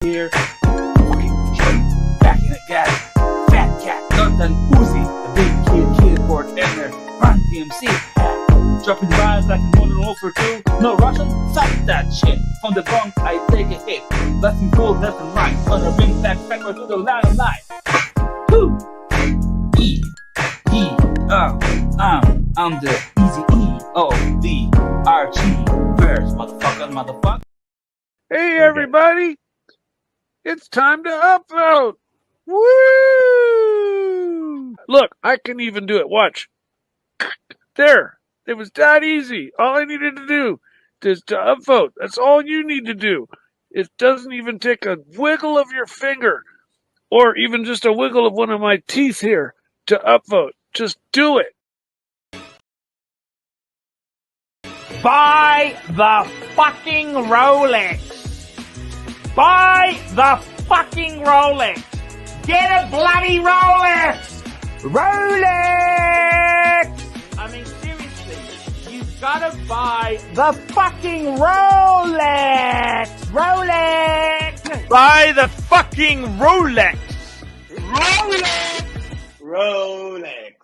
Here, fucking shit, back in the gas, fat cat, London Uzi, the big keyboard editor, run DMC, dropping rhymes like a modern over two. No Russian, fuck that shit. From the bunk, I take a hit, letting go left and right, on a ring backward to the line of life. Woo! I'm the easy E of the ArchieVerse, motherfucker. Hey everybody, it's time to upvote. Woo! Look, I can even do it. Watch. There. It was that easy. All I needed to do is to upvote. That's all you need to do. It doesn't even take a wiggle of your finger or even just a wiggle of one of my teeth here to upvote. Just do it. Buy the fucking Rolex. Buy the fucking Rolex. Get a bloody Rolex. Rolex. I mean, seriously, you've got to buy the fucking Rolex. Rolex. Buy the fucking Rolex. Rolex. Rolex.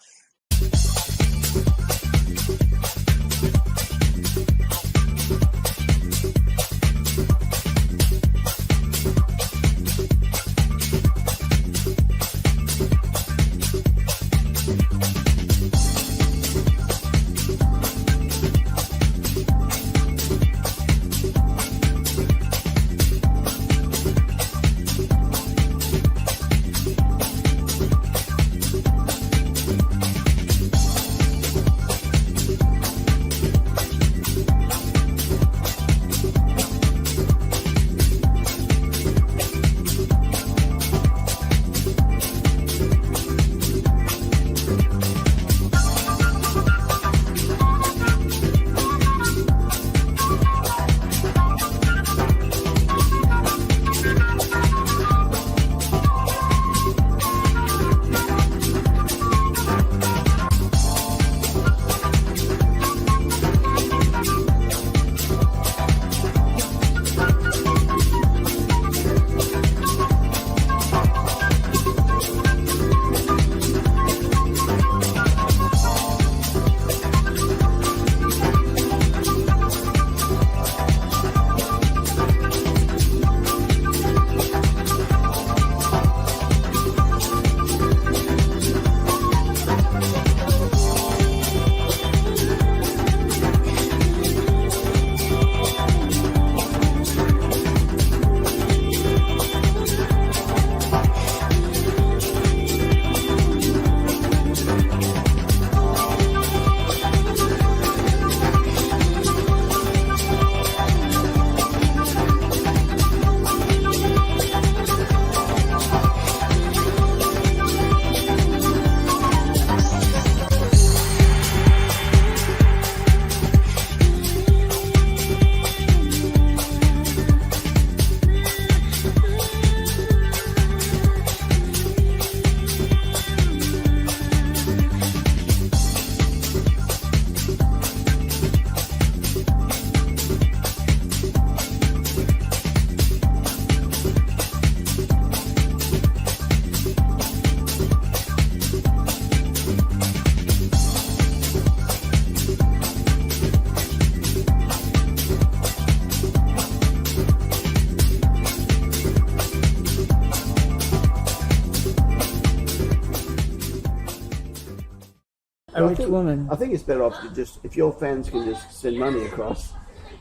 A rich woman. I think it's better off to just, if your fans can just send money across,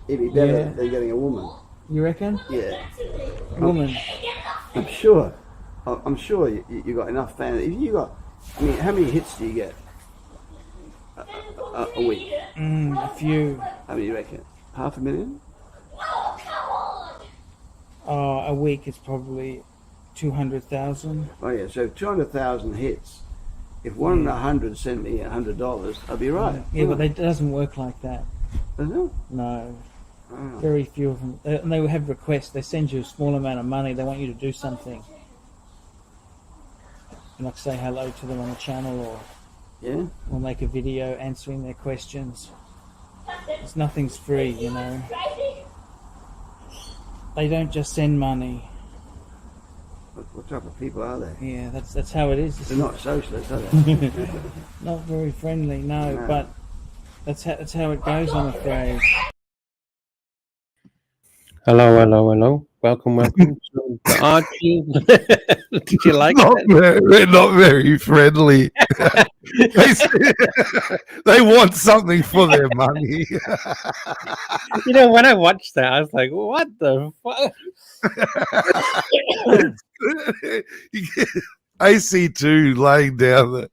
it'd be better than getting a woman. You reckon? Yeah. A woman. I'm sure. I'm sure you got enough fans. If you got, I mean, how many hits do you get a week? A few. How many do you reckon? 500,000? A week is probably 200,000. Oh yeah, so 200,000 hits. If 1 in 100 sent me $100, I'd be right. Yeah, but it doesn't work like that. Doesn't it? No. Oh. Very few of them. And they will have requests. They send you a small amount of money. They want you to do something. Like say hello to them on the channel or make a video answering their questions. Nothing's free, you know. They don't just send money. What type of people are they? Yeah, that's how it is. They're not socialists, are they? Not very friendly, no. But that's how it goes, I'm afraid. Hello. Welcome to the Archie. Did you like They're not very friendly. They want something for their money. You know, when I watched that, I was like, "What the fuck?" AC2 laying down the.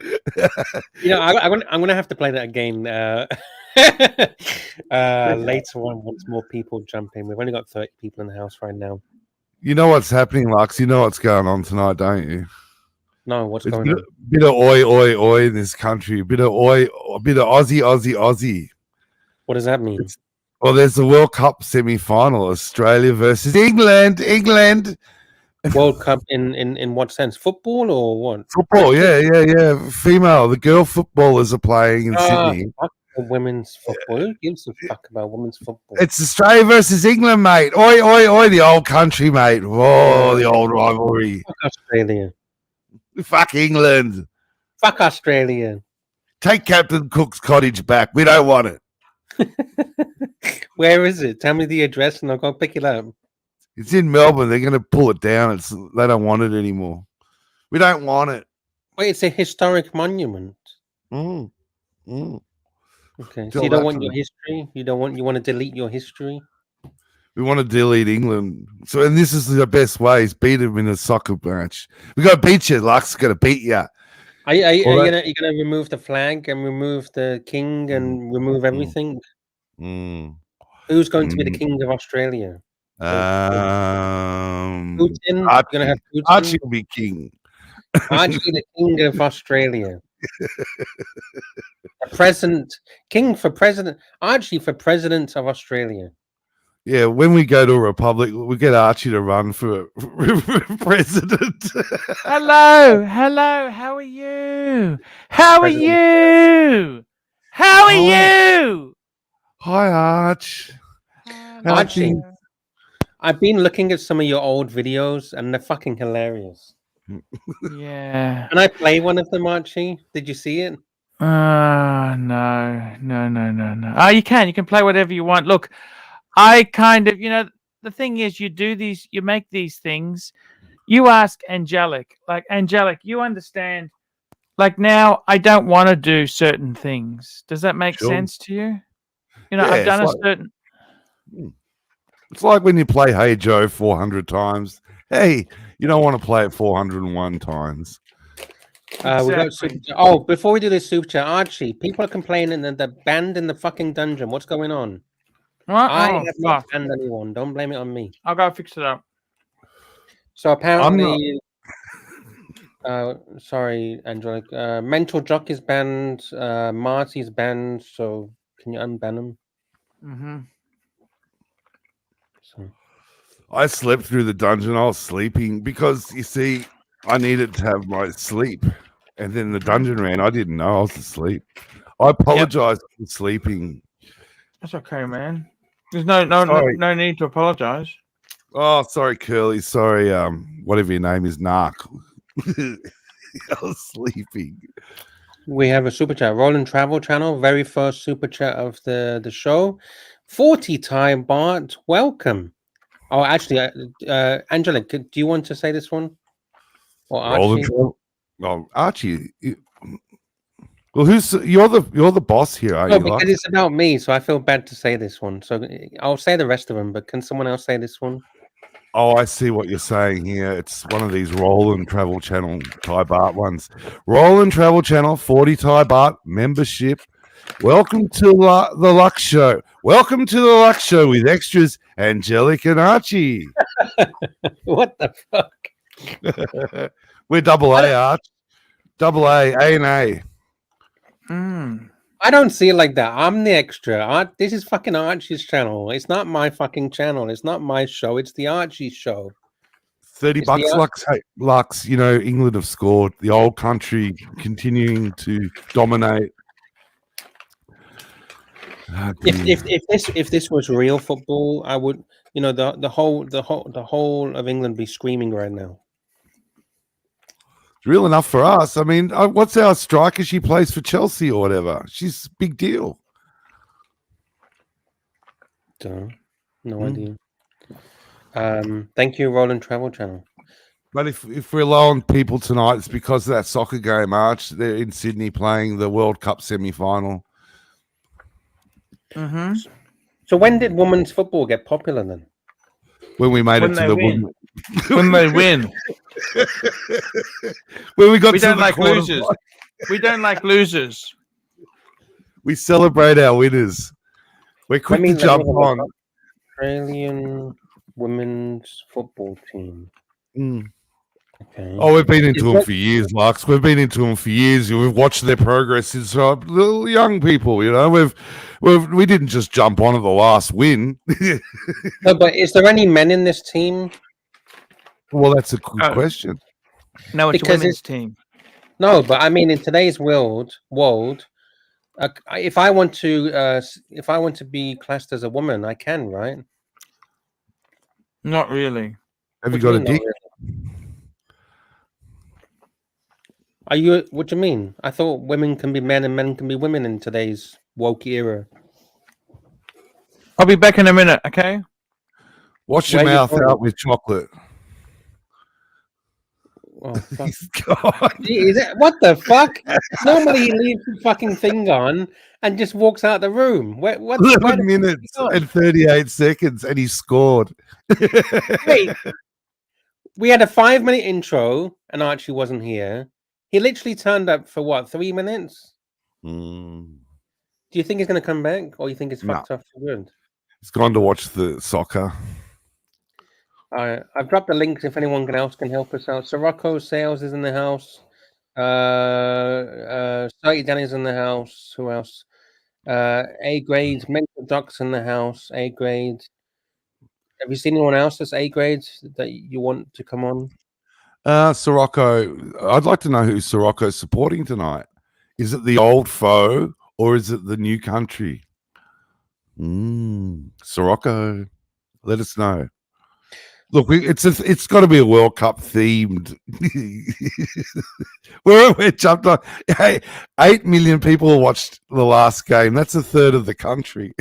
You know, I'm gonna have to play that again later on once more people jump in. We've only got 30 people in the house right now. You know what's happening, Lux? You know what's going on tonight, don't you? No, what's going on? Bit of oi in this country. Bit of Aussie. What does that mean? Well, there's the World Cup semi-final, Australia versus England. World Cup in what sense? Football or what? Football, yeah. Female, the girl footballers are playing in Sydney. Fuck women's football. Who gives a fuck about women's football? It's Australia versus England, mate. Oi, the old country, mate. Whoa, the old rivalry. Fuck Australia. Fuck England. Fuck Australia. Take Captain Cook's cottage back. We don't want it. Where is it? Tell me the address and I'll go pick it up. It's in Melbourne. They're going to pull it down. They don't want it anymore. We don't want it. Wait, it's a historic monument. Okay, so you don't want your history? You want to delete your history? We want to delete England. So, and this is the best way: is beat them in a soccer match. We got to beat you. Lux got to beat you. Are you gonna remove the flag and remove the king and remove everything? Who's going to be the king of Australia? Putin. You're gonna have Putin? Archie will be king. Archie, the king of Australia. King for president. Archie for president of Australia. Yeah, when we go to a republic, we get Archie to run for president. Hello. How are you? How are you? Hi, Arch. Archie, I've been looking at some of your old videos, and they're fucking hilarious. Yeah. Can I play one of them, Archie? Did you see it? No. Oh, you can play whatever you want. Look, I kind of, the thing is, you make these things. You ask Angelic, you understand. Like now, I don't want to do certain things. Does that make sense to you? I've done certain. It's like when you play Hey Joe 400 times. Hey, you don't want to play it 401 times. Before we do this super chat, Archie, people are complaining that they're banned in the fucking dungeon. What's going on? What? I have not banned anyone. Don't blame it on me. I'll go fix it up. So apparently, sorry, Angelic. Mental Jock is banned. Marty's banned. So can you unban him? Mm-hmm. So I slept through the dungeon. I was sleeping because, you see, I needed to have my sleep. And then the dungeon ran. I didn't know I was asleep. I apologize for sleeping. That's okay, man. There's no need to apologize. Oh, sorry, Curly. Sorry, whatever your name is, Narc. I was sleeping. we have a super chat. Roland Travel Channel, very first super chat of the show. 40 Thai baht. Welcome. Oh, actually, Angelic, do you want to say this one? Or Archie? Archie. Well, you're the boss here, are you? No, because it's about me, so I feel bad to say this one. So I'll say the rest of them, but can someone else say this one? Oh, I see what you're saying here. It's one of these Roland Travel Channel Thai baht ones. Roland Travel Channel, 40 Thai baht membership. Welcome to the Lux Show. Welcome to the Lux Show with extras, Angelic and Archie. What the fuck? We're double A, Arch. Double A and A. I don't see it like that. I'm the extra. This is fucking Archie's channel. It's not my fucking channel. It's not my show. It's the Archie show. $30, Lux. Hey, Lux, England have scored. The old country continuing to dominate. If this was real football, I would, the whole of England be screaming right now. It's real enough for us. I mean, what's our striker? She plays for Chelsea or whatever. She's a big deal. No idea. Thank you, Roland Travel Channel. But if we're low on people tonight, it's because of that soccer game, Arch. They're in Sydney playing the World Cup semi-final. Mm-hmm. So when did women's football get popular then? When we made When it to they the win. women. When they win. When we got We to don't the like quarter losers. We don't like losers. We celebrate our winners. We're quick to jump on. Australian women's football team. Okay. Oh, we've been into them for years, Lux. We've been into them for years. We've watched their progress since little young people. You know, we didn't just jump on at the last win. No, but is there any men in this team? Well, that's a good question. No, it's a women's team. No, but I mean, in today's world, if I want to be classed as a woman, I can, right? Not really. Have you got a dick? Are you? What do you mean? I thought women can be men and men can be women in today's woke era. I'll be back in a minute, okay? Wash your mouth out with chocolate. Oh, fuck. What the fuck? Normally he leaves the fucking thing on and just walks out the room. What 11 minutes and 38 seconds, and he scored. Wait, we had a 5-minute intro, and Archie wasn't here. He literally turned up for what, 3 minutes? Do you think he's going to come back, or you think it's fucked up for good? He's gone to watch the soccer. I've dropped the links if anyone else can help us out. Sirocco Sales is in the house. Salty Danny's in the house. Who else? A grade. Mental Ducks in the house. A grade. Have you seen anyone else that's A grade that you want to come on? Sirocco. I'd like to know who Sirocco's supporting tonight. Is it the old foe or is it the new country? Sirocco, let us know. Look, it's got to be a World Cup themed. we're jumped on. Hey, 8 million people watched the last game. That's a third of the country.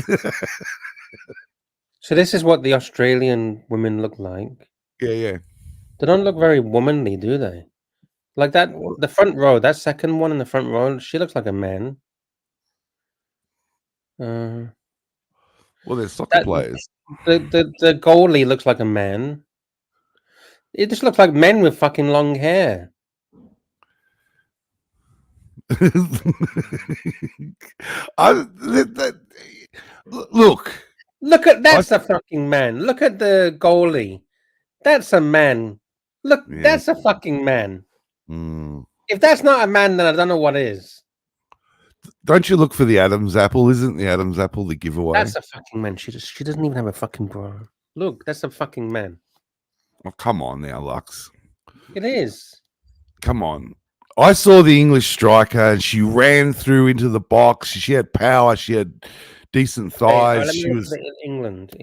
So this is what the Australian women look like. Yeah. They don't look very womanly, do they? Like that, the front row, that second one in the front row, she looks like a man. Well, they're soccer players. The goalie looks like a man. It just looks like men with fucking long hair. Look at that's a fucking man. Look at the goalie. That's a man. Look, that's a fucking man. If that's not a man, then I don't know what is. Don't you look for the Adam's apple? Isn't the Adam's apple the giveaway? That's a fucking man. She doesn't even have a fucking bra. Look, that's a fucking man. Oh, come on now, Lux. It is. Come on. I saw the English striker and she ran through into the box. She had power. She had decent thighs. She was England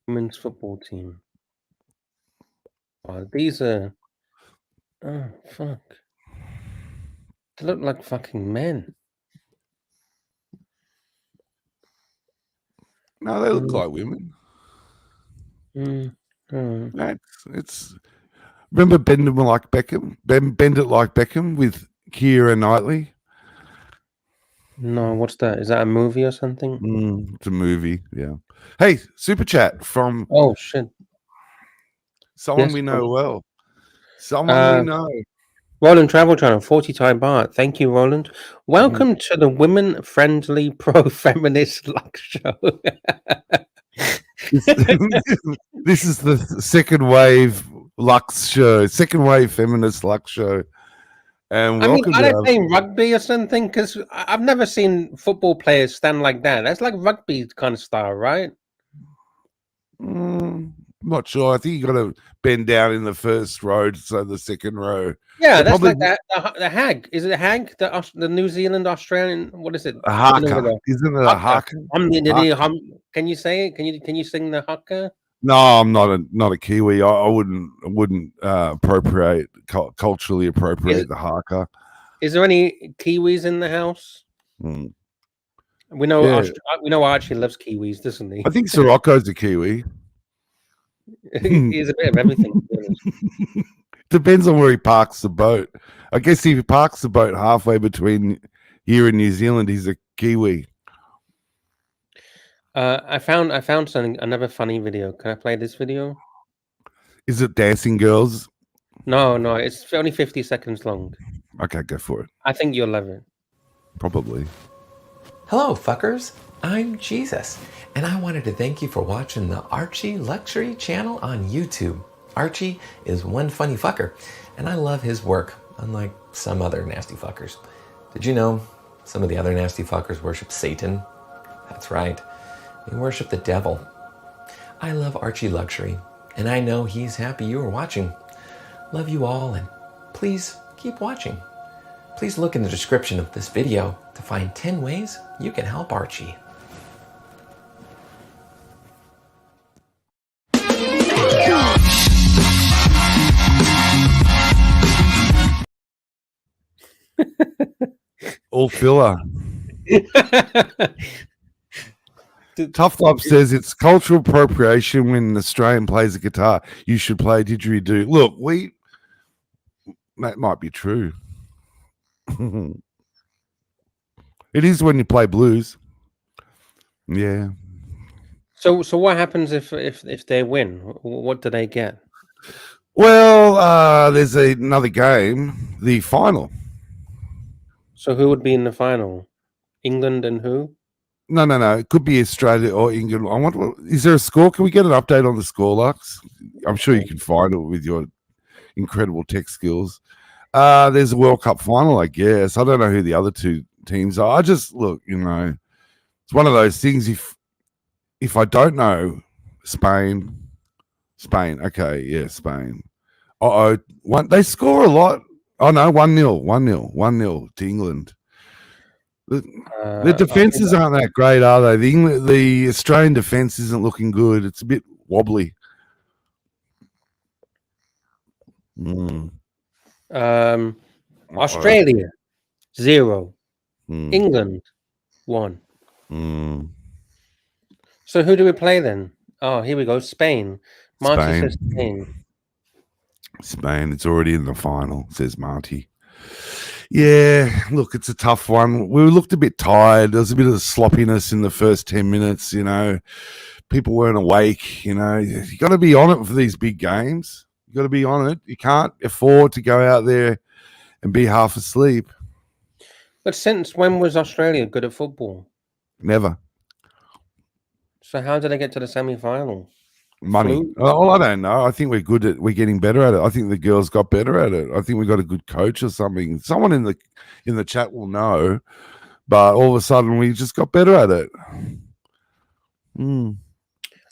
women's football team. Oh, these are fuck. They look like fucking men. No, they look like women. It's remember Bend It Like Beckham? Bend It Like Beckham with Keira Knightley. No, what's that? Is that a movie or something? It's a movie, yeah. Hey, super chat from shit. Someone we know well. Someone we know. Roland Travel Channel, 40 Thai baht. Thank you, Roland. Welcome to the women-friendly pro-feminist Lux show. This is the second wave Lux show, second wave feminist Lux show. And I mean, are they playing rugby or something? Because I've never seen football players stand like that. That's like rugby kind of style, right? Not sure. I think you got to bend down in the first row, so the second row. Yeah, that's probably like that. The hag. Is it a hag? The New Zealand Australian. What is it? A haka. Isn't it a haka? Can you say it? Can you sing the haka? No, I'm not a Kiwi. I wouldn't culturally appropriate the haka. Is there any Kiwis in the house? Mm. We know Yeah. we know Archie loves Kiwis, doesn't he? I think Sirocco's a Kiwi. He's a bit of everything. Depends on where he parks the boat. I guess if he parks the boat halfway between here and New Zealand, he's a Kiwi. I found another funny video. Can I play this video? Is it Dancing Girls? No, it's only 50 seconds long. Okay, go for it. I think you'll love it. Probably. Hello, fuckers. I'm Jesus, and I wanted to thank you for watching the Archie Luxury channel on YouTube. Archie is one funny fucker, and I love his work, unlike some other nasty fuckers. Did you know some of the other nasty fuckers worship Satan? That's right. They worship the devil. I love Archie Luxury, and I know he's happy you are watching. Love you all, and please keep watching. Please look in the description of this video to find 10 ways you can help Archie. All filler. Tough Love says it's cultural appropriation when an Australian plays a guitar. You should play didgeridoo. Look, that might be true. It is when you play blues. Yeah. So what happens if they win? What do they get? Well, there's another game, the final. So who would be in the final? England and who? No. It could be Australia or England. I wonder, is there a score? Can we get an update on the score, Lux? I'm sure you can find it with your incredible tech skills. There's a World Cup final, I guess. I don't know who the other two teams are. I just look, it's one of those things. If I don't know, Spain. Okay, yeah, Spain. They score a lot. Oh no, 1-0 to England. The defenses aren't that great, are they? The Australian defense isn't looking good. It's a bit wobbly. Australia 0, England 1. So who do we play then? Oh, here we go. Spain. Marty says Spain. It's already in the final, says Marty. Yeah, look, it's a tough one. We looked a bit tired. There was a bit of sloppiness in the first 10 minutes. People weren't awake. You got to be on it for these big games. You got to be on it. You can't afford to go out there and be half asleep. But since when was Australia good at football? Never. So how did they get to the semi-final? Money. Oh, I don't know. I think we're getting better at it. I think the girls got better at it. I think we got a good coach or something. Someone in the chat will know. But all of a sudden we just got better at it.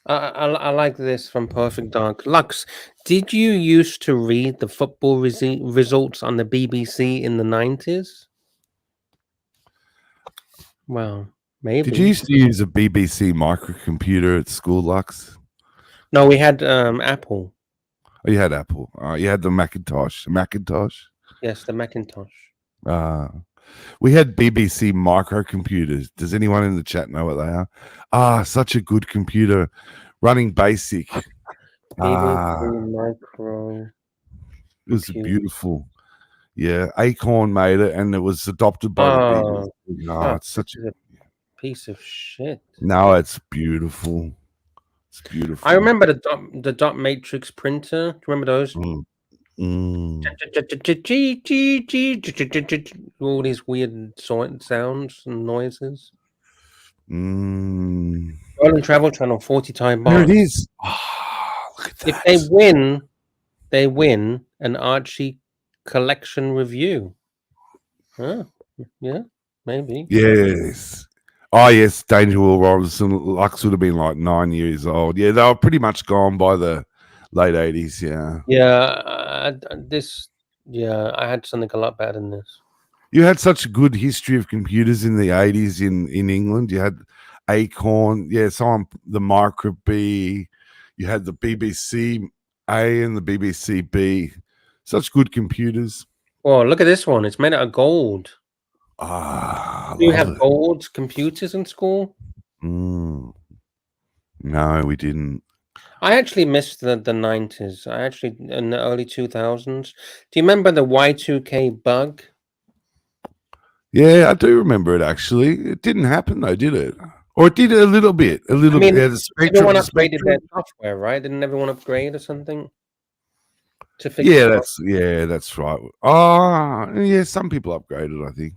I like this from Perfect Dark. Lux, did you used to read the football results on the BBC in the 90s? Well, maybe. Did you used to use a BBC microcomputer at school, Lux? No, we had Apple. Oh, you had Apple. You had the Macintosh. Yes, the Macintosh. We had BBC microcomputers. Does anyone in the chat know what they are? Such a good computer running BASIC. Micro. It was beautiful. Yeah, Acorn made it, and it was adopted by the BBC. No, it's such a piece of shit. No, it's beautiful. It's beautiful. I remember the dot matrix printer. Do you remember those? All these weird sounds and noises. Rolling Travel Channel 40 time bar. There it is. Look at that. If they win an Archie collection review. Yeah, maybe. Yes. Oh, yes. Danger Will Robinson. Lux would have been like 9 years old. Yeah, they were pretty much gone by the late 80s. Yeah. Yeah. I had something a lot better than this. You had such a good history of computers in the 80s in England. You had Acorn. Yeah, the Micro B. You had the BBC A and the BBC B. Such good computers. Well, look at this one. It's made out of gold. Ah, Do you have gold computers in school? No, we didn't. I actually missed the 90s. I actually, in the early 2000s. Do you remember the Y2K bug? Yeah, I do remember it, actually. It didn't happen, though, did it? Or it did a little bit. A little bit. Yeah, the spectrum, everyone upgraded their software, right? Didn't everyone upgrade or something? To fix that's right. Oh, yeah, some people upgraded, I think.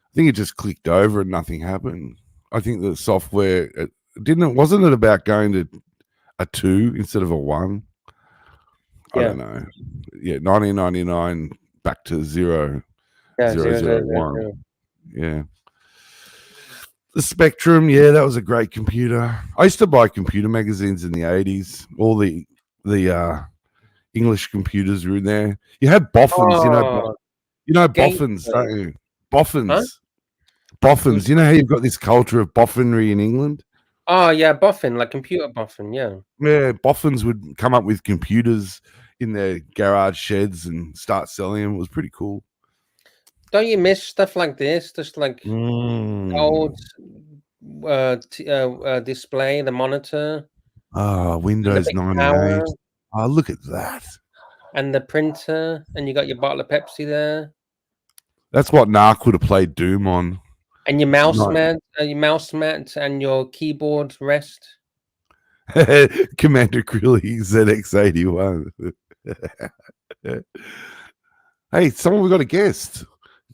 I think it just clicked over and nothing happened. I think the software wasn't it about going to a 2 instead of a 1? I don't know. Yeah, 1999 back to 0. Yeah, 001. Yeah. The Spectrum, yeah, that was a great computer. I used to buy computer magazines in the 80s. All the English computers were in there. You had Boffins, you know Boffins, don't you? Boffins. Huh? Boffins. You know how you've got this culture of boffinry in England? Oh, yeah, boffin, like computer boffin, yeah. Yeah, Boffins would come up with computers in their garage sheds and start selling them. It was pretty cool. Don't you miss stuff like this? Just like old display, the monitor. Windows 98. Oh, look at that. And the printer, and you got your bottle of Pepsi there. That's what Narc would have played Doom on. And your mouse mat and your keyboard rest. Commander Crilly ZX81. Hey, someone, we got a guest.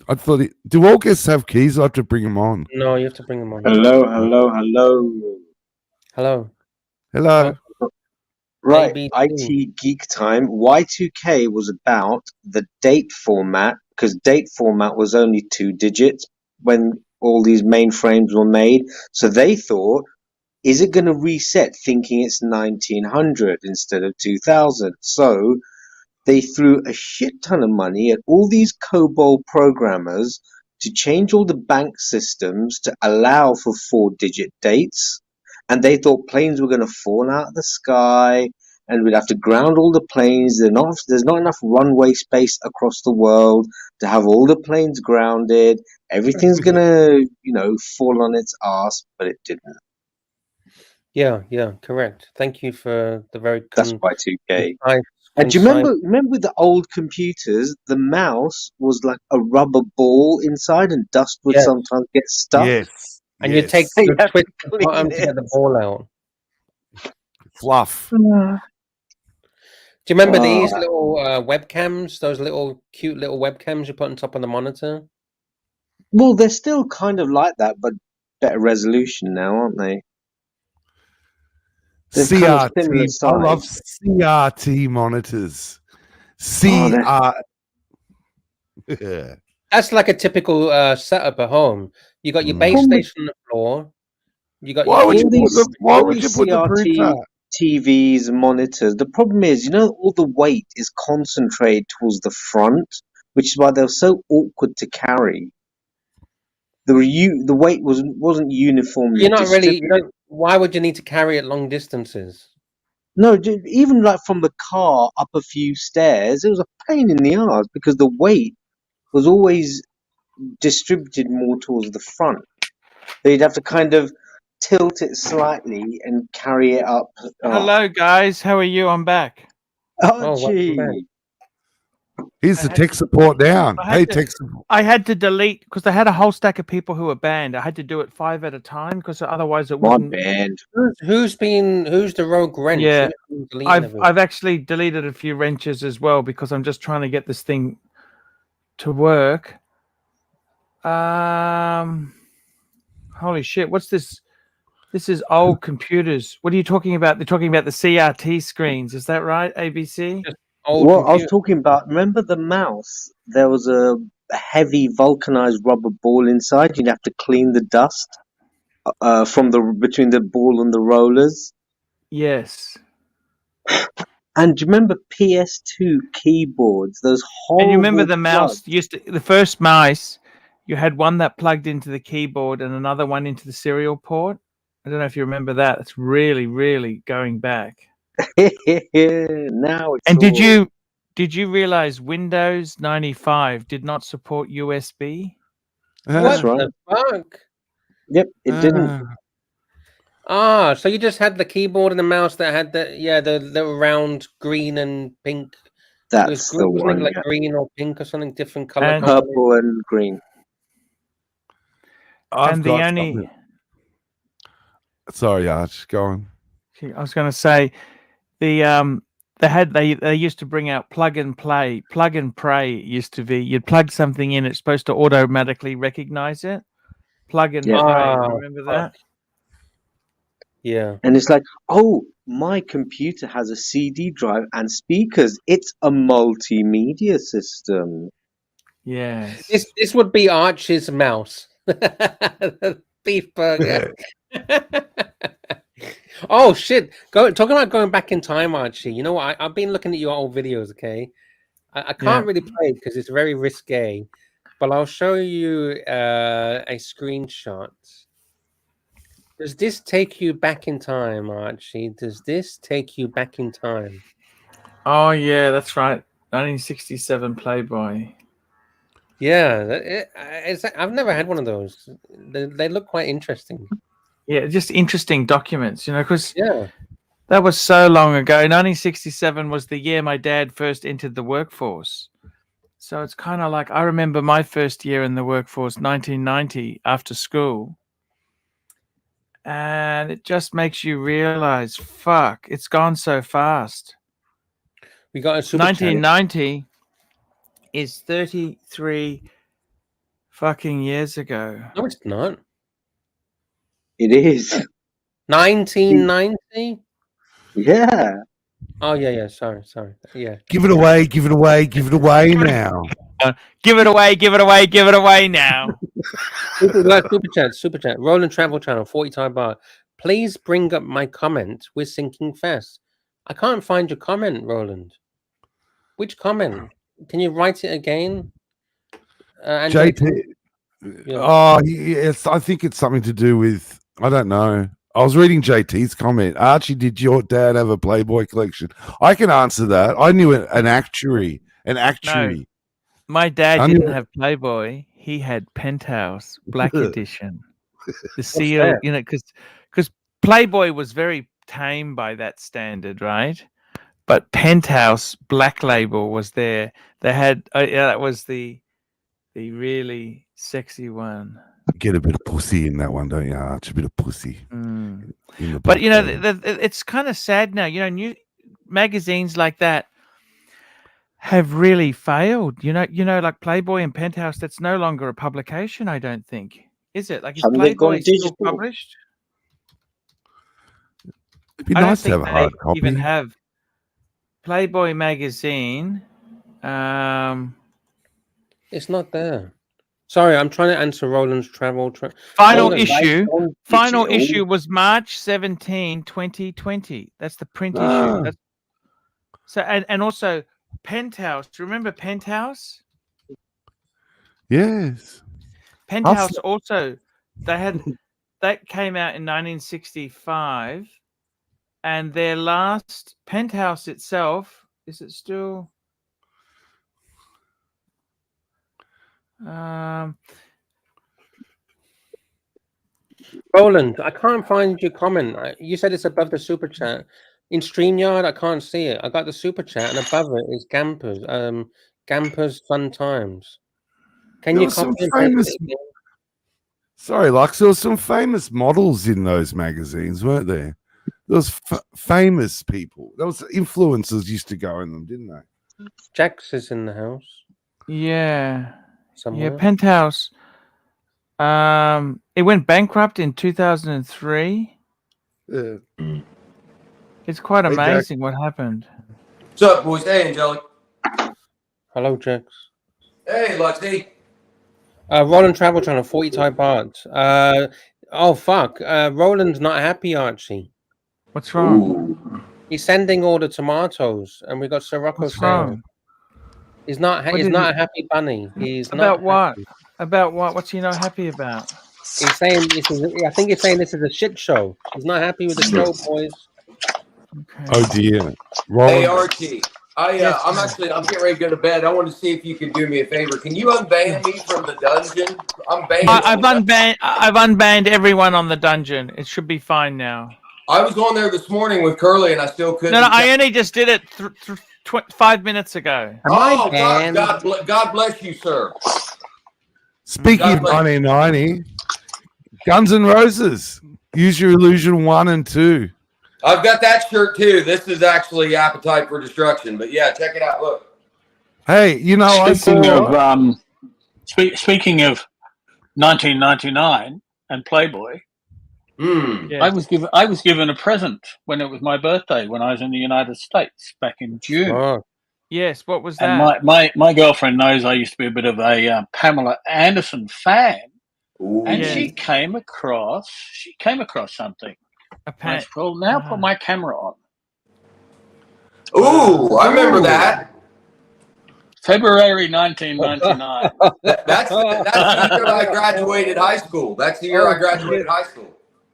I thought, do all guests have keys? I have to bring them on. No, you have to bring them on. Hello. Right, IT Geek Time. Y2K was about the date format, because date format was only 2 digits when all these mainframes were made. So they thought, is it going to reset, thinking it's 1900 instead of 2000? So they threw a shit ton of money at all these COBOL programmers to change all the bank systems to allow for 4-digit dates. And they thought planes were going to fall out of the sky and we'd have to ground all the planes. There's not enough runway space across the world to have all the planes grounded. Everything's going to, fall on its ass, but it didn't. Yeah, correct. Thank you for the very... That's Y2K. And do you remember with the old computers, the mouse was like a rubber ball inside and dust would sometimes get stuck? Yes. And you take the twist the bottom to get the ball out. Fluff. Do you remember these little webcams, those cute little webcams you put on top of the monitor? Well, they're still kind of like that, but better resolution now, aren't they? CRT. I love CRT monitors. That's like a typical setup at home. You got your base station on the floor. You got why would you put the printer? TVs, monitors. The problem is, all the weight is concentrated towards the front, which is why they're so awkward to carry. The weight wasn't uniformly. You're not really. Why would you need to carry it long distances? No, even like from the car up a few stairs, it was a pain in the arse because the weight was always distributed more towards the front. So you'd have to kind of tilt it slightly and carry it up. Hello, guys. How are you? I'm back. Archie. Here's the tech support down. Hey, tech support. I had to delete because I had a whole stack of people who were banned. I had to do it 5 at a time because otherwise it wouldn't. Banned. Who's the rogue wrench? Yeah, I've actually deleted a few wrenches as well because I'm just trying to get this thing to work. Holy shit! What's this? This is old computers. What are you talking about? They're talking about the CRT screens. Is that right, ABC? I was talking about, remember the mouse? There was a heavy vulcanized rubber ball inside. You'd have to clean the dust from between the ball and the rollers. Yes. And do you remember PS2 keyboards? Those horrible. And you remember the mouse? The first mice, you had one that plugged into the keyboard and another one into the serial port. I don't know if you remember that. It's really, really going back. Now it's And all... did you realize Windows 95 did not support USB? That's What right. the fuck? Yep, it didn't. Ah, so you just had the keyboard and the mouse that had the little round green and pink. That's the Wasn't it one. like Yeah. green or pink or something different color? And- Purple and green. And the only Sorry, Arch, go on. I was going to say they used to bring out plug and pray. It used to be you'd plug something in, it's supposed to automatically recognize it. Plug and Yeah. pray. Remember that? Yeah. And it's like, oh, my computer has a CD drive and speakers. It's a multimedia system. Yes. This would be Archie's mouse. Beef burger. Oh shit! Talking about going back in time, Archie. You know what? I've been looking at your old videos. Okay, I can't really play it because it's very risque. But I'll show you a screenshot. Does this take you back in time, Archie? Does this take you back in time? Oh yeah, that's right. 1967 Playboy. Yeah, I've never had one of those. They look quite interesting. Yeah, just interesting documents, because Yeah, that was so long ago. 1967 was the year my dad first entered the workforce. So it's kind of like I remember my first year in the workforce, 1990, after school. And it just makes you realize, fuck, it's gone so fast. we got a super 1990 is 33 fucking years ago. No, it's not. It is. 1990? Yeah. Oh yeah. Sorry. Yeah. Give it away, give it away, give it away now. Give it away, give it away, give it away now. Super chat. Roland Travel Channel, 40 time bar. Please bring up my comment. We're sinking fast. I can't find your comment, Roland. Which comment? Can you write it again? JT. Yeah. Oh, yes. I think it's something to do with, I don't know. I was reading JT's comment. Archie, did your dad have a Playboy collection? I can answer that. I knew an actuary. No, my dad didn't have Playboy. He had Penthouse Black Edition. The seal, because Playboy was very tame by that standard, right? But Penthouse Black Label was there. They had, that was the really sexy one. Get a bit of pussy in that one, don't you, Arch? A bit of pussy. But it's kind of sad now. New magazines like that have really failed. Like Playboy and Penthouse. That's no longer a publication. I don't think. Is it? Like, is Playboy still published? It'd be nice to have a hard copy. Even have Playboy magazine. It's not there. Sorry, I'm trying to answer Roland's travel. Final issue was March 17, 2020. That's the print issue. So and also Penthouse. Remember Penthouse? Yes. Penthouse also, that came out in 1965, and their last Penthouse itself, is it still? Roland, I can't find your comment. You said it's above the super chat. In StreamYard, I can't see it. I got the super chat, and above it is Gampers. Gampers Fun Times. Can you copy and paste it? Sorry, Lux, there was some famous models in those magazines, weren't there? There was famous people. There was influencers used to go in them, didn't they? Jax is in the house. Yeah. Somewhere. Yeah, Penthouse. It went bankrupt in 2003. Yeah. It's quite amazing what happened. What's up, boys? Hey, Angelic. Hello, Jax. Hey, Luxy. Roland Travel Channel, 40 type art. Oh, fuck. Roland's not happy, Archie. What's wrong? He's sending all the tomatoes, and we got Sirocco saying he's not a happy bunny. He's about not what? happy. About what? What's he not happy about? He's saying this is. I think he's saying this is a shit show. He's not happy with the show, boys. Oh dear. Hey Roland, Archie, I'm getting ready to go to bed. I wanted to see if you could do me a favor. Can you unban me from the dungeon? I'm banned. I've unbanned everyone on the dungeon. It should be fine now. I was on there this morning with Curly, and I still couldn't. No, I only just did it 5 minutes ago. Oh, God bless you, sir. speaking of 1990, Guns N' Roses, Use Your Illusion 1 and 2. I've got that shirt too. This is actually Appetite for Destruction, but yeah, check it out. Look. Hey, you know, speaking of 1999 and Playboy, I was given a present when it was my birthday when I was in the United States back in June. Oh. Yes, what was and that? my girlfriend knows I used to be a bit of a Pamela Anderson fan. Ooh. And she came across something. Well, now put my camera on. Ooh, I remember that. February 1999. That's the year I graduated high school. That's the year I graduated high school.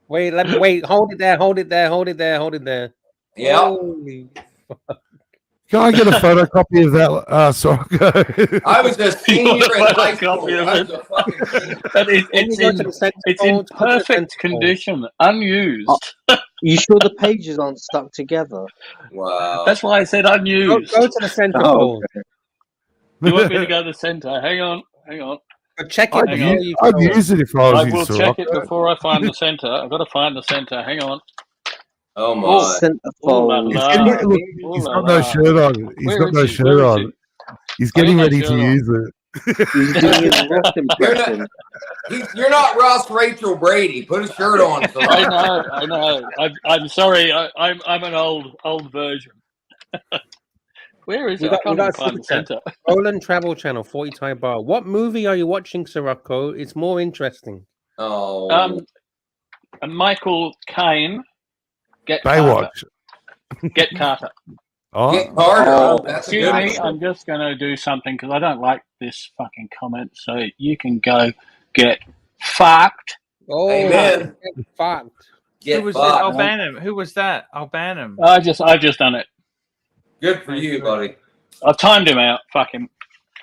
Wait, hold it there. Yeah. Holy fuck. Can I get a photocopy of that, Soroko? I was a senior in high school. It's in perfect condition, unused. You sure the pages aren't stuck together? Wow. That's why I said unused. Go to the center. Oh, okay. You want me to go to the center? Hang on. Check it. I'd use it if I was I you, will check it Soroko. before I find the center. I've got to find the center. Hang on. Oh my! He's got no shirt on. He's got no shirt on. He's getting ready to use it. He's doing his rock impression. You're not Ross Rachel Brady. Put a shirt on. I know. I'm sorry. I'm an old version. Where is it? I can't even find the center. Roland Travel Channel, 40 Thai Bar. What movie are you watching, Sirocco? It's more interesting. Oh. Michael Caine. Baywatch. Get Carter. Oh. Get Carter. That's a good me. I'm just going to do something because I don't like this fucking comment. So you can go get fucked. Oh, amen. Get fucked. Who was that? I'll ban him. Who was that? I'll ban him. I've just done it. Good for you, buddy. I've timed him out. Fuck him.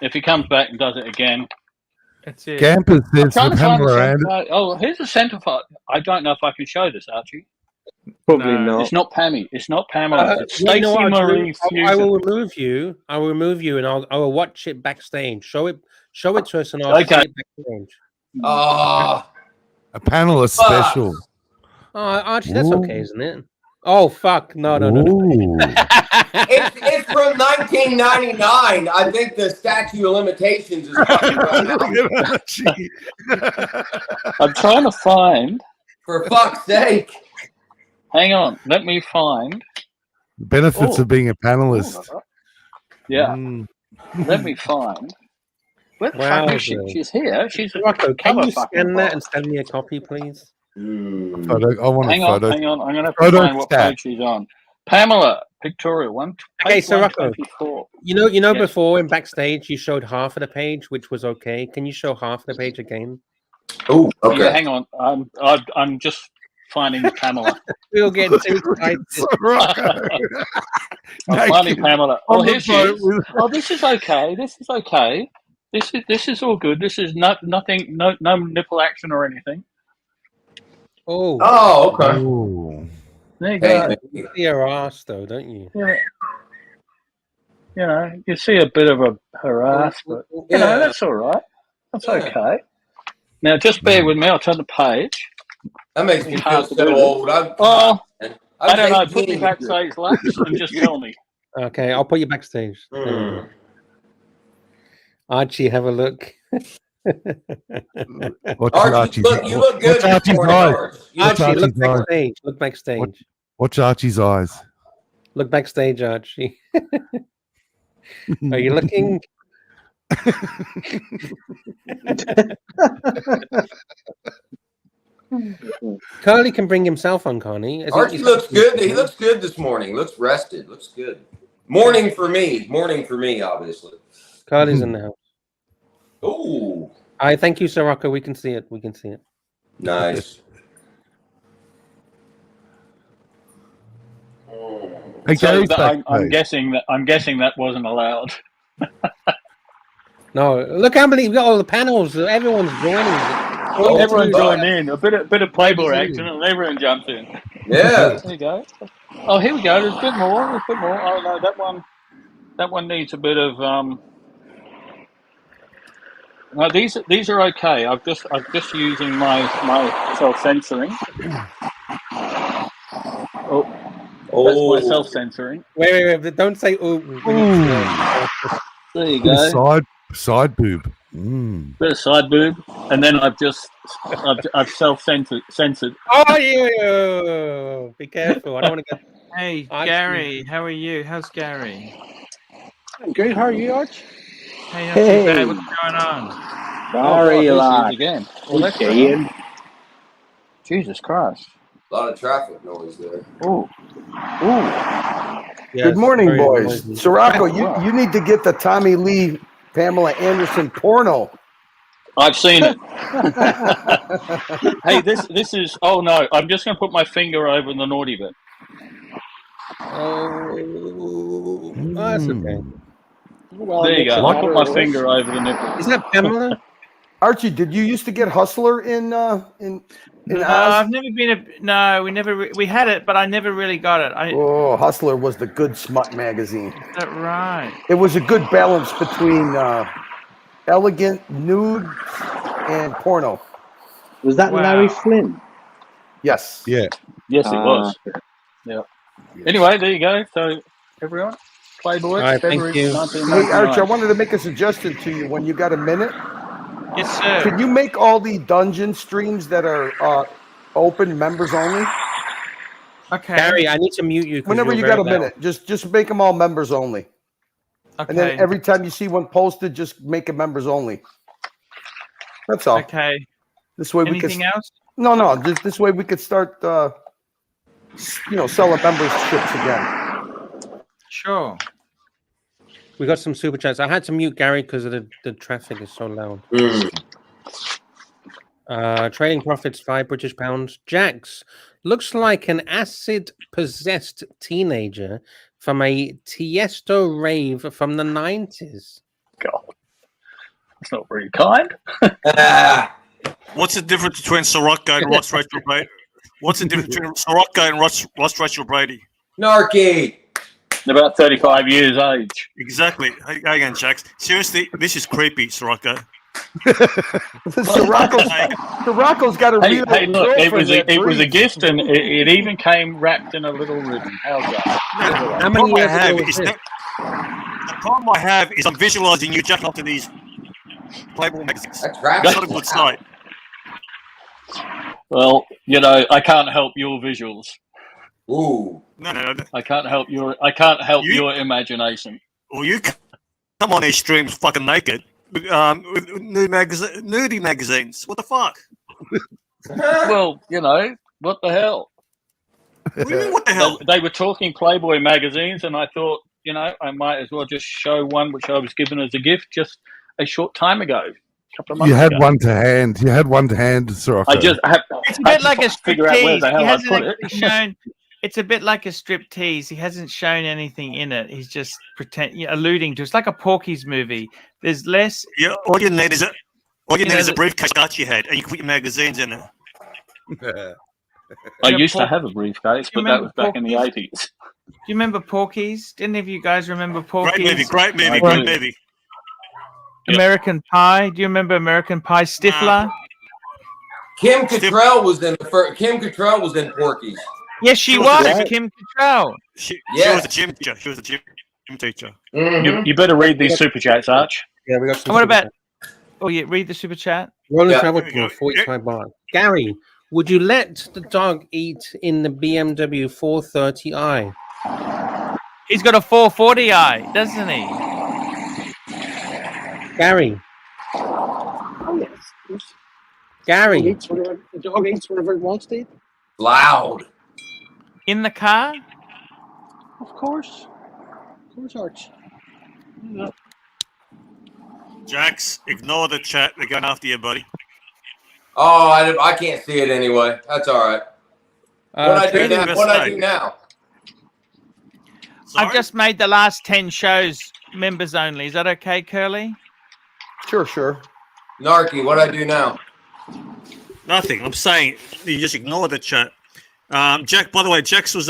If he comes back and does it again. That's it. Campers says the Pamela Anderson. Oh, here's the centre for. I don't know if I can show this, Archie. Probably not. It's not Pammy. It's not Pamela. It's Stacey Marie Fusion. I will remove you. I will watch it backstage. Show it to us and I'll see it backstage. Oh. A panelist special. Oh, Archie, that's okay, isn't it? Oh fuck! No. It's from 1999. I think the statute of limitations is fucking running out. I'm trying to find. For fuck's sake! Hang on, let me find. The benefits of being a panelist. Yeah. Let me find. Where the fuck is she? She's here. She's Rocco, can you scan that and send me a copy, please? I want hang a photo. Hang on. I'm going to have to find what page she's on. Pamela, Victoria, Okay, so Rocco, you know, Yes. before in backstage you showed half of the page, which was okay. Can you show half of the page again? Oh, okay. Yeah, hang on. I'm just finding Pamela. We'll get too excited. I'm finding Pamela. Oh, here she is. Oh, this is okay. This is okay. This is all good. This is nothing. No nipple action or anything. Oh. Oh, okay. Ooh. There you go. You see her ass, though, don't you? Yeah. You know, you see a bit of her ass, but you know that's all right. That's okay. Now, just bear with me. I'll turn the page. That makes me feel to so do old. I don't know. Put me backstage, Lux, and just tell me. Okay, I'll put you backstage. Archie, have a look. Archie, you look good. Archie's eyes? Archie, look backstage. Look backstage. Watch Archie's eyes. Look backstage, Archie. Are you looking? Carly can bring himself on, Connie. Archie looks good. He looks good this morning. Looks rested. Looks good. Morning for me, obviously. Carly's in the house. Ooh. I thank you, Sirocco. We can see it. Nice. Hey, So Gary's that, back. I'm guessing that wasn't allowed. No, look how many we got. All the panels. Everyone's joining. Everyone joined in. A bit of Playboy action, and everyone jumped in. Yeah. There you go. Oh, here we go. There's a bit more. There's a bit more. Oh no, that one needs a bit of No, these are okay. I'm just using my self censoring. Oh, that's my self censoring. Wait! Don't say ooh. We need to know. There you Bit go. of side boob. Bit of side boob, and then I've self censored. Oh, you! Be careful. I don't want to get. Hey, Gary, how are you? How's Gary? I'm good. How are you, Arch? Hey, not too bad. What's going on? Sorry, again. Well, that's Ian. Jesus Christ. A lot of traffic noise there. Ooh. Good morning, boys. Sirocco, you need to get the Tommy Lee, Pamela Anderson porno. I've seen it. Hey, this is. Oh no! I'm just going to put my finger over the naughty bit. Oh, that's okay. Well, there you go. I'll put my finger over the nipple. Is that Pamela? Archie, did you used to get Hustler in No, Oz? I've never been no, we never we had it, but I never really got it. Hustler was the good smut magazine. Is that right? It was a good balance between elegant, nude, and porno. Was that Larry Flynn? Yes. Yeah. Yes, it was. Yeah. Anyway, there you go. So, everyone, Playboy. All right, thank you. Hey, Archie, I wanted to make a suggestion to you when you got a minute. Yes, sir. Can you make all the dungeon streams that are open members only? Okay. Gary, I need to mute you. Whenever you got a minute, just make them all members only. Okay. And then every time you see one posted, just make it members only. That's all. Okay. This way Anything else? No. Just this way we could start, selling memberships again. Sure. We got some super chats. I had to mute Gary because of the traffic is so loud. Trading profits £5 Jax looks like an acid-possessed teenager from a Tiesto rave from the 90s. God, that's not very kind. What's the difference between Sirocco and Ross Rachel Brady? What's the difference between Sirocco and Ross Rachel Brady? Narky. About 35 years age. Exactly. Hang on, Jax. Seriously, this is creepy, Sirocco. Sirocco's got a real. Hey, look! It was a gift, and it even came wrapped in a little ribbon. How's that? How many years ago is the problem I have is I'm visualizing you jacking onto these Playboy magazines. That's not a good sight. Well, I can't help your visuals. Ooh. No. I can't help your imagination. Well, you come on these streams fucking naked with nudie magazines. What the fuck? Well, what the hell? What do you mean, what the hell? They were talking Playboy magazines, and I thought, I might as well just show one which I was given as a gift just a short time ago. You had one to hand. Sirocco. It's a bit like a striptease. He hasn't put actually shown. It's a bit like a striptease. He hasn't shown anything in it. He's just alluding to. It's like a Porky's movie. There's less. Yeah, all you need is a briefcase Archie had, and you can put your magazines in it. I used to have a briefcase, but that was back in the 80s. Do you remember Porky's? Did any of you guys remember Porky's? Great movie. American Pie. Do you remember American Pie? Stifler. Kim Cattrall was in Porky's. Yes, she was. Kim Cattrall. She was a gym teacher. Mm-hmm. You better read these super chats, Arch. Yeah, we got some. What about? Oh yeah, read the super chat. Rolling travel for 45 baht. Gary, would you let the dog eat in the BMW 430i? He's got a 440i, doesn't he? Gary. Oh yes. Gary. The dog eats whatever it wants to eat. Loud. In the car? Of course, Arch. Yeah. Jax, ignore the chat. They're going after you, buddy. Oh, I can't see it anyway. That's all right. What I do now? What I do now? I've just made the last 10 shows members only. Is that okay, Curly? Sure. Narky, what I do now? Nothing. I'm saying you just ignore the chat. Jack, by the way, Jax was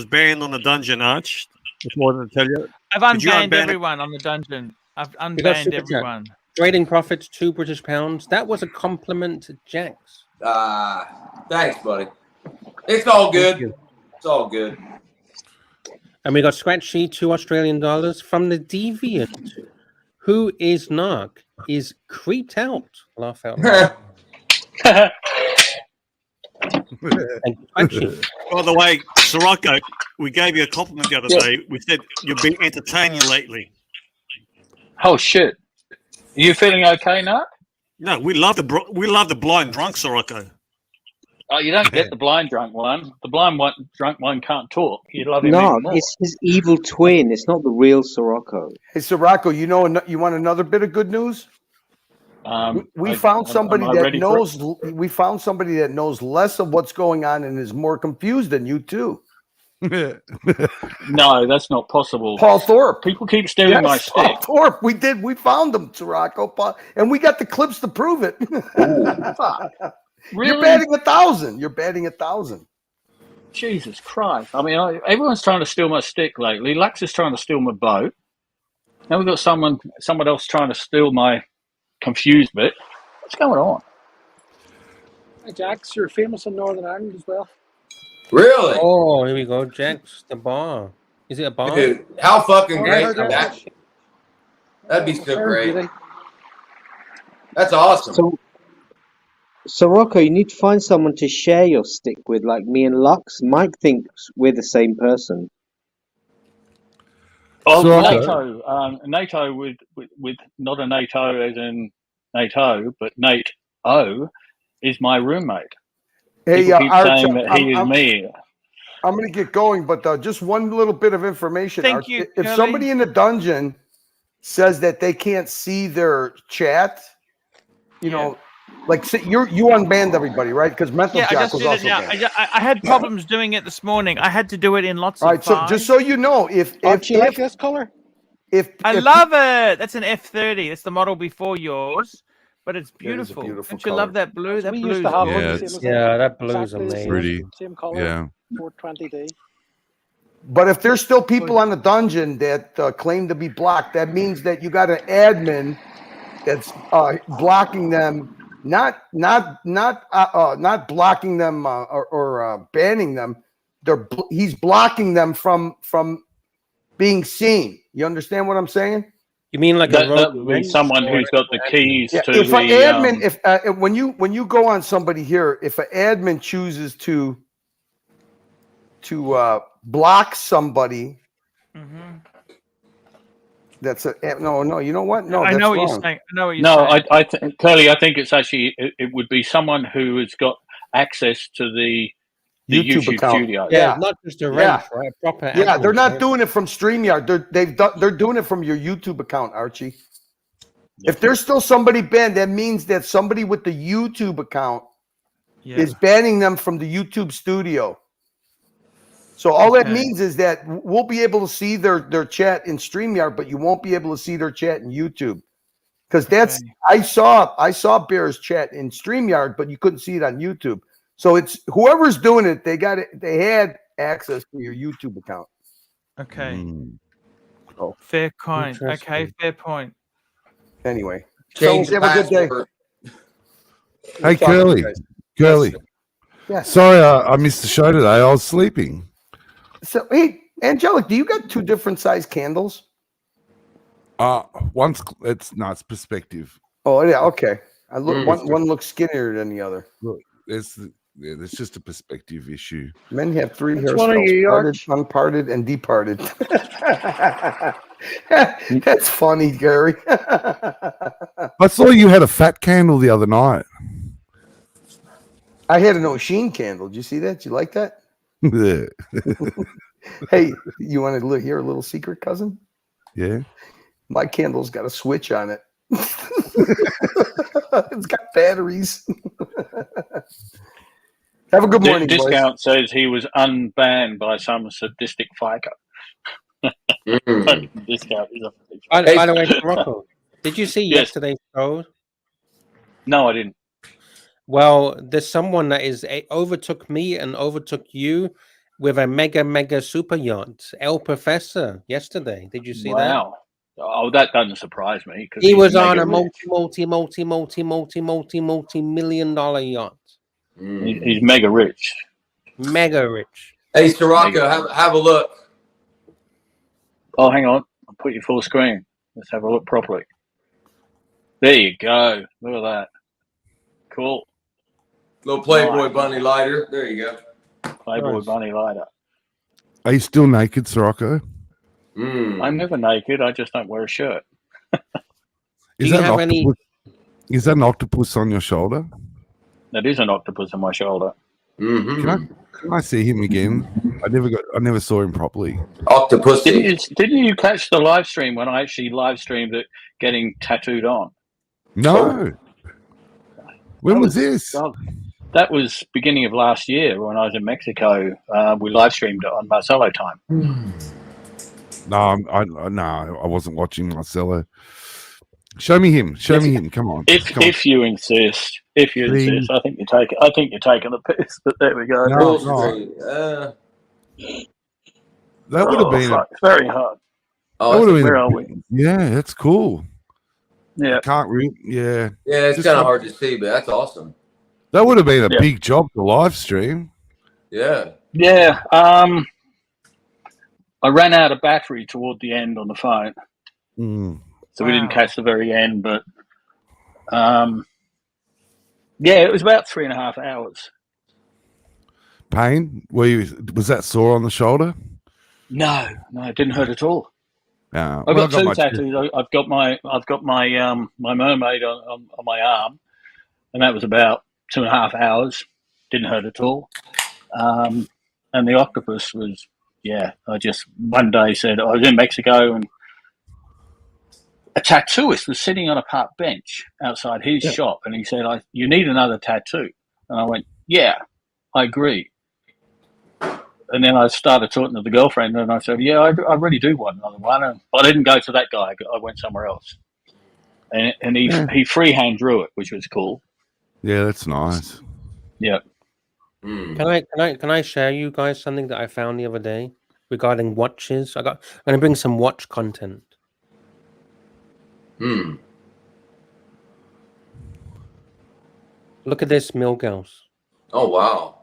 banned on the dungeon, Arch. Just wanted to tell you. I've unbanned everyone on the dungeon. I've unbanned everyone. Trading profits, £2 That was a compliment to Jax. Thanks, buddy. It's all good. It's all good. And we got Scratchy, $2 from the Deviant. Who is Narc? Is creeped out. Laugh out loud. By the way, Sirocco, we gave you a compliment the other day. We said you've been entertaining lately. Oh shit! Are you feeling okay, Narc? No, we love the blind drunk Sirocco. Oh, you don't get the blind drunk one. The blind drunk one can't talk. You love him No, even more. it's his evil twin. It's not the real Sirocco. Hey, Sirocco, you want another bit of good news? We found somebody that knows. We found somebody that knows less of what's going on and is more confused than you too. No, that's not possible. Paul Thorpe. People keep stealing my stick. Paul Thorpe. We found him, Sirocco, and we got the clips to prove it. Really? You're batting 1,000. You're batting 1,000. Jesus Christ! I mean, everyone's trying to steal my stick lately. Lux is trying to steal my boat. Now we've got someone else trying to steal my confused bit. What's going on? Hey, Jax, you're famous in Northern Ireland as well. Really? Oh, here we go. Jax, the bar. Is it a bar? Dude, how fucking great I is heard that? That'd be so Very great. good. That's awesome. So Rocco, you need to find someone to share your stick with, like me and Lux. Mike thinks we're the same person. Oh, So- NATO with not a NATO as in NATO, but Nate O is my roommate. Hey, People keep Arch, saying that he is me. I'm going to get going, but just one little bit of information. Thank Arch. you, If Kelly. somebody in the dungeon says that they can't see their chat, you know, like say you unbanned everybody, right? Because Mental Yeah, I Jack just was did it also now. banned. I had problems doing it this morning. I had to do it in lots All of right, so fives. just so you know, if You like this color? I love it. That's an F30. That's the model before yours, but it's It is a beautiful. beautiful Don't you color. love that blue? That We blue used is to have Yeah, one the it's- same as Yeah, that blue's exactly the amazing. Pretty. same color. Yeah. 420D. But if there's still people on the dungeon that claim to be blocked, that means that you got an admin that's blocking them, not blocking them or banning them. He's blocking them from being seen. You understand what I'm saying? You mean like That a would be someone who's got the keys Yeah, to if the. an admin, when you go on somebody here, if an admin chooses to block somebody, that's a no. You know what? No, I that's know what wrong. you're saying. I know what you're No, saying. Curly, I think it's actually it would be someone who has got access to the YouTube account. studio. Yeah, not just a wrench, Yeah. right? Proper. Yeah, admin, they're not right? doing it from StreamYard. They're doing it from your YouTube account, Archie. If there's still somebody banned, that means that somebody with the YouTube account is banning them from the YouTube studio. So all that means is that we'll be able to see their chat in StreamYard, but you won't be able to see their chat in YouTube. Because that's I saw Bear's chat in StreamYard, but you couldn't see it on YouTube. So it's whoever's doing it, they had access to your YouTube account. Okay. Oh, fair point. Okay, fair point. Anyway, Change so the have a good day. password. Hey, Talk to you Curly. guys. Curly. Yes. Sorry, I missed the show today. I was sleeping. So hey, Angelic, do you got two different size candles? Once it's perspective. Oh yeah, okay. I look Mm. one looks skinnier than the other. Look, it's just a perspective issue. Men have three Which one are hairstyles: you, parted, Arch? unparted, and departed. That's funny, Gary. I saw you had a fat candle the other night. I had an O'Sheen candle. Did you see that? You like that? Hey, you want to hear a little secret, cousin? Yeah. My candle's got a switch on it. It's got batteries. Have a good morning, boys. Discount says he was unbanned by some sadistic fiker. Discount is a By the way, Morocco, did you see yesterday's show? No, I didn't. Well, there's someone that overtook me and overtook you with a mega super yacht. El Professor yesterday. Did you see that? Wow. Oh, that doesn't surprise me. He was on a multi-million-dollar yacht. He's mega rich. Mega rich. Hey, Sirocco, have a look. Oh, hang on. I'll put you full screen. Let's have a look properly. There you go. Look at that. Cool. Little Playboy bunny lighter. There you go. Playboy bunny lighter. Are you still naked, Sirocco? I'm never naked. I just don't wear a shirt. Is that an octopus on your shoulder? That is an octopus on my shoulder. Can I see him again? I never saw him properly. Octopus. Didn't you catch the live stream when I actually live streamed it getting tattooed on? No. When was this? That was beginning of last year when I was in Mexico. We live streamed it on Marcelo time. No, I wasn't watching Marcelo. Show me him. Show me him. Come on. If you insist. If you insist. I think you're taking the piss, but there we go. No. That would have been it's very hard. Where are we? Yeah, that's cool. Yeah. Can't read. Yeah. Yeah, it's kind of hard to see, but that's awesome. That would have been a big job to live stream. Yeah. Yeah. I ran out of battery toward the end on the phone. So we didn't catch the very end, but it was about 3.5 hours. Pain? Was that sore on the shoulder? No, it didn't hurt at all. No. I've got two tattoos. I've got my my mermaid on my arm, and that was about 2.5 hours. Didn't hurt at all. And the octopus was, I just one day said I was in Mexico and a tattooist was sitting on a park bench outside his shop, and he said, "You need another tattoo." And I went, "Yeah, I agree." And then I started talking to the girlfriend, and I said, "Yeah, I really do want another one." But I didn't go to that guy. I went somewhere else, and he freehand drew it, which was cool. Yeah, that's nice. Yeah. Can I share you guys something that I found the other day regarding watches? I'm going to bring some watch content. Look at this, Milgauss. Oh wow!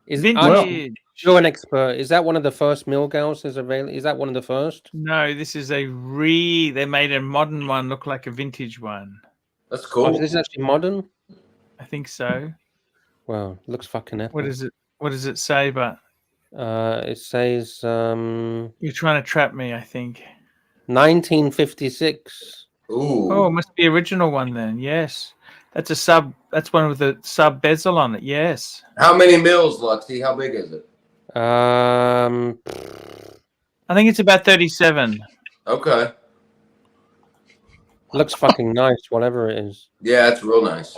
You're an expert. Is that one of the first Milgausses available? Is that one of the first? No, this is they made a modern one look like a vintage one. That's cool. Oh, this is actually modern? I think so. Wow, looks fucking epic. What does it say? But it says you're trying to trap me, I think. 1956. Ooh. Oh, it must be original one then. Yes. That's a sub. That's one with the sub bezel on it. Yes. How many mils, Luxy? How big is it? I think it's about 37. Okay. Looks fucking nice, whatever it is. Yeah, it's real nice.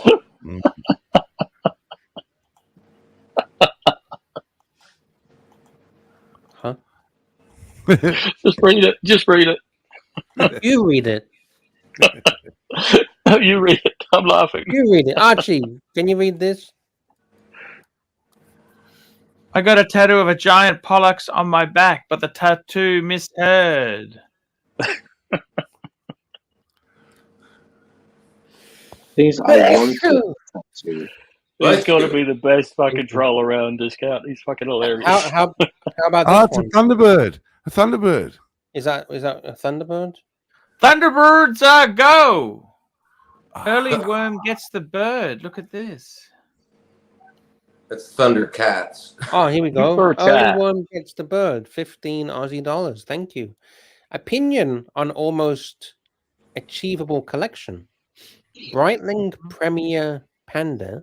Huh? Just read it. Just read it. You read it. You read it. I'm laughing. You read it. Archie, can you read this? I got a tattoo of a giant Pollux on my back, but the tattoo misheard. Things I want to tattoo. He's got to be the best fucking troll around, Discount. He's fucking hilarious. How about this it's a Thunderbird. A Thunderbird. Is that a Thunderbird? Thunderbirds go! Early worm gets the bird. Look at this. That's Thundercats. Oh, here we go. Bird Early cat. worm gets the bird. 15 Aussie dollars. Thank you. Opinion on almost achievable collection. Breitling Premier Panda.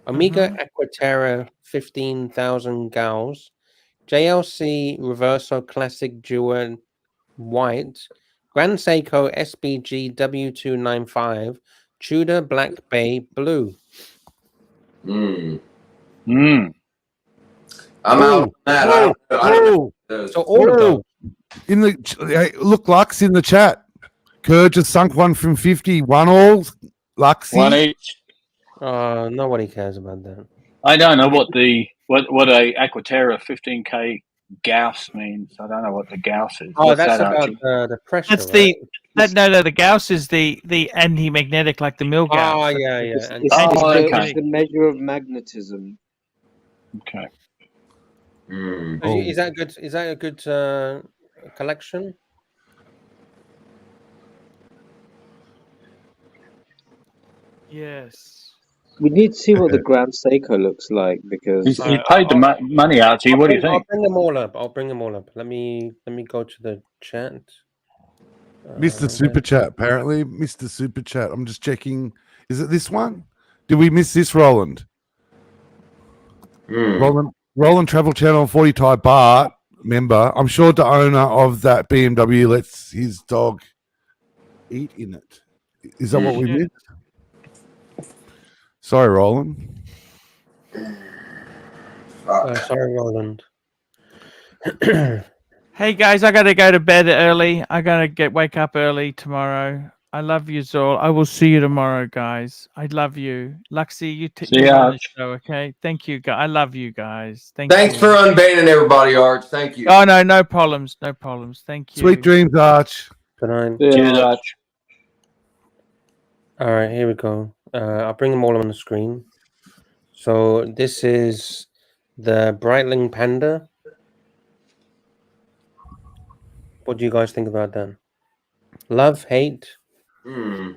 Omega Aquaterra 15,000 gals. JLC Reverso Classic Duo White. Grand Seiko SBG W295. Tudor Black Bay Blue. Mm. Mm. I'm out on that. I don't know those. So all of those. In the hey, look, Lux in the chat. Kerr just sunk one from 50. 1 all. Luxy. 1 each. Nobody cares about that. I don't know what a Aquaterra 15K Gauss means. I don't know what the Gauss is. Oh, What's that's that, about Archie? the pressure. That's right? the Gauss is the anti-magnetic, like the mill Gauss. Oh, yeah, yeah. It's, And it's, Oh, it's, the, okay. it's the measure of magnetism. Okay. Mm. Is that good? Is that a good collection? Yes. We need to see what the Grand Seiko looks like because He paid the money, Archie. What do you I'll think? bring them all up. I'll bring them all up. Let me go to the chat. Mr. Super Chat, apparently. Mr. Super Chat. I'm just checking. Is it this one? Did we miss this, Roland? Roland Travel Channel 40 Thai Bart member. I'm sure the owner of that BMW lets his dog eat in it. Is that what we missed? Sorry, Roland. Sorry, Roland. Hey guys, I gotta go to bed early. I gotta wake up early tomorrow. I love you all. I will see you tomorrow, guys. I love you, Luxy. You See ya. run the show, okay? Thank you, guys. I love you guys. Thanks for unbanning everybody, Arch. Thank you. Oh no problems. No problems. Thank you. Sweet dreams, Arch. Good night. Cheers, Arch. All right, here we go. I'll bring them all on the screen. So this is the Breitling Panda. What do you guys think about that? Love, hate? I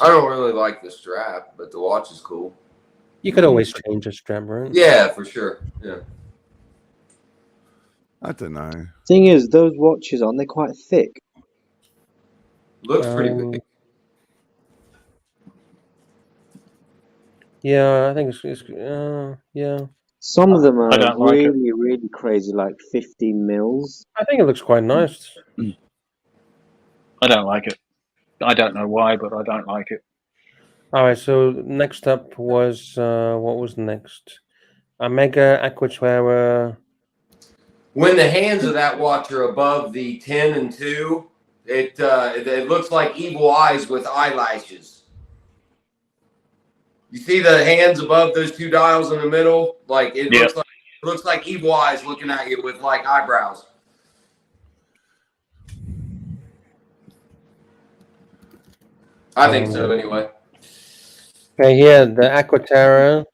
don't really like the strap, but the watch is cool. You could always change a strap, right? Yeah, for sure. Yeah. I don't know. Thing is, those watches aren't they quite thick? Looks pretty big. Yeah, I think it's yeah. Some of them I are don't like it. really, really crazy, like 15 mils. I think it looks quite nice. I don't like it. I don't know why, but I don't like it. All right, so next up was what was next? Omega Aquaterra. When the hands of that watch are above the 10 and 2, it looks like evil eyes with eyelashes. You see the hands above those two dials in the middle? Like it looks like evil eyes looking at you with like eyebrows. I think so anyway. Okay, here the Aquaterra.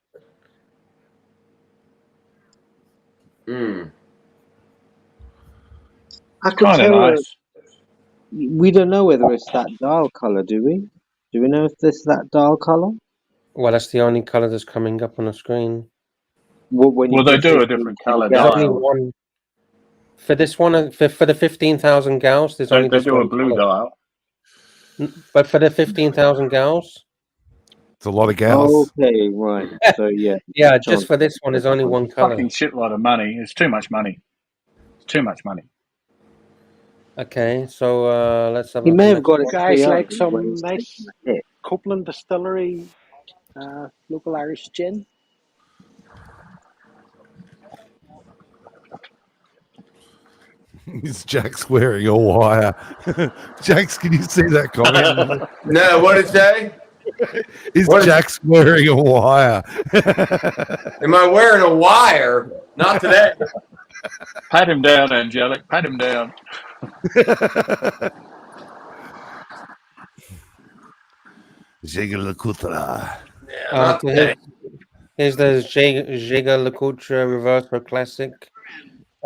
Aquaterra, nice. we don't know whether it's that dial color, do we? Do we know if this is that dial color? Well, that's the only color that's coming up on the screen. Well, they do a different color There's only dial. one. For this one, for the 15,000 gauss, there's only They just do a one blue color. dial. But for the 15,000 gauss, it's a lot of gauss. Okay, right. So yeah. Yeah, just for this one, there's only one color. Fucking shitload of money. It's too much money. It's too much money. Okay, so let's have a He look may at have got it Guys, free like up some when he's nice taking a hit. Copeland Distillery local Irish gin. Is Jack's wearing a wire? Jax, can you see that comment? No, what did it say? Is Jack's wearing a wire? Am I wearing a wire? Not today. Pat him down, Angelic. Pat him down. Jigglycutra. Here's the Giga Lecoultre Reverso Classic.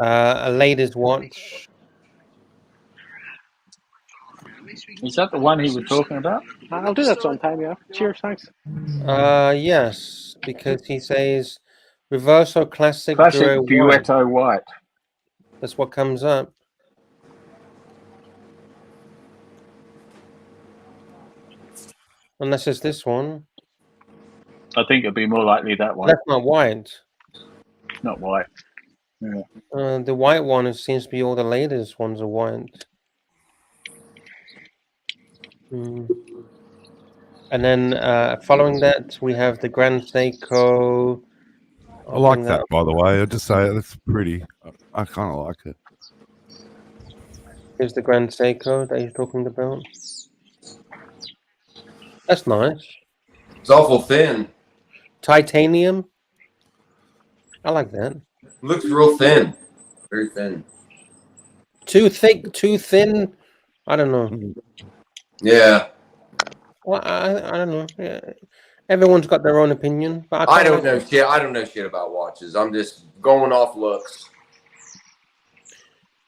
A ladies' watch. Is that the one he was talking about? I'll do that sometime, yeah. Cheers, thanks. Yes, because he says Reverso Classic Classic Duetto Duetto White. That's what comes up. Unless it's this one. I think it'd be more likely that one. That's not white. Not white. Yeah. The white one, it seems to be all the latest ones are white. And then following that, we have the Grand Seiko. I like that, by the way. I just say it's pretty. I kind of like it. Here's the Grand Seiko that he's talking about. That's nice. It's awful thin. Titanium. I like that. Looks real thin. Very thin. Too thick, too thin. I don't know. Yeah. Well, I don't know. Yeah. Everyone's got their own opinion. But I don't know shit. I don't know shit about watches. I'm just going off looks.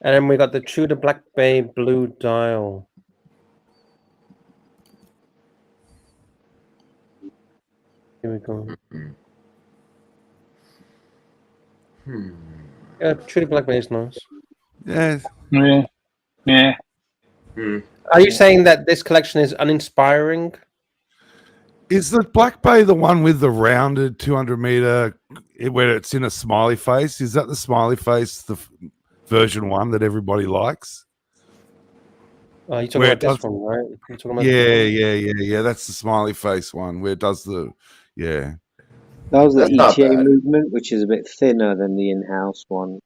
And then we got the Tudor Black Bay blue dial. Here we go. Yeah, Tudor Black Bay is nice. Yes. Yeah. Yeah. Are you saying that this collection is uninspiring? Is the Black Bay the one with the rounded 200-meter where it's in a smiley face? Is that the smiley face, the version 1 that everybody likes? Oh, you're talking about this one, right? You're talking about Yeah. That's the smiley face one where it does the That was the That's ETA movement, which is a bit thinner than the in-house one.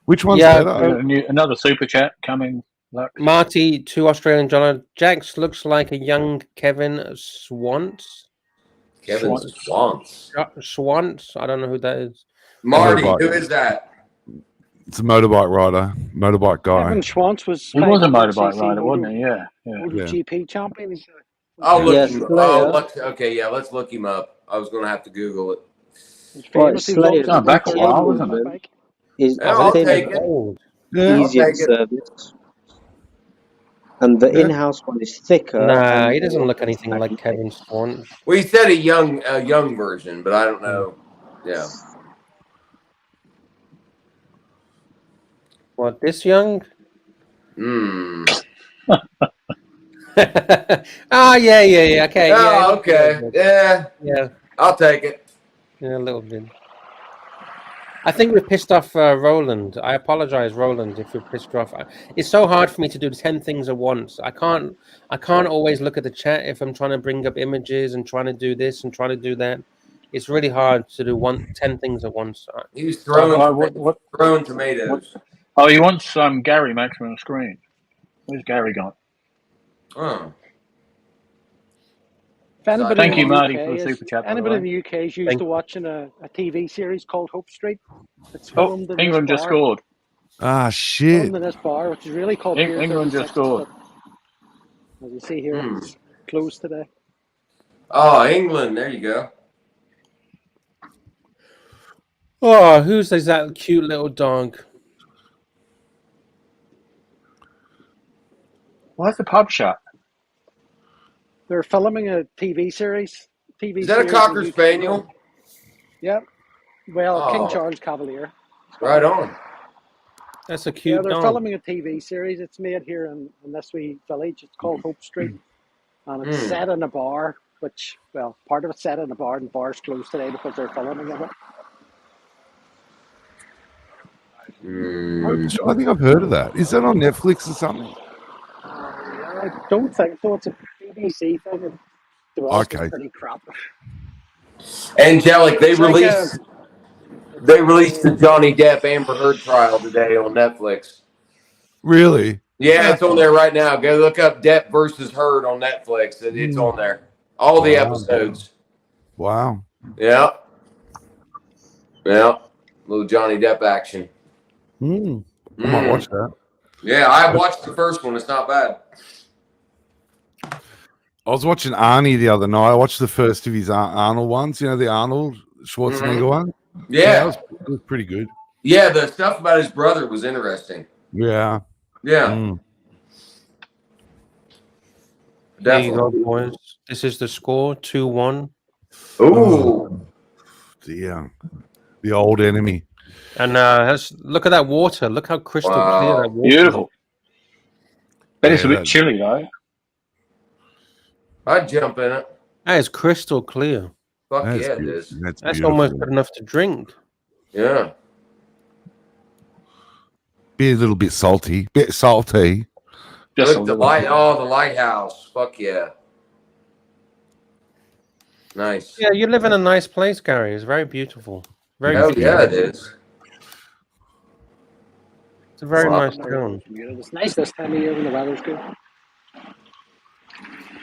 Which one's better? Another super chat coming. Lux. Marty, $2 Australian dollar. Jax looks like a young Kevin Swantz. Kevin Swantz. Swantz. I don't know who that is. Marty, who is that? It's a motorbike rider, motorbike guy. Kevin Schwantz was. He was a motorbike rider, wasn't he? Yeah. GP champion. He's I'll look Yes, him up. Slayer. Okay, yeah, let's look him up. I was going to have to Google it. Right, Slayer. Oh, back a while, wasn't it? Is I'll thin, take it. easier service. And the in-house one is thicker. Nah, he doesn't look anything like Kevin Swantz. Well, he said a young version, but I don't know. Yeah. What, this young? Yeah. Okay. Oh, okay. Yeah. I'll take it. Yeah, a little bit. I think we pissed off Roland. I apologize, Roland, if we pissed you off. It's so hard for me to do 10 things at once. I can't always look at the chat if I'm trying to bring up images and trying to do this and trying to do that. It's really hard to do 10 things at once. He was throwing tomatoes. Oh, he wants Gary Max on the screen. Where's Gary gone? Oh. Thank you, Marty, for the super chat. Anybody in the UK is used to watching a TV series called Hope Street. It's Oh, filmed in England this just bar. scored. Ah, shit. Filmed in this bar, which is really called England just scored. As you see here, it's closed today. Oh, England. There you go. Oh, who's that cute little dog? Why's the pub shut? They're filming a TV series. Is that a Cocker Spaniel? Yep. Well, King Oh. Charles Cavalier. Right on. That's a cute They're dog. filming a TV series. It's made here in this wee village. It's called Hope Street. And it's set in a bar, which, well, part of it's set in a bar, and the bar's closed today because they're filming of it. I think I've heard of that. Is that on Netflix or something? I don't think so. It's a BBC thing. The rest is pretty crap. Angelic, they It's like released the Johnny Depp Amber Heard trial today on Netflix. Really? Yeah, it's on there right now. Go look up Depp versus Heard on Netflix. It's on there. All the episodes. Wow. Yeah. Yeah. Little Johnny Depp action. I might watch that. Yeah, I watched the first one. It's not bad. I was watching Arnie the other night. I watched the first of his Arnold ones. You know, the Arnold Schwarzenegger one? Yeah. It was pretty good. Yeah, the stuff about his brother was interesting. Yeah. Yeah. There you go, boys. This is the score, 2-1. Ooh. The old enemy. And look at that water. Look how crystal clear that water Beautiful. But it's a Yeah, bit chilly, though. I'd jump in it. That is crystal clear. Fuck That's yeah, it beautiful. is. That's almost good enough to drink. Yeah. Be a little bit salty. Just a Look, the little. light. Oh, the lighthouse. Fuck yeah. Nice. Yeah, you live in a nice place, Gary. It's very beautiful. Very Hell beautiful. yeah, it is. It's a very Well, nice town. it's nice this time of year when the weather's good.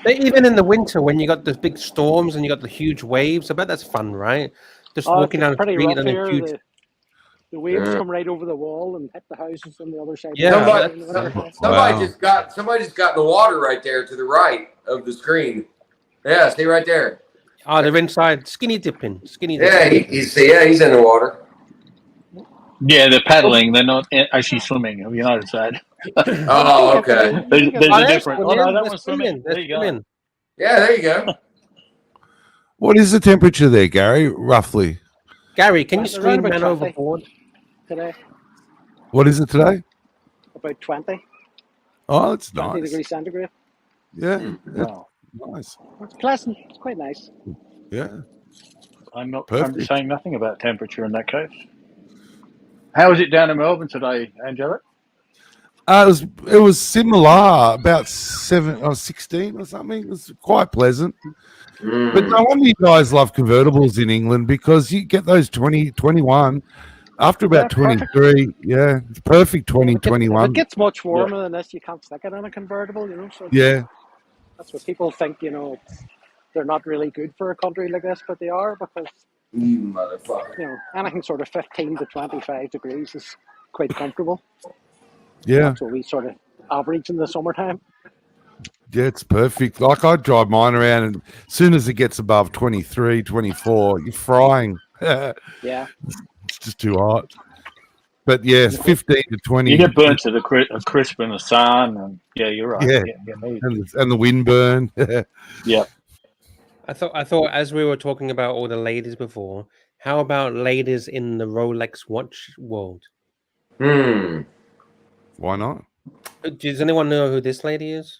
But even in the winter, when you got the big storms and you got the huge waves, I bet that's fun, right? Just Oh, walking it's down the pretty street rough and a here. huge. The waves Yeah. come right over the wall and hit the houses on the other side. Yeah, Somebody just got in the water right there to the right of the screen. Yeah, stay right there. Oh, they're inside skinny dipping. Yeah, he's in the water. Yeah, they're paddling. They're not actually swimming. Have you noticed that? Oh, okay. There's a difference. Oh no, that They're one's swimming. There you go. Yeah, there you go. What is the temperature there, Gary? Roughly. Gary, can you It's around screen about man 20 overboard? today. What is it today? About 20. Oh, it's 20 nice. degrees centigrade. Yeah. Wow. Nice. It's pleasant. It's quite nice. Yeah. I'm Perfect. saying nothing about temperature in that case. How is it down in Melbourne today, Angela? It was similar, about 16 or something. It was quite pleasant. But no wonder you guys love convertibles in England, because you get those 20, 21 after about 23. Yeah, it's perfect 20, 21. If it gets much warmer than this, you can't stick it in a convertible, you know. So Yeah. that's what people think, you know. They're not really good for a country like this, but they are, because You motherfucker. you know, anything sort of 15 to 25 degrees is quite comfortable. Yeah. That's what we sort of average in the summertime. Yeah, it's perfect. Like, I drive mine around, and as soon as it gets above 23, 24, you're frying. Yeah. It's just too hot. But yeah, it's 15 to 20. You get burnt to the crisp in the sun, and yeah, you're right. Yeah. Me. And the wind burn. Yeah. I thought as we were talking about all the ladies before, how about ladies in the Rolex watch world? Why not? Does anyone know who this lady is?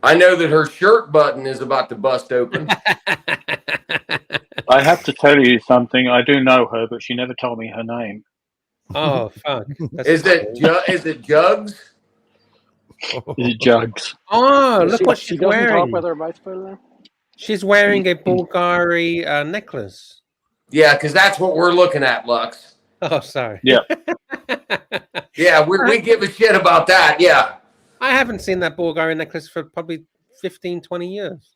I know that her shirt button is about to bust open. I have to tell you something. I do know her, but she never told me her name. Oh fuck! Is it Jugs? Is it Jugs? Oh, look what she she's doesn't talk wearing. with her mouth full now. She's wearing a Bulgari necklace. Yeah, because that's what we're looking at, Lux. Oh, sorry. Yeah. Yeah, we give a shit about that. Yeah. I haven't seen that Bulgari necklace for probably 15, 20 years.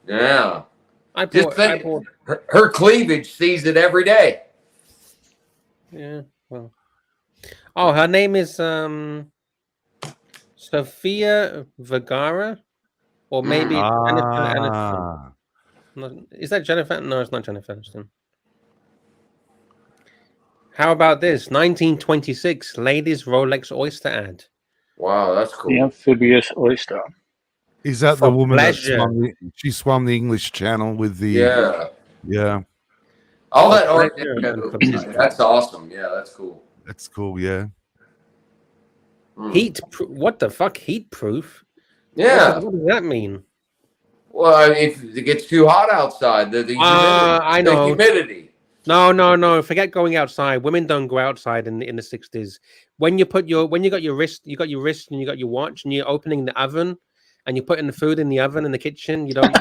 Yeah. I Just think, her cleavage sees it every day. Yeah, well. Oh, her name is Sofia Vergara, or maybe Jennifer Aniston. Is that Jennifer? No, it's not Jennifer Aniston. How about this? 1926 ladies Rolex oyster ad. Wow, that's cool. The amphibious oyster. Is that the woman that swam the English Channel with the... Yeah. All that art. That's awesome. Yeah, that's cool. That's cool, yeah. What the fuck? Heat proof? Yeah. What does that mean? Well, if it gets too hot outside, the humidity. I know. The humidity. No. Forget going outside. Women don't go outside in the 60s. When you got your wrist and you got your watch, and you're opening the oven, and you're putting the food in the oven in the kitchen. You don't.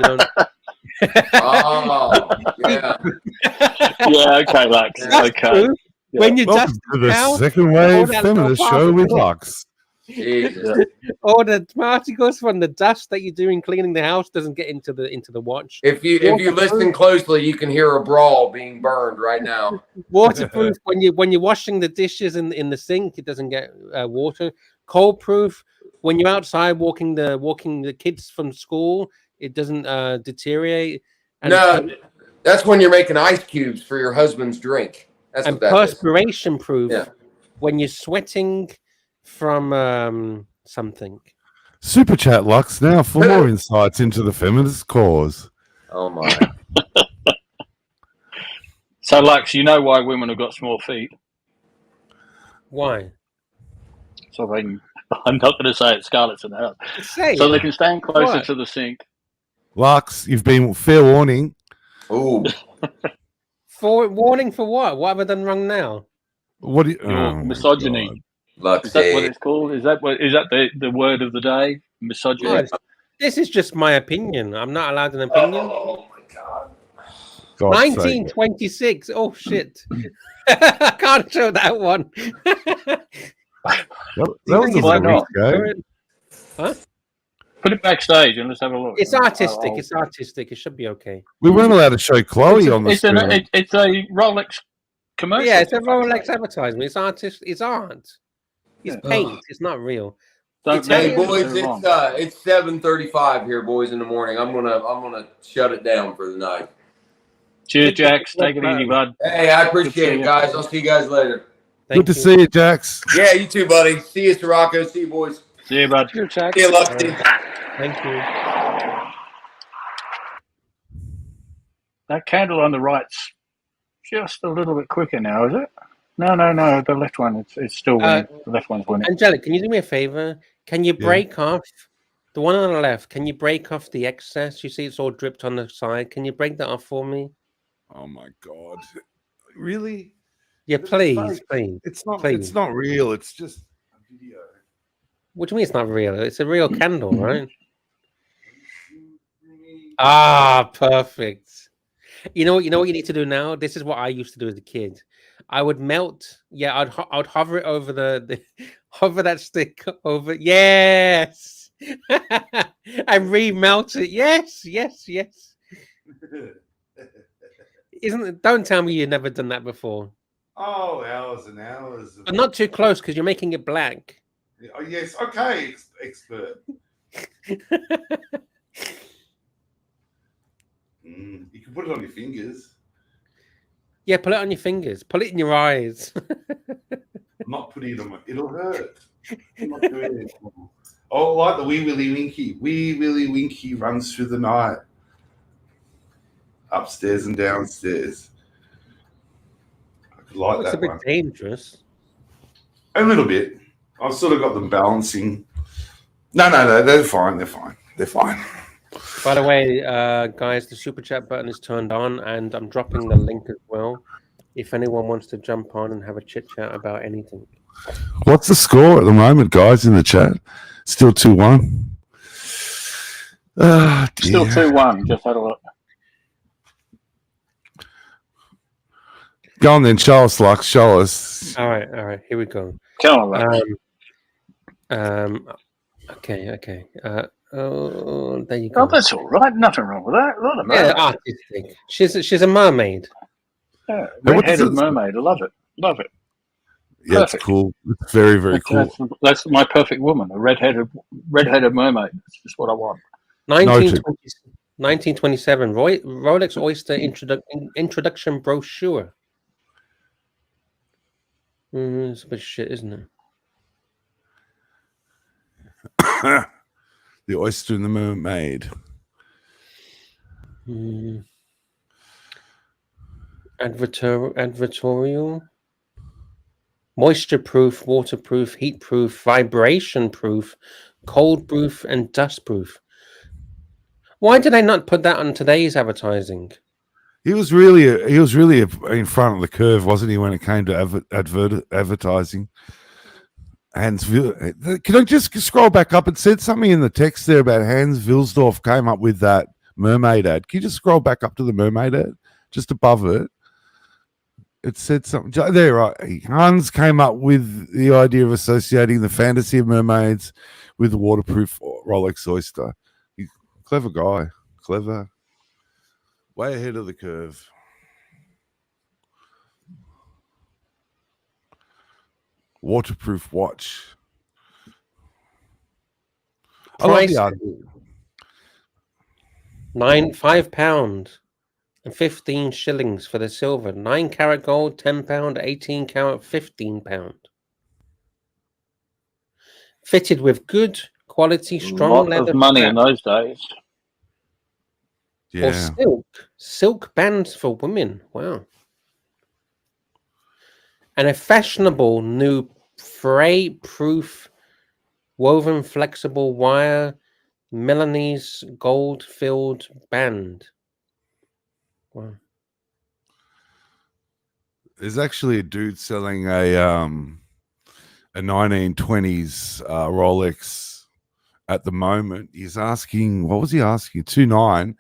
Oh, yeah. Yeah. Okay, Lux. Okay. Yeah. When you dust to the second wave feminist show with Lux. Jesus. All the particles from the dust that you're doing cleaning the house doesn't get into the watch. If you listen closely, you can hear a brawl being burned right now. Waterproof when you're washing the dishes in the sink, it doesn't get water. Cold proof when you're outside walking the kids from school, it doesn't deteriorate. And that's when you're making ice cubes for your husband's drink. That's and what that perspiration is. proof Yeah. when you're sweating from something. Super chat, Lux, now for more insights into the feminist cause. Oh my. So, Lux, you know why women have got small feet? Why? So they can, I'm not going to say it, Scarlett's in the house. So they can stand closer to the sink. Lux, you've been fair warning. Ooh. For warning for what? What have I done wrong now? What do you, Misogyny. Luxy. Is that what it's called? Is that the word of the day? Misogyny. This is just my opinion. I'm not allowed an opinion. Oh my god. 1926. Oh shit. I can't show that one. That was a Why not? Huh? Put it backstage and let's have a look. It's artistic. It's artistic. It should be okay. We weren't allowed to show Chloe on the screen. It's a Rolex commercial. Yeah, it's a Rolex advertisement. It's artist. It's art. It's paint. It's not real. Hey boys, it's 7:35 here, boys, in the morning. I'm gonna shut it down for the night. Cheers, Jax. Take it easy, bud. Hey, I appreciate it, guys. I'll see you guys later. Good to see you, Jax. Yeah, you too, buddy. See you, Sirocco. See you, boys. See you, bud. See you, Luxy. Thank you. That candle on the right's just a little bit quicker now, is it? No. The left one, it's still winning. The left one's winning. Angelic, can you do me a favor? Can you break off the one on the left? Can you break off the excess? You see, it's all dripped on the side. Can you break that off for me? Oh my god! Really? Yeah, please, please. It's not. Please. It's not real. It's just a video. What do you mean it's not real? It's a real candle, right? Ah, perfect. You know what you need to do now? This is what I used to do as a kid. I would melt. Yeah, I'd hover it over the hover that stick over. Yes, and remelt it. Yes. Isn't it? Don't tell me you've never done that before. Oh, hours and hours. But not too close because you're making it black. Oh yes. Okay, expert. You can put it on your fingers. Yeah, put it on your fingers. Put it in your eyes. I'm not putting it on my. It'll hurt. I'm not doing it. Oh, like the Wee Willie Winky. Wee Willie Winky runs through the night, upstairs and downstairs. I could like It's that a bit one. dangerous. A little bit. I've sort of got them balancing. No, they're fine. They're fine. By the way, guys, the super chat button is turned on, and I'm dropping the link as well. If anyone wants to jump on and have a chit chat about anything. What's the score at the moment, guys, in the chat? Still 2-1. Still 2-1. Just had a look. Go on then, show us, Lux. Show us. All right. Here we go. Come on, Lux. Okay. Oh, there you go. Oh, that's all right. Nothing wrong with that. Not a mermaid. Yeah, artistic. She's a mermaid. Yeah, red-headed mermaid. I love it. Yeah, it's cool. It's very, very cool. That's my perfect woman. A red-headed mermaid. That's just what I want. 1927. Rolex Oyster introduction brochure. It's a bit of shit, isn't it? The Oyster and the Mermaid. Advertorial. Moisture-proof, waterproof, heat-proof, vibration-proof, cold-proof, and dust-proof. Why did I not put that on today's advertising? He was really in front of the curve, wasn't he, when it came to advertising? Hans, can I just scroll back up? It said something in the text there about Hans Wilsdorf came up with that mermaid ad. Can you just scroll back up to the mermaid ad, just above it? It said something there, right? Hans came up with the idea of associating the fantasy of mermaids with the waterproof Rolex Oyster. Clever guy, clever, way ahead of the curve. Waterproof watch. Price £5 and 15 shillings for the silver. 9 karat gold, £10. 18 karat, £15. Fitted with good quality, strong leather. A lot of money in those days. Yeah. Or silk bands for women. Wow. And a fashionable new fray-proof woven flexible wire Milanese gold-filled band. Wow. There's actually a dude selling a a 1920s Rolex at the moment. He's asking, what was he asking? 2.9.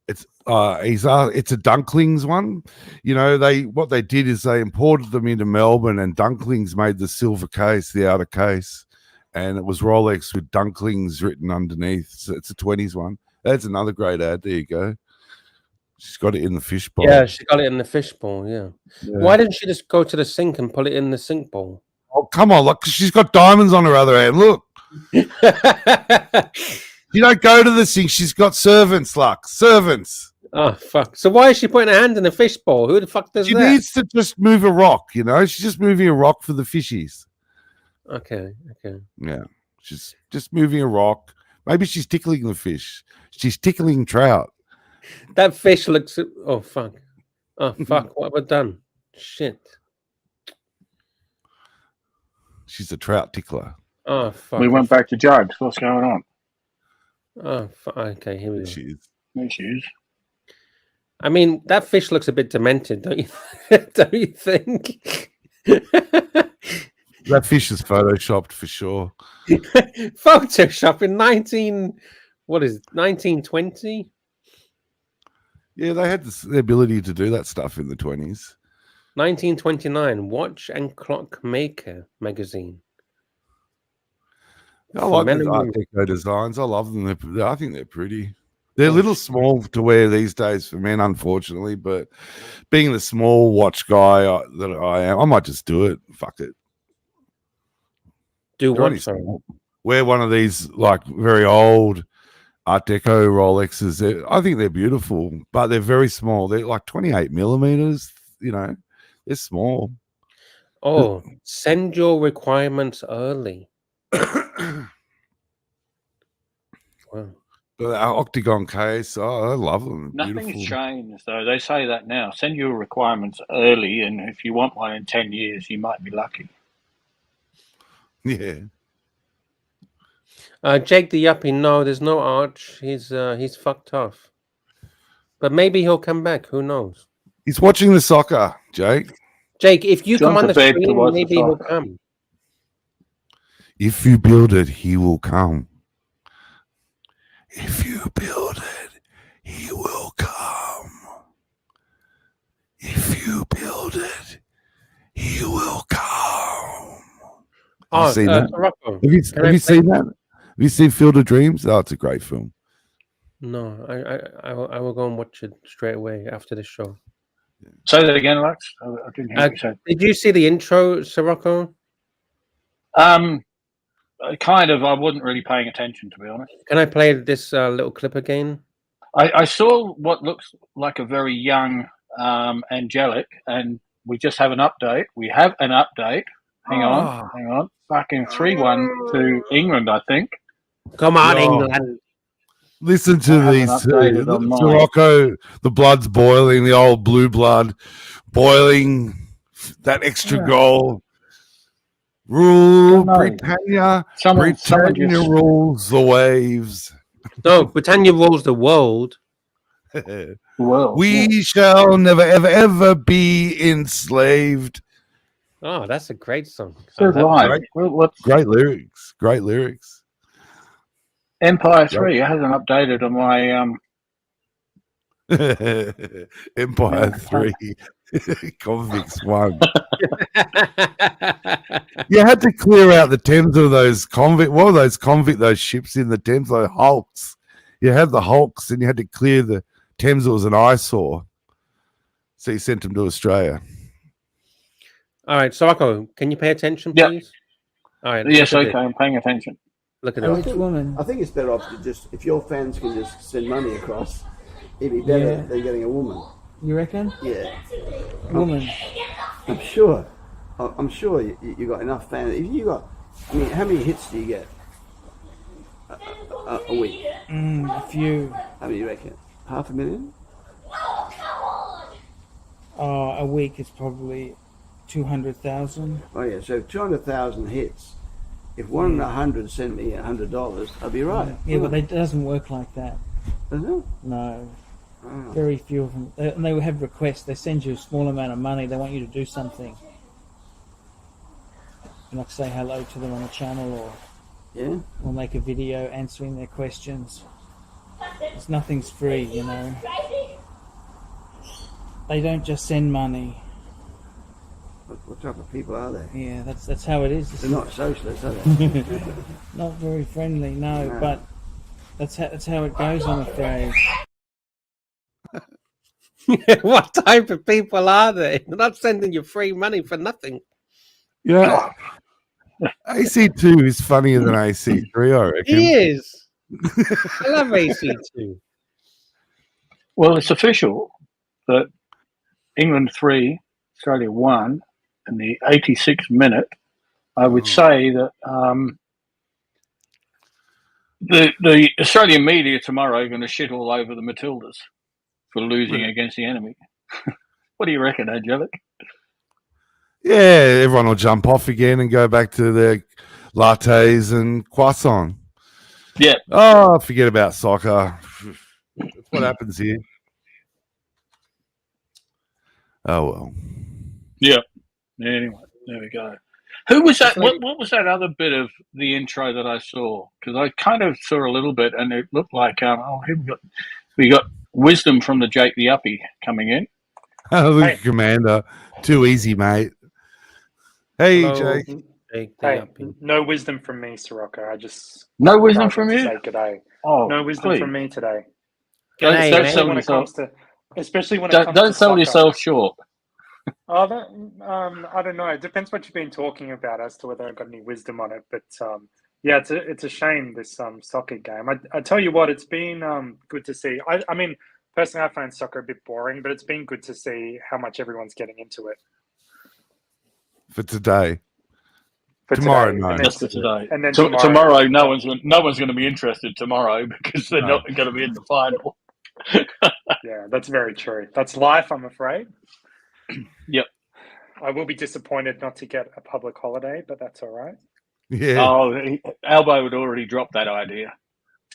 It's it's a Dunklings one. You know, what they did is they imported them into Melbourne, and Dunklings made the silver case, the outer case, and it was Rolex with Dunklings written underneath. So it's a 20s one. That's another great ad. There you go. She's got it in the fishbowl. Yeah, she got it in the fishbowl. Yeah. Why didn't she just go to the sink and put it in the sink bowl? Oh, come on. Look, she's got diamonds on her other hand. Look. You don't go to the sink. She's got servants, Lux. Servants. Oh, fuck. So why is she putting her hand in the fishbowl? Who the fuck does She that? needs to just move a rock, you know? She's just moving a rock for the fishies. Okay. Yeah. She's just moving a rock. Maybe she's tickling the fish. She's tickling trout. That fish looks... Oh, fuck. Oh, fuck. What have I done? Shit. She's a trout tickler. Oh, fuck. We went back to Jugs. What's going on? Oh, okay. Here we go. She is. There she is. I mean, that fish looks a bit demented, don't you? Don't you think? That fish is photoshopped for sure. Photoshop in 1920? Yeah, they had the ability to do that stuff in the 20s. 1929, Watch and Clock Maker magazine. I like the Art Deco designs. I love them. I think they're pretty. They're a little small to wear these days for men, unfortunately. But being the small watch guy that I am, I might just do it. Fuck it. Do what? Wear one of these like very old Art Deco Rolexes. I think they're beautiful, but they're very small. They're like 28 millimeters. You know, they're small. Oh, send your requirements early. Wow. Our octagon case, I love them. Nothing's changed, though. They say that now. Send your requirements early, and if you want one in 10 years, you might be lucky. Yeah. Jake the Yuppie, no, there's no Arch. He's fucked off. But maybe he'll come back. Who knows? He's watching the soccer, Jake. Jake, if you come on the stream, maybe he'll come. If you build it, he will come. If you build it, he will come. If you build it, he will come. Have you seen that? Rocco, Have you seen that? Have you seen Field of Dreams? Oh, it's a great film. No, I will go and watch it straight away after this show. Say that again, Lux. I didn't hear what you said. Did you see the intro, Sirocco? Kind of. I wasn't really paying attention, to be honest. Can I play this little clip again? I saw what looks like a very young Angelic, and we just have an update. We have an update. Hang on. Fucking 3-1 to England, I think. Come on, England. Listen to these two. Sirocco, the blood's boiling, the old blue blood boiling, that extra goal. Rule Britannia. Britannia rules the waves. No, Britannia rules the world. We shall never, ever, ever be enslaved. Oh, that's a great song. So right. Great lyrics. Great lyrics. Empire 3 hasn't updated on my Empire 3. Convicts 1. You had to clear out the Thames of those convict. What were those ships in the Thames? Those hulks. You had the hulks, and you had to clear the Thames. It was an eyesore, so you sent them to Australia. All right, Sirocco, can you pay attention, please? All right. Yes, okay. I'm paying attention. Look at it. I think it's better off to just, if your fans can just send money across, it'd be better than getting a woman. You reckon? Yeah. Woman. I'm sure. I'm sure you got enough fans. If you got, I mean, how many hits do you get a week? A few. How many do you reckon? 500,000? A week is probably 200,000. Oh yeah, so 200,000 hits. If 1 in 100 sent me $100, I'd be right. Yeah, but it doesn't work like that. Does it? No. Oh. Very few of them. And they have requests. They send you a small amount of money. They want you to do something. and like say hello to them on the channel, or make a video answering their questions. Because nothing's free, you know. They don't just send money. What type of people are they? Yeah, that's how it is. They're not socialists, are they? Not very friendly, no. But that's how it goes, I'm afraid. What type of people are they? They're not sending you free money for nothing. Yeah. AC2 is funnier than AC3, I reckon. He is. I love AC2. Well, it's official that England 3, Australia 1 in the 86th minute. I would say that the Australian media tomorrow are going to shit all over the Matildas for losing against the enemy. What do you reckon, Angelic? Yeah, everyone will jump off again and go back to their lattes and croissant. Yeah. Oh, forget about soccer. That's what happens here. Oh, well. Yeah. Anyway, there we go. Who was that? What was that other bit of the intro that I saw? Because I kind of saw a little bit, and it looked like here we got wisdom from the Jake the Uppie coming in. Look, Commander, too easy, mate. Hey, Hello. Jake. Hey, no wisdom from me, Sirocco. I just no wisdom from you. Say g'day. Oh, no wisdom from me today. Don't sell yourself. Especially when it comes to don't sell soccer. yourself short. Oh, I don't know. It depends what you've been talking about as to whether I got any wisdom on it. But yeah, it's a shame this soccer game. I tell you what, it's been good to see. I mean, personally, I find soccer a bit boring, but it's been good to see how much everyone's getting into it. For today. For tomorrow, today. no. Just for today. And then tomorrow, no one's going to be interested tomorrow because they're not going to be in the final. Yeah, that's very true. That's life, I'm afraid. Yep. I will be disappointed not to get a public holiday, but that's all right. Yeah. Oh, Albo had already dropped that idea.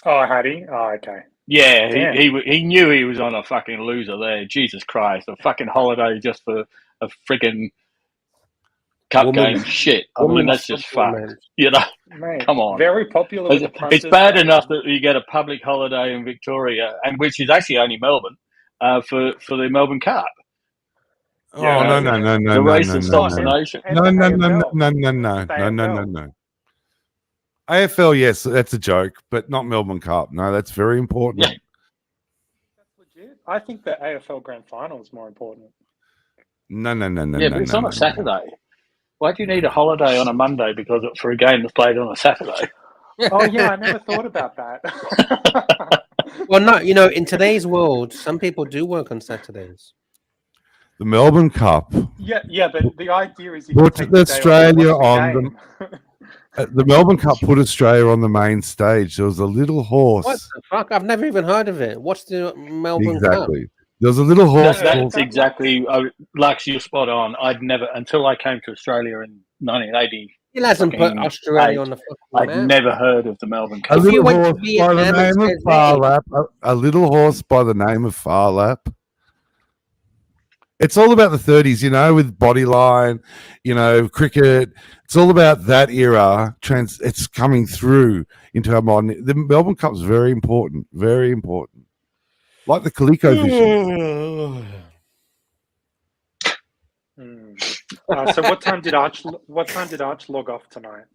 Oh, had he? Oh, okay. Yeah, he knew he was on a fucking loser there. Jesus Christ, a fucking holiday just for a freaking cup game shit. I mean, that's just fucked. You know, mate, come on. Very popular with the punters. It's bad enough that you get a public holiday in Victoria, and which is actually only Melbourne, for the Melbourne Cup. Oh, no. The racist obstination. No. AFL, yes, that's a joke, but not Melbourne Cup. No, that's very important. Yeah. That's legit. I think the AFL Grand Final is more important. No. Yeah, but it's on a Saturday. Why do you need a holiday on a Monday for a game that's played on a Saturday? Oh, yeah, I never thought about that. Well, no, in today's world, some people do work on Saturdays. The Melbourne Cup. Yeah, but the idea is you put can take Australia on the Melbourne Cup put Australia on the main stage. There was a little horse. What the fuck? I've never even heard of it. What's the Melbourne Cup? Exactly. There was a little horse. That's exactly, Lux, you're spot on. I'd never, until I came to Australia in 1980. He hasn't put Australia on the fucking map. I'd never heard of the Melbourne Cup. A little horse by the name of Farlap. A little horse by the name of Farlap. It's all about the 30s, with Bodyline, cricket. It's all about that era. It's coming through into our modern. The Melbourne Cup is very important, very important. Like the ColecoVision. So what time did Arch log off tonight?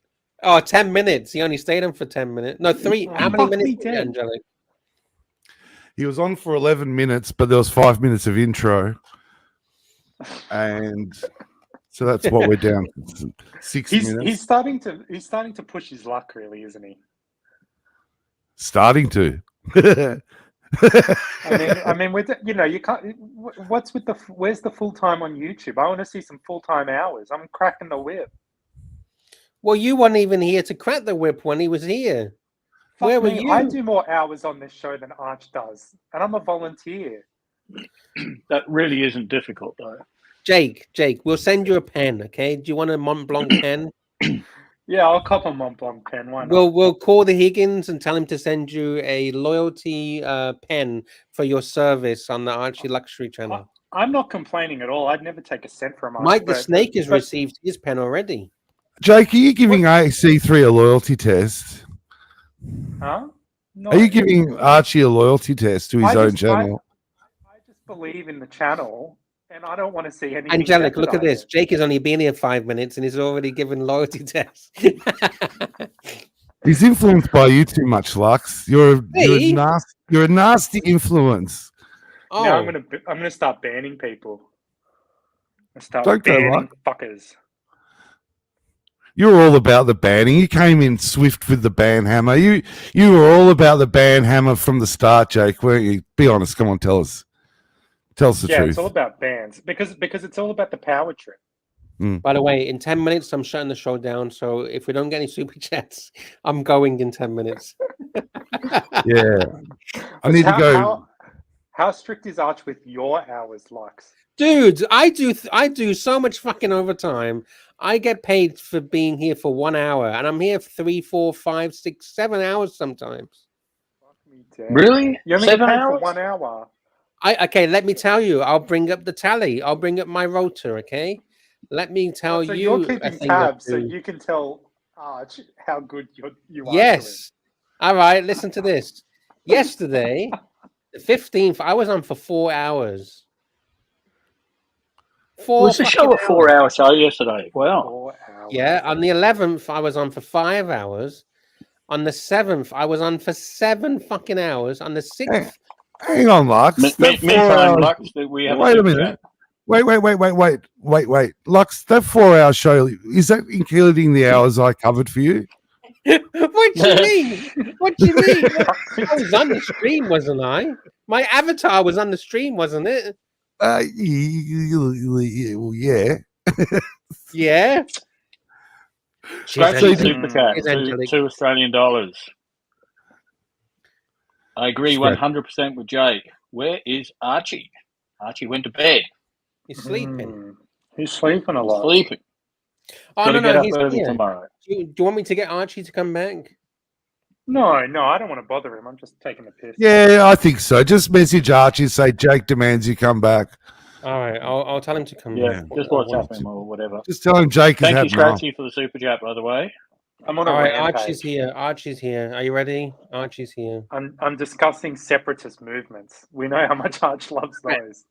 Oh, 10 minutes. He only stayed on for 10 minutes. No, 3. How many minutes did Angelic? He was on for 11 minutes, but there was 5 minutes of intro. And so that's what we're down to. 6 minutes. He's starting to push his luck, really, isn't he? Starting to. I mean, you can't. Where's the full time on YouTube? I want to see some full time hours. I'm cracking the whip. Well, you weren't even here to crack the whip when he was here. Where were you? I do more hours on this show than Arch does, and I'm a volunteer. That really isn't difficult, though. Jake, we'll send you a pen, okay? Do you want a Mont Blanc pen? Yeah, I'll cop a Mont Blanc pen. Why not? We'll call the Higgins and tell him to send you a loyalty pen for your service on the Archie Luxury channel. I'm not complaining at all. I'd never take a cent from Arch. Mike the Snake has received his pen already. Jake, are you giving AC3 a loyalty test? Huh? No. Are you giving Archie a loyalty test to his own channel? I just believe in the channel, and I don't want to see anything. Angelic, look at jeopardize this. Jake has only been here 5 minutes and he's already given loyalty tests. He's influenced by you too much, Lux. You're a nasty influence. Oh. Now I'm gonna start banning people. Don't go, banning fuckers. You're all about the banning. You came in swift with the ban hammer. You were all about the ban hammer from the start, Jake, weren't you? Be honest. Come on, tell us. Tell us the truth. Yeah, it's all about bans because it's all about the power trip. By the way, in 10 minutes, I'm shutting the show down. So if we don't get any super chats, I'm going in 10 minutes. Yeah. I need to go. How strict is Arch with your hours, Lux? Dude, I do so much fucking overtime. I get paid for being here for 1 hour, and I'm here for 3, 4, 5, 6, 7 hours sometimes. Really? You only 7 paid hours? for 1 hour. Okay, let me tell you. I'll bring up the tally. I'll bring up my rotor, okay? Let me tell so you. you're keeping tabs so you can tell Arch how good you are. Yes. All right, listen to this. Yesterday, the 15th, I was on for 4 hours. Was the show a 4-hour show yesterday? Wow. 4 hours. Yeah, on the 11th, I was on for 5 hours. On the 7th, I was on for 7 fucking hours. On the 6th... Hang on, Lux. Lux, we have wait a minute. Wait. Lux, that 4-hour show, is that including the hours I covered for you? What do you mean? What do you mean? I was on the stream, wasn't I? My avatar was on the stream, wasn't it? Yeah. Yeah. Scratch the super chat. $2 Australian. I agree 100% with Jake. Where is Archie? Archie went to bed. He's sleeping. He's sleeping a lot. Sleeping. Oh, Gotta no, get up he's early here. tomorrow. Do you want me to get Archie to come back? No, I don't want to bother him. I'm just taking a piss. Yeah, I think so. Just message Archie, say Jake demands you come back. All right, I'll tell him to come Yeah, back. just WhatsApp him or whatever. Just tell him Jake has Thank had you, Scratchy, for the super chat, by the way. I'm on All a right, rampage. Archie's here. Archie's here. Are you ready? Archie's here. I'm discussing separatist movements. We know how much Arch loves those.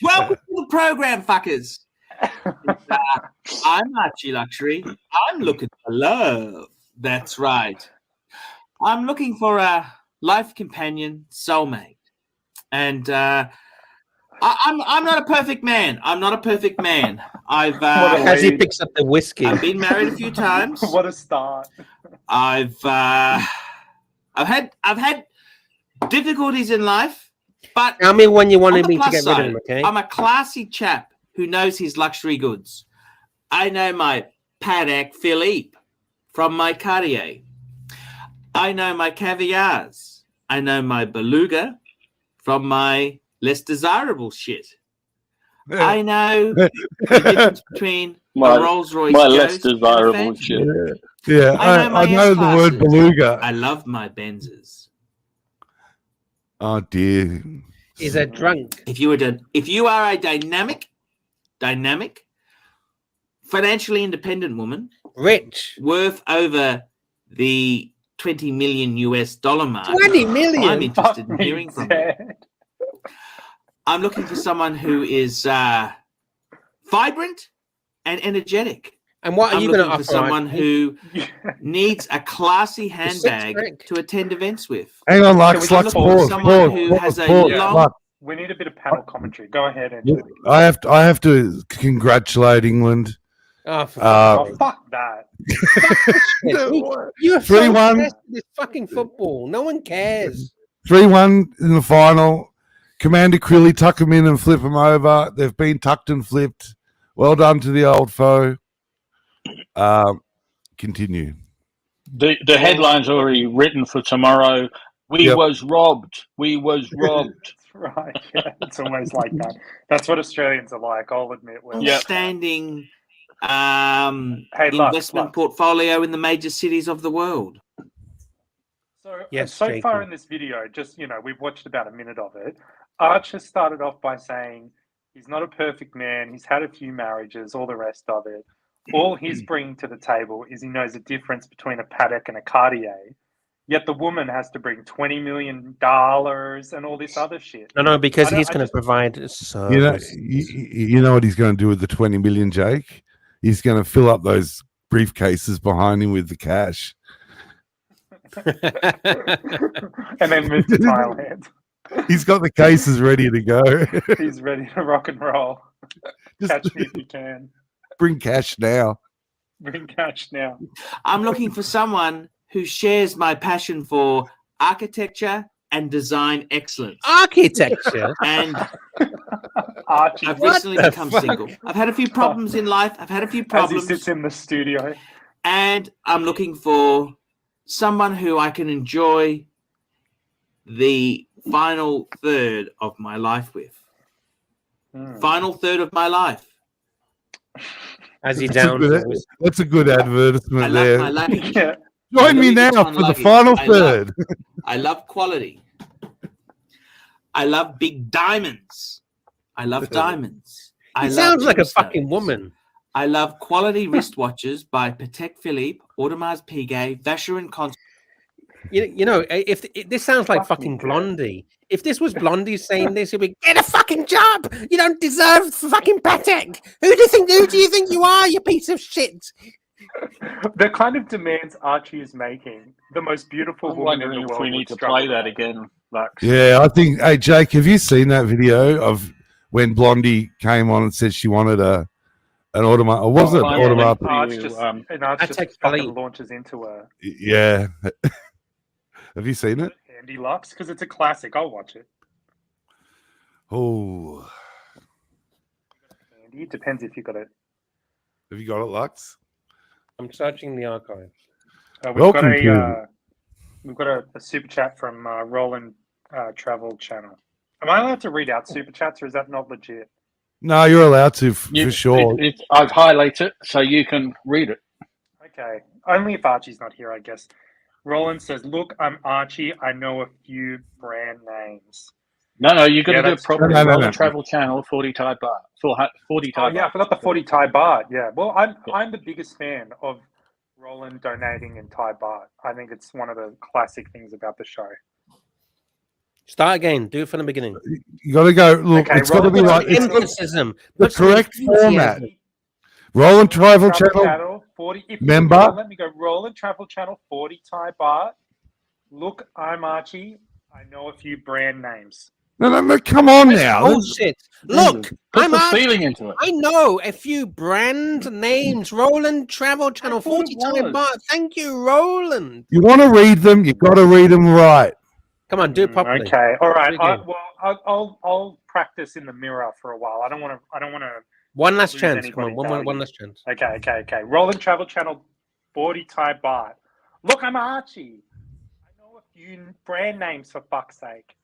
Welcome to the program, fuckers. I'm Archie Luxury. I'm looking for love. That's right. I'm looking for a life companion, soulmate. And I'm not a perfect man. I'm not a perfect man. I've as he picks up the whiskey. I've been married a few times. What a start. I've had difficulties in life, but tell me when you wanted on the me to plus get rid of side, him, okay? I'm a classy chap who knows his luxury goods. I know my Patek Philippe from my Cartier. I know my caviars. I know my beluga from my less desirable shit. I know the difference between a Rolls Royce my less Ghost and a desirable Phantom. shit. Yeah, I know the word beluga. I love my Benzes. Oh dear. He's a drunk. If you are a dynamic, financially independent woman, rich, worth over the $20 million mark, 20 million. I'm interested in hearing from you. I'm looking for someone who is vibrant and energetic. And what are you going to offer? For someone who needs a classy handbag to attend events with. Hang on, Lux, pause. We need a bit of panel commentary. Go ahead, and I have to congratulate England. Oh, fuck that. You're 3-1. so this fucking football. No one cares. 3-1 in the final. Commander Crilly tuck them in and flip them over. They've been tucked and flipped. Well done to the old foe. Continue. The headline's already written for tomorrow. We was robbed. We was robbed. Right. Yeah, it's almost like that. That's what Australians are like. I'll admit. Outstanding investment portfolio in the major cities of the world. So far in this video, just we've watched about a minute of it. Arch has started off by saying he's not a perfect man. He's had a few marriages, all the rest of it. all he's bringing to the table is he knows the difference between a Paddock and a Cartier. Yet the woman has to bring $20 million and all this other shit. No, because he's going to provide service. You know what he's going to do with the 20 million, Jake? He's going to fill up those briefcases behind him with the cash. And then move to Thailand. He's got the cases ready to go. He's ready to rock and roll. Catch me if you can. Bring cash now. Bring cash now. I'm looking for someone who shares my passion for architecture and design excellence. Architecture? And Archie. I've recently become single. I've had a few problems in life. I've had a few problems. As he sits in the studio. And I'm looking for someone who I can enjoy the final third of my life with. Final third of my life. As he That's a good advertisement there. My luggage. Join me now for the final third. I love quality. I love big diamonds. I love diamonds. He sounds like a fucking woman. I love quality wristwatches by Patek Philippe, Audemars Piguet, Vacheron Constantin. You know, if this sounds like fucking Blondie. If this was Blondie saying this, it'd be get a fucking job. You don't deserve fucking Patek. Who do you think you are, you piece of shit? The kind of demands Archie is making, the most beautiful woman in the world. If we need to play that again, Lux. Yeah, I think. Hey, Jake, have you seen that video of when Blondie came on and said she wanted an Audemars? Or was it Audemars? Arch just fucking launches into her. Yeah. Have you seen it? Handy Lux, because it's a classic. I'll watch it. Oh. Handy. It depends if you got it. Have you got it, Lux? I'm searching the archives. We've got a super chat from Roland Travel Channel. Am I allowed to read out super chats, or is that not legit? No, you're allowed to for sure. I've highlighted it so you can read it. Okay, only if Archie's not here, I guess. Roland says, "Look, I'm Archie. I know a few brand names." No, you're going to do it properly. No. Travel Channel, 40 Thai baht. 40 Thai baht. Yeah, I forgot the 40 Thai baht. Yeah, well, I'm the biggest fan of Roland donating in Thai baht. I think it's one of the classic things about the show. Start again. Do it from the beginning. You got to go. Look, Okay, it's got to be like emphasis. The correct format. Roland Travel Channel 40. If member. Let me go. Roland Travel Channel 40 Thai baht. Look, I'm Archie. I know a few brand names. No, come on now. Bullshit. Look, I'm feeling into it. I know a few brand names. Roland Travel Channel 40 Thai baht. Thank you, Roland. You want to read them? You got to read them right. Come on, do it properly. Okay, all right. I'll practice in the mirror for a while. I don't want to. One last chance. Come on, one last chance. Okay. Roland Travel Channel 40 Thai baht. Look, I'm Archie. I know a few brand names, for fuck's sake.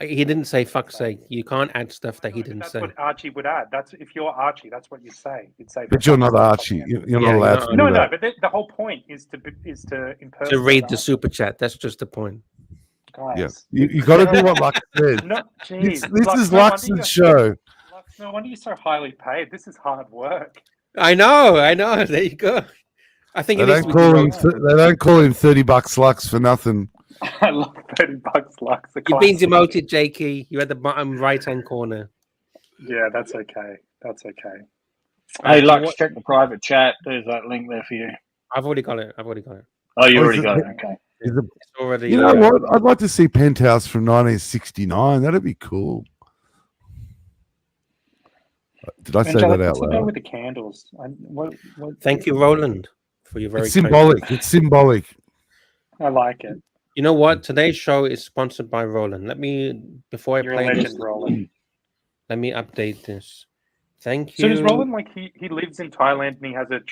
He didn't say fuck's sake. You can't add stuff that he didn't say. That's what Archie would add. That's if you're Archie, that's what you'd say. You'd say. But you're not Archie. You're not allowed to do No, that. but the whole point is to impersonate. To read the super chat. That's just the point. Guys. Yeah, you got to do what Lux said. No, geez. This is Lux's show. Lux, no wonder you're so highly paid. This is hard work. I know. There you go. I think They don't call him $30 Lux for nothing. I love $30 Lux. You've been demoted, Jakey. You're at the bottom right-hand corner. Yeah, that's okay. Hey, Lux, check the private chat. There's that link there for you. I've already got it. Oh, you already got it. Okay. It's already. You know what? I'd like to see Penthouse from 1969. That'd be cool. Did I say that out loud? With the candles. Thank you, Roland, for your very. It's symbolic. It's symbolic. I like it. You know what? Today's show is sponsored by Roland. Before I play this, Roland. Let me update this. Thank you. So does Roland he lives in Thailand and he has is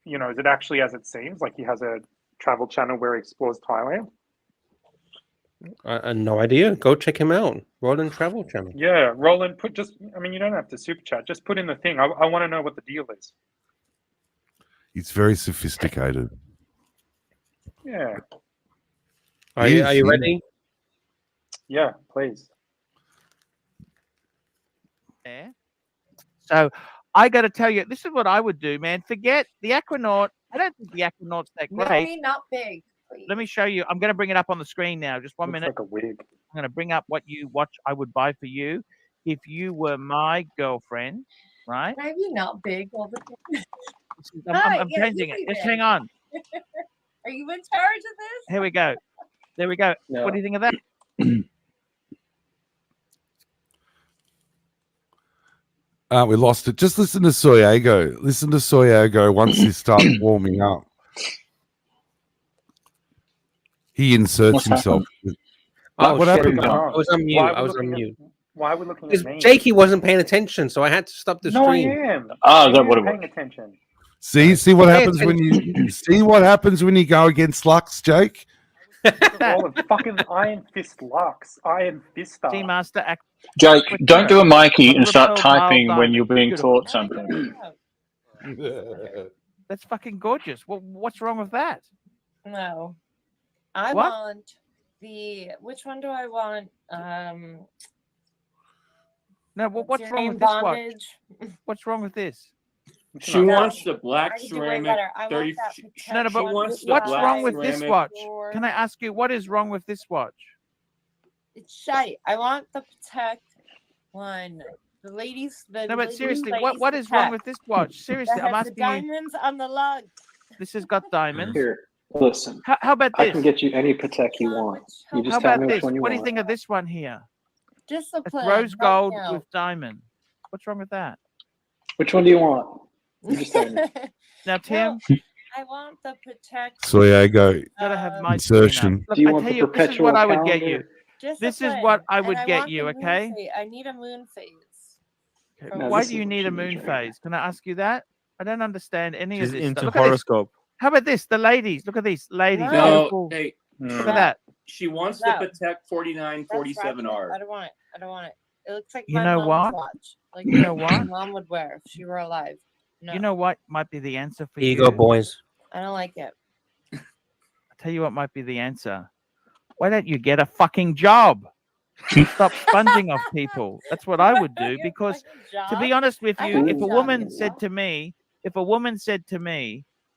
it actually as it seems? Like he has a travel channel where he explores Thailand? No idea. Go check him out. Roland Travel Channel. Yeah, Roland, you don't have to super chat. Just put in the thing. I want to know what the deal is. It's very sophisticated. Yeah. Are you ready? Yeah, please. So I got to tell you, this is what I would do, man. Forget the Aquanaut. I don't think the Aquanaut's that great. Maybe not big. Please. Let me show you. I'm going to bring it up on the screen now. Just one minute. Like a wig. I'm going to bring up what you watch. I would buy for you if you were my girlfriend, right? Maybe not big all the time. I'm changing it. Just hang on. Are you in charge of this? Here we go. There we go. No. What do you think of that? We lost it. Just listen to Soyago. Listen to Soyago once he starts warming up. He inserts What's himself. Oh, What shit. happened? I was on mute. I was on looking mute. Why are we looking Because at me? Jakey wasn't paying attention, so I had to stop the No, I stream. am. Oh, I that am would have paying attention. See what Pay happens when you see what happens when you go against Lux, Jake. All of fucking Iron Fist Lux. Iron Fist. Master act. Jake, don't do a Mikey and start Repel typing mild when you're being beautiful. taught something. That's fucking gorgeous. What's wrong with that? No. I What? want the. Which one do I want? No, what's your wrong name, with this bondage? watch? What's wrong with this? She wants the black I can do way ceramic. better. I want 30. that She No, but wants the what's black wrong with this ceramic. watch? Can I ask you what is wrong with this watch? It's shite. I want the Protect one. The ladies. The No, but ladies seriously, ladies what is wrong Protect. with this watch? Seriously, That I'm has the asking you. diamonds on the lug. This has got diamonds. Here, listen. How about I this? can get you any Patek you want. You How just tell about me which this? one you What do you want. think of this one here? It's Discipline. rose right gold now. with diamond. What's wrong with that? Which one do you want? You just tell me. Now, Tim, I want the Protect. Soyago gotta have my insertion. Look, Do you I want tell the you, this is perpetual what I would get calendar? you. This is what I would And get want you. the moon Okay. phase. I need a moon phase. Okay, No, why this do you is what need a she moon needs right phase? Can I ask you that? I don't understand any She's of this. into Stuff. Look at this. horoscope. How about this? The ladies. Look at these ladies. No. Beautiful. Hey, Look at that. she wants No. the Patek 4947R. I don't want it. I don't want it. It looks like You my know mom's what? watch. Like You know my what? mom would wear if she were alive. No, You know what might be the answer for Here you you? go, boys. I don't like it. I'll tell you what might be the answer. Why don't you get a fucking job? Stop sponging off people. That's what I would do, because to be honest with I you, have a if a job, woman you said know. to me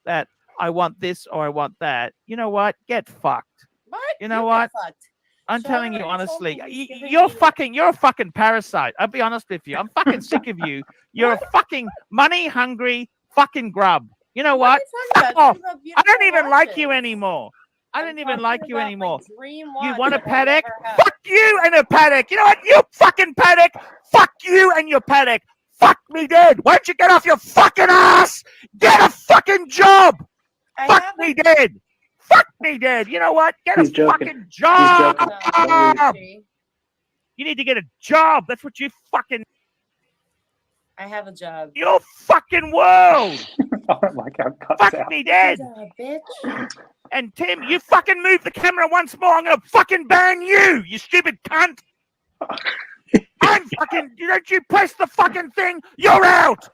that I want this or I want that, you know what? Get fucked. What? You know get what? fucked. I'm Sean telling you already told honestly, me he's giving me- you're a fucking parasite. I'll be honest with you. I'm fucking sick of you. You're a fucking money hungry fucking grub. You know what? What are you talking Fuck about? off. Talking about I don't beautiful even like you watches. anymore. I don't even talking like you about my anymore. dream You watch want a that I paddock? never had. Fuck you and a paddock. You know what? You fucking paddock. Fuck you and your paddock. Fuck me dead. Why don't you get off your fucking ass? Get a fucking job. Fuck me dead. Fuck me dead. You know what? Get He's a joking. fucking job. He's joking. You need to get a job. That's what you fucking. I have a job. Your fucking world. Oh my God. Fuck me dead. Bitch. And Tim, you fucking move the camera once more. I'm gonna fucking ban you, you stupid cunt. I'm fucking. Don't you press the fucking thing? You're out.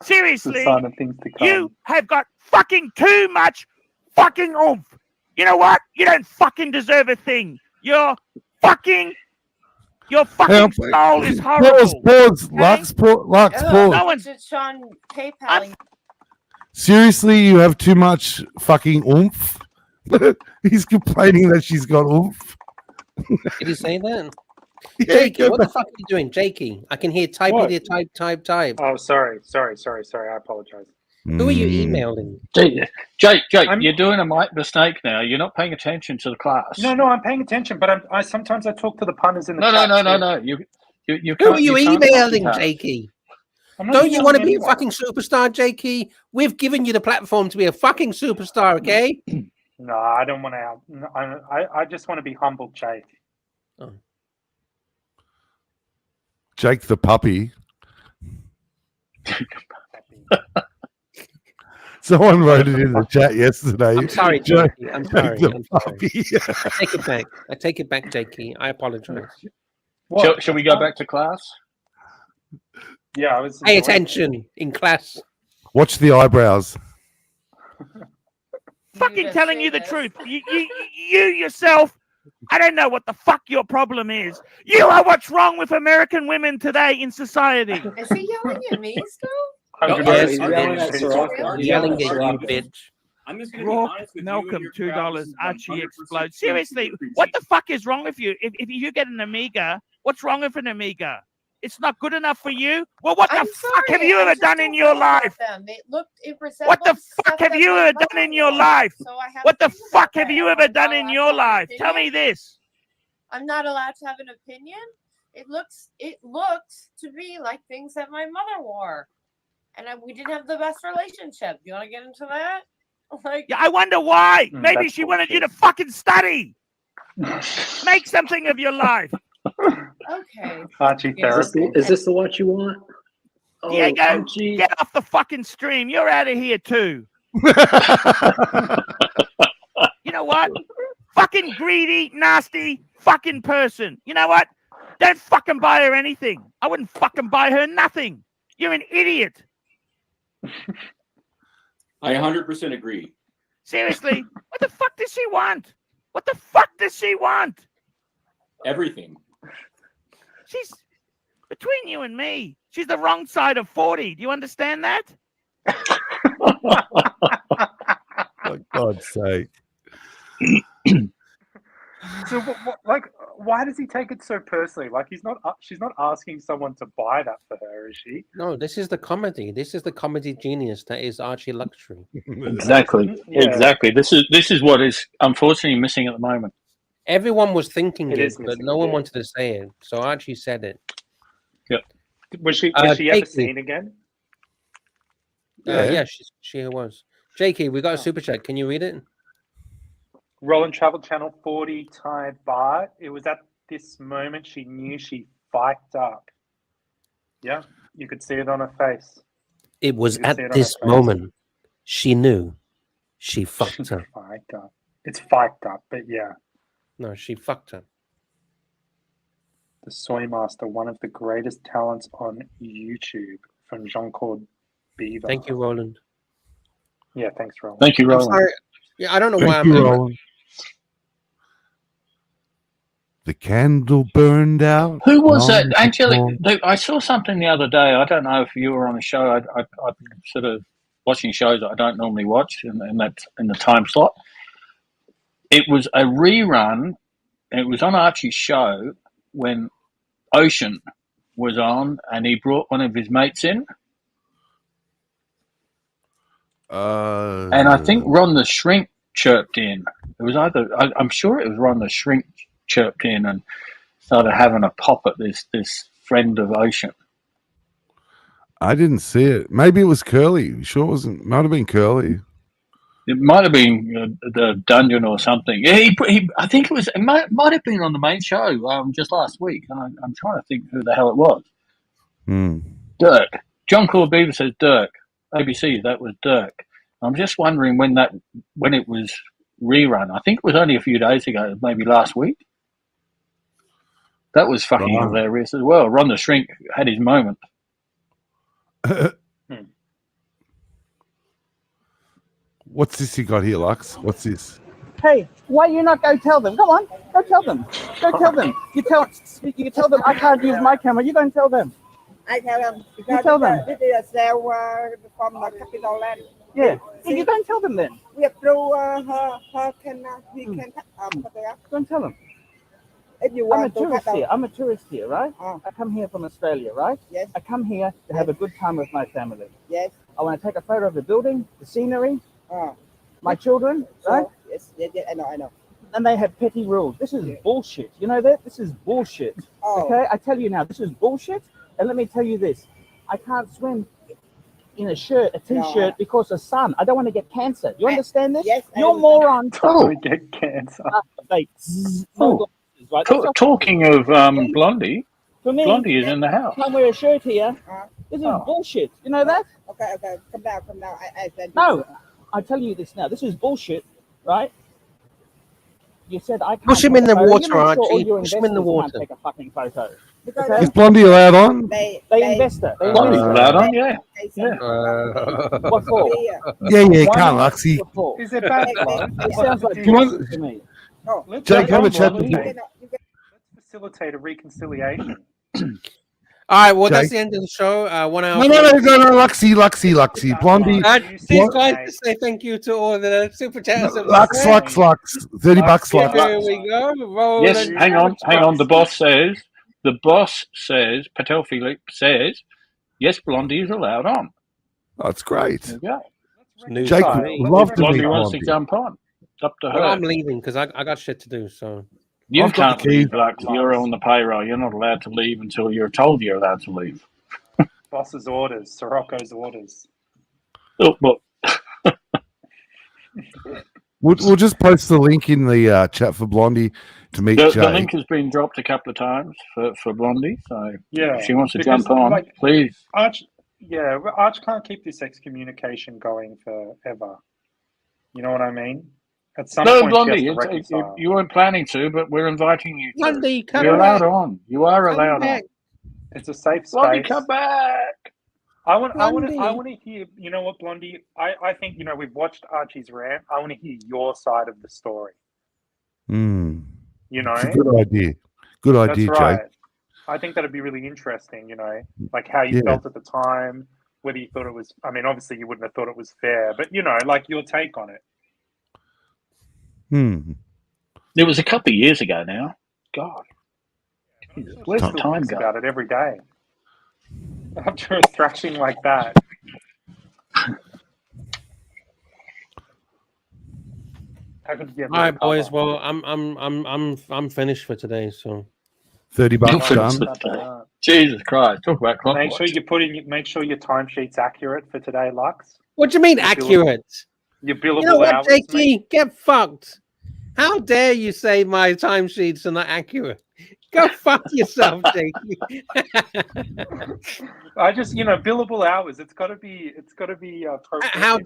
Seriously, sign of things to come. you have got fucking too much fucking oomph. You know what? You don't fucking deserve a thing. Your fucking soul is horrible. Pause. Lux, Lux, Oh, pause. no one's Sean PayPaling. Seriously, you have too much fucking oomph. He's complaining that she's got oomph. Did he say that? Yeah, Jakey, go what the back. fuck are you doing, Jakey? I can hear typing What? there, type. Oh, sorry. I apologize. Who are you emailing? Jake, you're doing a mistake now. You're not paying attention to the class. No, I'm paying attention, but I sometimes I talk to the punters in the No. chat. You Who can't, are you can't emailing, multitask. Jakey? I'm not Don't you want to emailing be a anyone. fucking superstar, Jakey? We've given you the platform to be a fucking superstar, okay? No, I don't want to. No, I just want to be humble, Jake. Jake the puppy. Someone wrote it in the chat yesterday. I'm sorry, Jake- Jakey. I'm Jake sorry. the I'm sorry. puppy. I take it back. I take it back, Jakey. I apologize. Shall we go back to class? Yeah, I was. Pay attention in class. Watch the eyebrows. Fucking telling you the truth. You yourself I don't know what the fuck your problem is. You are what's wrong with American women today in society. Is he yelling at me still? Yes, He's yelling at Soraka. He's yelling yelling at at you, Soraka. bitch. I'm just gonna be Rourke, honest with Malcolm, you. And your crowd, this $2. is Archie 100% explodes. true. Seriously, what the fuck is wrong with you? If you get an Amiga, what's wrong with an Amiga? It's not good enough for you? Well, what the fuck have you ever done in your life? What the fuck have you ever done in your life? What the fuck have you ever done in your life? Tell me this. I'm not allowed to have an opinion. It looks to me like things that my mother wore, and we didn't have the best relationship. You want to get into that? Like, Yeah, I wonder why. Maybe that's she wanted you to fucking study. Make something of your life. okay. Archie therapy. Is this the what you want? Oh, Diego, Archie. get off the fucking stream. You're out of here too. You know what? Fucking greedy, nasty fucking person. You know what? Don't fucking buy her anything. I wouldn't fucking buy her nothing. You're an idiot. I 100% agree. Seriously, what the fuck does she want? What the fuck does she want? Everything. She's between you and me. She's the wrong side of 40. Do you understand that? For God's sake. So, like, why does he take it so personally? Like, she's not asking someone to buy that for her, is she? No, this is the comedy. This is the comedy genius that is Archie Luxury. Exactly. Yeah. Exactly. This is what is unfortunately missing at the moment. Everyone was thinking It it, is but missing, no one yeah. wanted to say it. So Archie said it. Yep. Was she ever Jakey. seen again? Yeah, she was. Jakey, we got a super chat. Can you read it? Roland Travel Channel 40 Thai Baht. It was at this moment she knew she fiked up. Yeah, you could see it on her face. It was You can at see it on this her face. moment she knew she fucked up. Fiked up. It's fiked up, but yeah. No, she fucked up. The Soy Master, one of the greatest talents on YouTube, from Jean-Claude Beaver. Thank you, Roland. Yeah, thanks, Roland. Thank you, I'm Roland. sorry. Yeah, I don't know why Thank you, I'm. Roland. The candle burned out. Who was that? long Angelic, before- I saw something the other day. I don't know if you were on a show. I've been sort of watching shows that I don't normally watch in the time slot. It was a rerun. It was on Archie's show when Ocean was on, and he brought one of his mates in. And I think Ron the Shrink chirped in. It was either I'm sure it was Ron the Shrink chirped in and started having a pop at this friend of Ocean. I didn't see it. Maybe it was Curly. You sure it wasn't? Might have been Curly. It might have been the Dungeon or something. Yeah, he I think it was. It might have been on the main show just last week. And I'm trying to think who the hell it was. Dirk. John Claude Beaver says Dirk. ABC, that was Dirk. I'm just wondering when it was rerun. I think it was only a few days ago, maybe last week. That was fucking hilarious as well. Ron the Shrink had his moment. What's this you got here, Lux? What's this? Hey, why you not go tell them? Come on, go tell them. Go tell them. You tell them I can't use my camera. You go and tell them. I tell them because You tell them. this is a sale from the Capital Land. Yeah. You go and tell them then. We approve her can he can put it up. Go and tell them. If you I'm a want to tourist cut here. out. I'm a tourist here, right? I come here from Australia, right? Yes. I come here to have a good time with my family. Yes. I want to take a photo of the building, the scenery, my children, right? Yes, I know. And they have petty rules. This is bullshit. You know that? This is bullshit. Oh. Okay? I tell you now, this is bullshit. And let me tell you this. I can't swim in a t-shirt because of sun. I don't want to get cancer. You understand this? Yes. You're moron. Totally get cancer. Right? Talking of Blondie, For me, Blondie is in the house. Can't wear a shirt here. This is bullshit. You know that? Okay. Come down. I send you. No, I tell you this now. This is bullshit, right? You said I can't. Push him take in a the photo. water, You make sure all Archie. your Push him in the investors water. can't take a fucking photo. Is Blondie allowed on? They investor. They Blondie's investor. allowed on, yeah. What for? Yeah, you can't, Luxy. What for? Is it bad? It sounds like Do you want- to me. Oh, Let's Jake, have a chat let's with facilitate a reconciliation. All right, well, that's Jake. the end of the show. 1 hour. No, Luxy. Blondie. Please, guys, to say thank you to all the super chatters. Lux. $30 Yeah, Lux. Here we go. Roll yes, and hang on. Lux. The boss says, Patel Philippe says, yes, Blondie is allowed on. That's great. There you go. News Jake to would me. love to meet Blondie wants to Blondie. jump on. It's up to her. Well, I'm leaving because I got shit to do. So You I've got can't the keys. leave, Lux. You're on the payroll. You're not allowed to leave until you're told you're allowed to leave. Boss's orders, Sirocco's orders. Oh, well, We'll just post the link in the chat for Blondie to meet the Jake. link has been dropped a couple of times for Blondie. So Yeah, if she wants to because, jump on, like, please. Arch can't keep this excommunication going forever. You know what I mean? At some No, point, Blondie, she has to reconcile. you weren't planning to, but we're inviting you to. Blondie, come You're back. allowed on. You are Come allowed back. on. It's a safe space. Blondie, come back. I want Blondie. to hear. You know what, Blondie? I think we've watched Archie's rant. I want to hear your side of the story. Mm. You know, It's a good idea. Good idea, that's right. Jake. I think that'd be really interesting. Like how you Yeah. felt at the time, whether you thought it was. I mean, obviously you wouldn't have thought it was fair, but like your take on it. It was a couple of years ago now. God, where's the Still time thinks go? about it every day. After a thrashing like that. How could you get All right, more boys. cover? Well, I'm finished for today. So $30 done. Jesus Christ! Talk about clockwise. Make sure your timesheet's accurate for today, Lux. what do you mean Your accurate? Your billable You know what, hours, mate. Jakey? Get fucked. How dare you say my timesheets are not accurate? Go fuck yourself, Jakey. I just, billable hours. It's got to be appropriate. How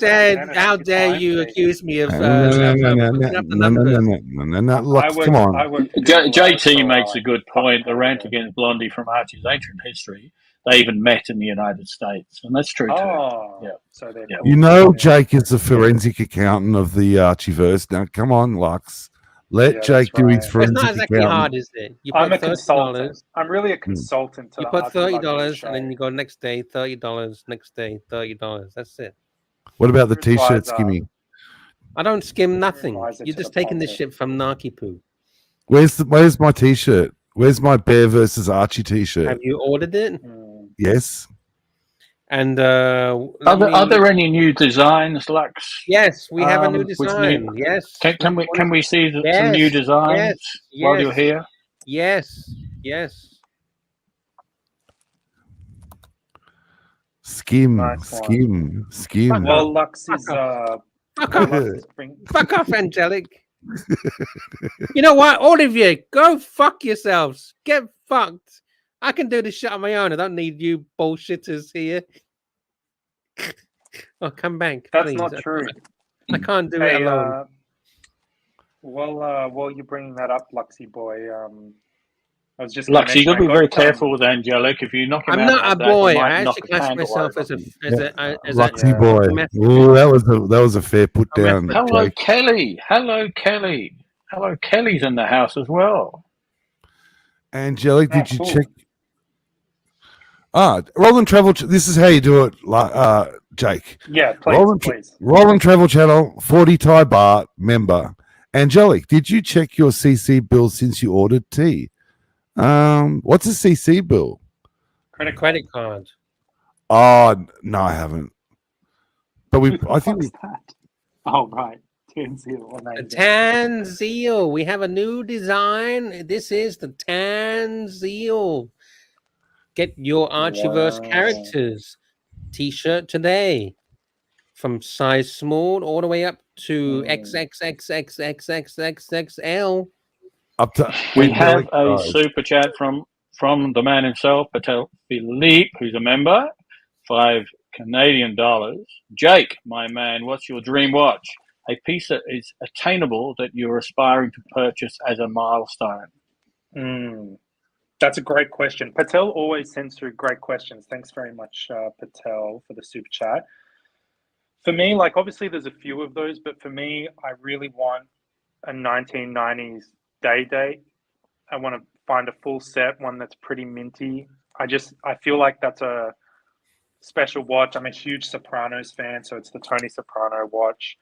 dare you accuse me of No, fucking up the numbers? Lux, come on. JT makes a good point. The rant against Blondie from Archie's ancient history. They even met in the United States, and that's true too. Oh, Yeah. so they're You know Jake is the forensic accountant of the ArchieVerse. Now, come on, Lux. Let Jake do his It's forensic not exactly accountant. hard, is it? You I'm put a consultant. $30. I'm really a consultant to You the put Archie Luxury $30, show. and then you go next day $30, next day $30. That's it. What about the t-shirt Advisor. skimming? I don't skim nothing. Advisor You're to just the taking this pulpit. shit from Narky Poo. Where's my t-shirt? Where's my Bear versus Archie t-shirt? Have you ordered it? Yes. And Are there any new designs, Lux? Yes, we have a new with design. Yes. Can we see some Yes, new designs yes, while you're yes. here? Yes. Yes. Skim. Nice one. Well, Lux is Fuck off. Lux is Fuck off, Angelic. You know what? All of you, go fuck yourselves. Get fucked. I can do this shit on my own. I don't need you bullshitters here. Oh, come back. That's please. not true. I can't do it alone. While you're bringing that up, Luxy boy, I was just gonna Lux, you got to be mention I very got, careful with Angelic. If you knock him I'm out not like a that, boy. you might I knock actually a class candle myself over. as a Luxy boy. Ooh, that was a fair put down, Hello, Jake. Kelly. Hello, Kelly. Hello, Kelly's in the house as well. Angelic, did you cool. check? Roll and Travel. This is how you do it, Jake. Yeah, please, please. Roll and Travel Channel, 40 Thai baht member. Angelic, did you check your CC bill since you ordered tea? What's a CC bill? Credit card. Oh no, I haven't. But I think we. Oh right, Tanzil. The Tanzil. We have a new design. This is the Tanzil. Get your ArchieVerse characters t-shirt today, from size small all the way up to XXXXXXXL. Up to We have a super chat from the man himself, Patel Philippe, who's a member. $5 Canadian. Jake, my man, what's your dream watch? A piece that is attainable that you're aspiring to purchase as a milestone. That's a great question. Patel always sends through great questions. Thanks very much, Patel, for the super chat. For me, like obviously there's a few of those, but for me, I really want a 1990s day date. I want to find a full set, one that's pretty minty. I feel like that's a special watch. I'm a huge Sopranos fan, so it's the Tony Soprano watch.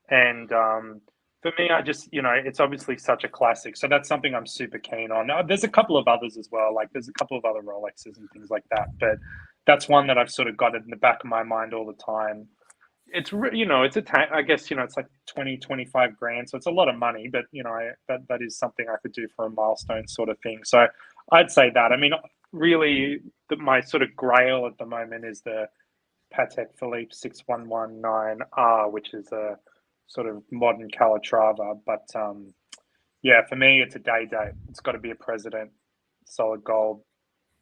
And for me, it's obviously such a classic. So that's something I'm super keen on. Now, there's a couple of others as well. Like there's a couple of other Rolexes and things like that. But that's one that I've sort of got in the back of my mind all the time. It's I guess it's like 20-25 grand, so it's a lot of money, but that is something I could do for a milestone sort of thing. So I'd say that. I mean, really, my sort of grail at the moment is the Patek Philippe 6119R, which is a sort of modern Calatrava. But yeah, for me, it's a day date. It's got to be a president, solid gold,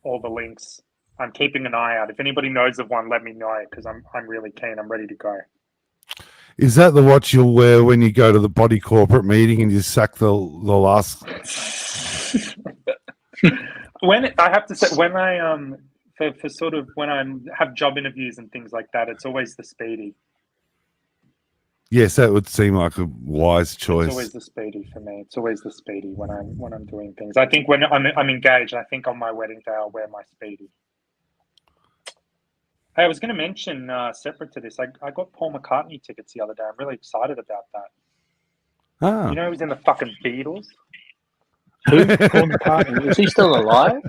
all the links. I'm keeping an eye out. If anybody knows of one, let me know because I'm really keen. I'm ready to go. Is that the watch you'll wear when you go to the body corporate meeting and you sack the last? When I have to say, when I for sort of when I have job interviews and things like that, it's always the Speedy. Yes, that would seem like a wise choice. It's always the Speedy for me. It's always the Speedy when I'm doing things. I think when I'm engaged, I think on my wedding day I'll wear my Speedy. Hey, I was going to mention, separate to this, I got Paul McCartney tickets the other day. I'm really excited about that. Ah. You know who's in the fucking Beatles? Who? Paul McCartney? Is he still alive?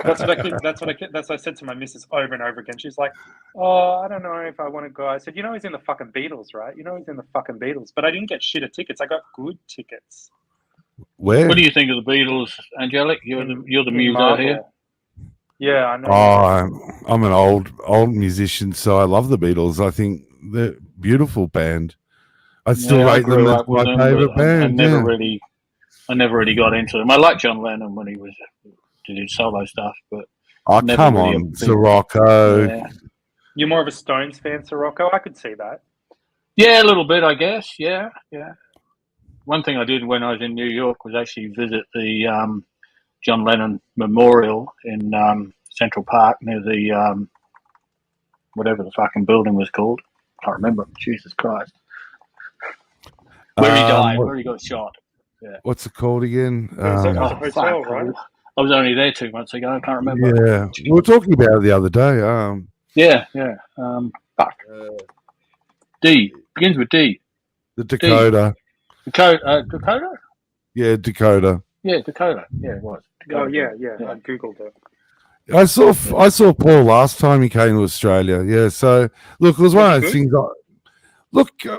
That's what I said to my missus over and over again. She's like, "Oh, I don't know if I want to go." I said, "You know he's in the fucking Beatles, right? You know he's in the fucking Beatles." But I didn't get shit of tickets. I got good tickets. Where? What do you think of the Beatles, Angelic? You're the muse out here. Yeah, I know. Oh, I'm an old musician, so I love the Beatles. I think they're a beautiful band. I still rate them as my favorite band. I never really got into them. I like John Lennon when he did his solo stuff, but oh, come on, Sirocco. Yeah. You're more of a Stones fan, Sirocco? I could see that. Yeah, a little bit, I guess. Yeah. One thing I did when I was in New York was actually visit the John Lennon Memorial in Central Park near the whatever the fucking building was called. Can't remember. Jesus Christ. Where he died, where he got shot. Yeah. What's it called again? It's a hotel, right? I was only there 2 months ago. I can't remember. Yeah, we were talking about it the other day. Yeah. Fuck. D begins with D. The Dakota. Dakota? Yeah, Dakota. Yeah, Dakota. Yeah, it was. Dakota. Oh yeah. I googled it. I saw Paul last time he came to Australia. Yeah, so look, it was one of those things.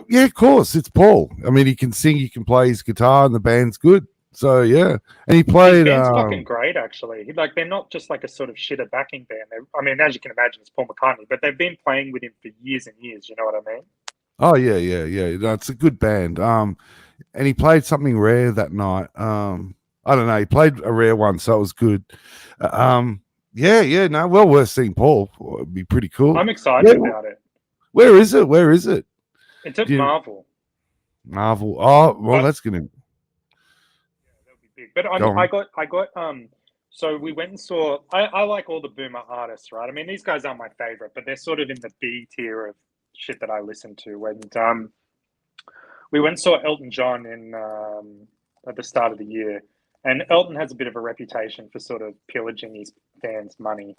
Yeah, of course, it's Paul. I mean, he can sing, he can play his guitar, and the band's good. So yeah, and he played. His band's fucking great, actually. Like they're not just like a sort of shitter backing band. I mean, as you can imagine, it's Paul McCartney, but they've been playing with him for years and years. You know what I mean? Oh yeah. No, it's a good band. And he played something rare that night. I don't know. He played a rare one, so it was good. Yeah. No, well worth seeing Paul. It'd be pretty cool. I'm excited about it. Where is it? It's at Marvel. Marvel. Oh, well, that's gonna. But I got so we went and saw I like all the boomer artists, right? I mean, these guys aren't my favorite, but they're sort of in the B tier of shit that I listen to. And we went and saw Elton John in at the start of the year, and Elton has a bit of a reputation for sort of pillaging his fans' money.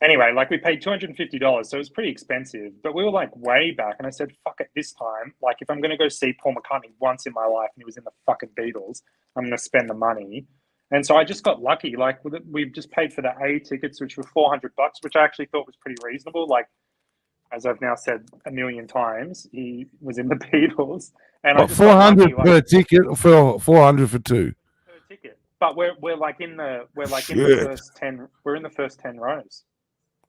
Anyway, like we paid $250, so it was pretty expensive, but we were like way back, and I said, fuck it, this time, like if I'm going to go see Paul McCartney once in my life and he was in the fucking Beatles, I'm going to spend the money. And so I just got lucky. Like we just paid for the A tickets, which were $400, which I actually thought was pretty reasonable. Like, as I've now said a million times, he was in the Beatles. And what, 400 per ticket, or for 400 for two? Per ticket. But we're in the first 10. We're in the first 10 rows.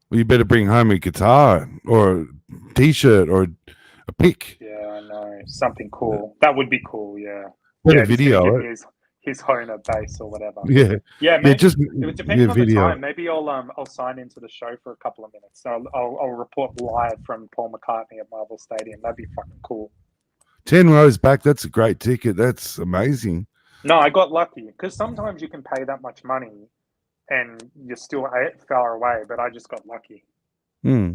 Well, you better bring home a guitar or a T-shirt or a pick. Yeah, I know, something cool. That would be cool. Yeah. A video. His Honer bass or whatever. Yeah. Maybe, just depending on the time. Maybe I'll sign into the show for a couple of minutes. So I'll report live from Paul McCartney at Marvel Stadium. That'd be fucking cool. 10 rows back. That's a great ticket. That's amazing. No, I got lucky because sometimes you can pay that much money and you're still far away, but I just got lucky. I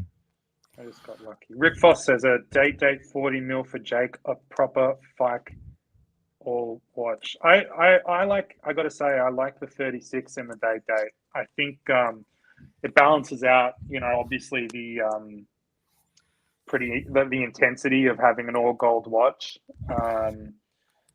just got lucky. Rick Foss says a date 40 mil for Jake, a proper fike all watch. I got to say, I like the 36 and the day date. I think it balances out, obviously the intensity of having an all gold watch. And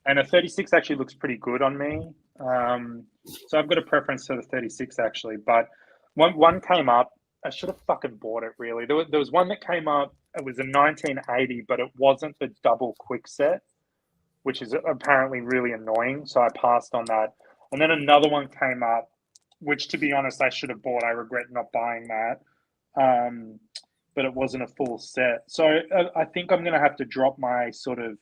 a 36 actually looks pretty good on me. So I've got a preference for the 36 actually, but one came up. I should have fucking bought it really. There was one that came up. It was a 1980, but it wasn't the double quick set, which is apparently really annoying. So I passed on that. And then another one came up, which to be honest, I should have bought. I regret not buying that. But it wasn't a full set. So I think I'm going to have to drop my sort of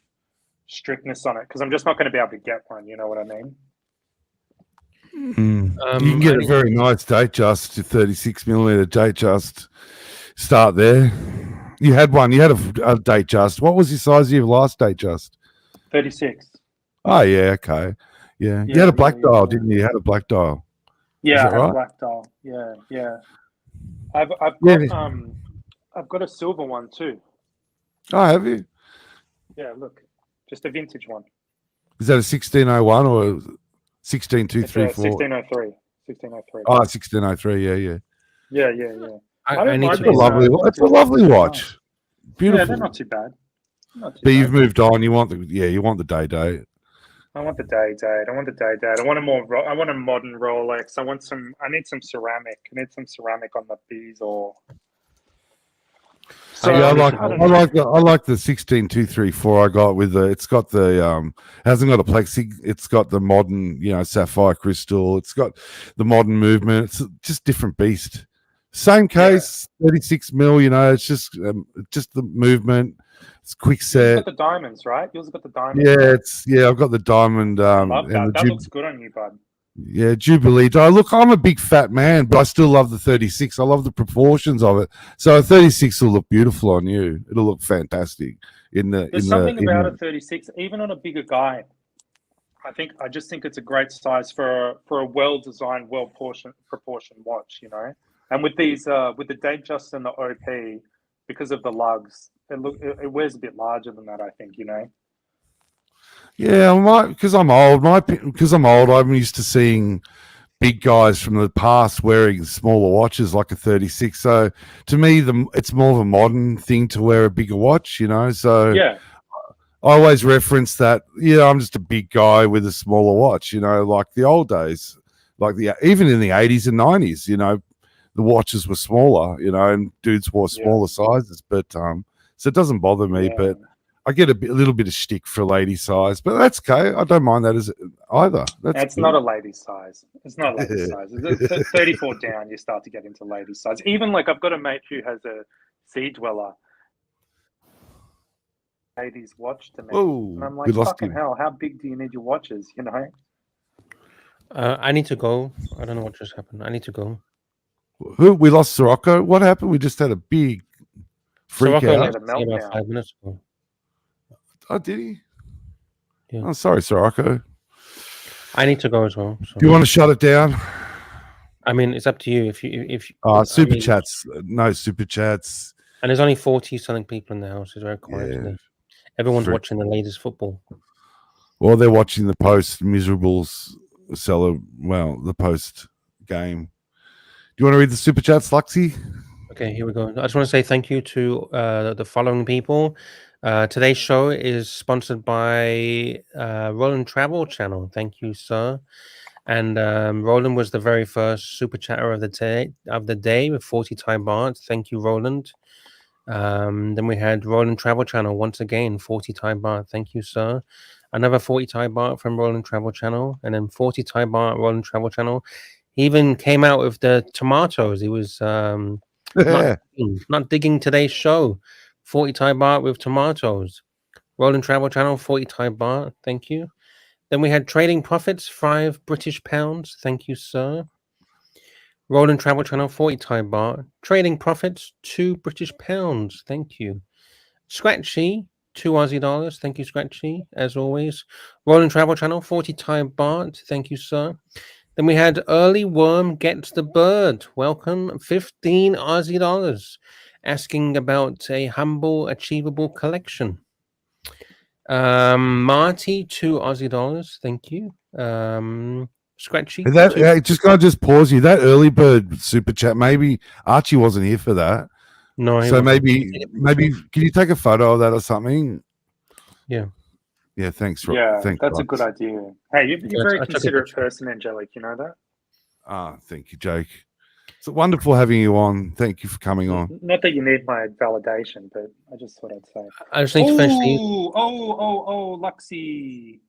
strictness on it because I'm just not going to be able to get one. You know what I mean? You can get a very nice date just, 36mm date just. Start there. You had one. You had a date just. What was your size of your last date just? 36. Oh yeah, okay, yeah. You had a black dial, didn't you? You had a black dial. Yeah, I had right? a black dial. Yeah. I've got a silver one too. Oh, have you? Yeah, look, just a vintage one. Is that a 1601 or 16234? 1603. 1603. Oh, 1603. Yeah. Yeah. It's a lovely watch. Beautiful. Yeah, they're not too bad. But you've moved on. You want the day date. I want the day date. I want a modern Rolex. I need some ceramic. I need some ceramic on the bezel. So I like the 16234 I got with it's got the hasn't got a plexi, it's got the modern, sapphire crystal, it's got the modern movement, it's just different beast. Same case, 36mm, it's just the movement, it's quick set. You've got the diamonds, right? Yours got the diamonds. Yeah, I've got the diamond. I love that. That looks good on you, bud. Yeah, Jubilee. Look, I'm a big fat man, but I still love the 36. I love the proportions of it. So a 36 will look beautiful on you. It'll look fantastic There's something about a 36, even on a bigger guy. I just think it's a great size for a well-designed, well-proportioned watch, And with these, with the Datejust and the OP, because of the lugs, it wears a bit larger than that. I think, Yeah, because I'm old. I'm used to seeing big guys from the past wearing smaller watches like a 36. So to me, it's more of a modern thing to wear a bigger watch, So yeah, I always reference that. Yeah, I'm just a big guy with a smaller watch, like the old days, even in the 80s and 90s, the watches were smaller, and dudes wore smaller sizes. But so it doesn't bother me, but. I get a little bit of shtick for a lady size, but that's okay. I don't mind that either. It's not a lady size. It's not a lady size. 34 down, you start to get into lady size. Even I've got a mate who has a Sea Dweller. Ladies watch to me, and I'm like, fucking hell, how big do you need your watches? I need to go. I don't know what just happened. I need to go. We lost Sirocco. What happened? We just had a big freak out. About 5 minutes ago. Oh, did he? Yeah. Oh, sorry, Sirocco. I need to go as well. So. Do you want to shut it down? I mean, it's up to you. If super chats, no super chats. And there's only 40 something people in the house. It's very quiet today. Everyone's watching the latest football. Well, they're watching the post miserables the post game. Do you want to read the super chats, Luxy? Okay, here we go. I just want to say thank you to the following people. Today's show is sponsored by Roland Travel Channel. Thank you, sir. And Roland was the very first super chatter of the day with 40 Thai baht. Thank you, Roland. Then we had Roland Travel Channel once again, 40 Thai baht. Thank you, sir. Another 40 Thai baht from Roland Travel Channel, and then 40 Thai baht Roland Travel Channel. He even came out with the tomatoes. He was not digging today's show. 40 Thai baht with tomatoes. Roland Travel Channel, 40 Thai baht. Thank you. Then we had Trading Profits, 5 British pounds. Thank you, sir. Roland Travel Channel, 40 Thai baht. Trading Profits, 2 British pounds. Thank you. Scratchy, 2 Aussie dollars. Thank you, Scratchy, as always. Roland Travel Channel, 40 Thai baht. Thank you, sir. Then we had Early Worm Gets the Bird. Welcome, 15 Aussie dollars. Asking about a humble, achievable collection. Marty, $2 Aussie. Thank you. Scratchy. Hey, can I just pause you? That early bird super chat. Maybe Archie wasn't here for that. No, he so wasn't. maybe can you take a photo of that or something? Yeah. Yeah. Thanks, Yeah, thanks, that's a Rox. good idea. Hey, you're a very I took a considerate picture. person, Angelic. You know that? Thank you, Jake. It's wonderful having you on. Thank you for coming on. Not that you need my validation, but I just thought I'd say. I just need to finish these. Luxy.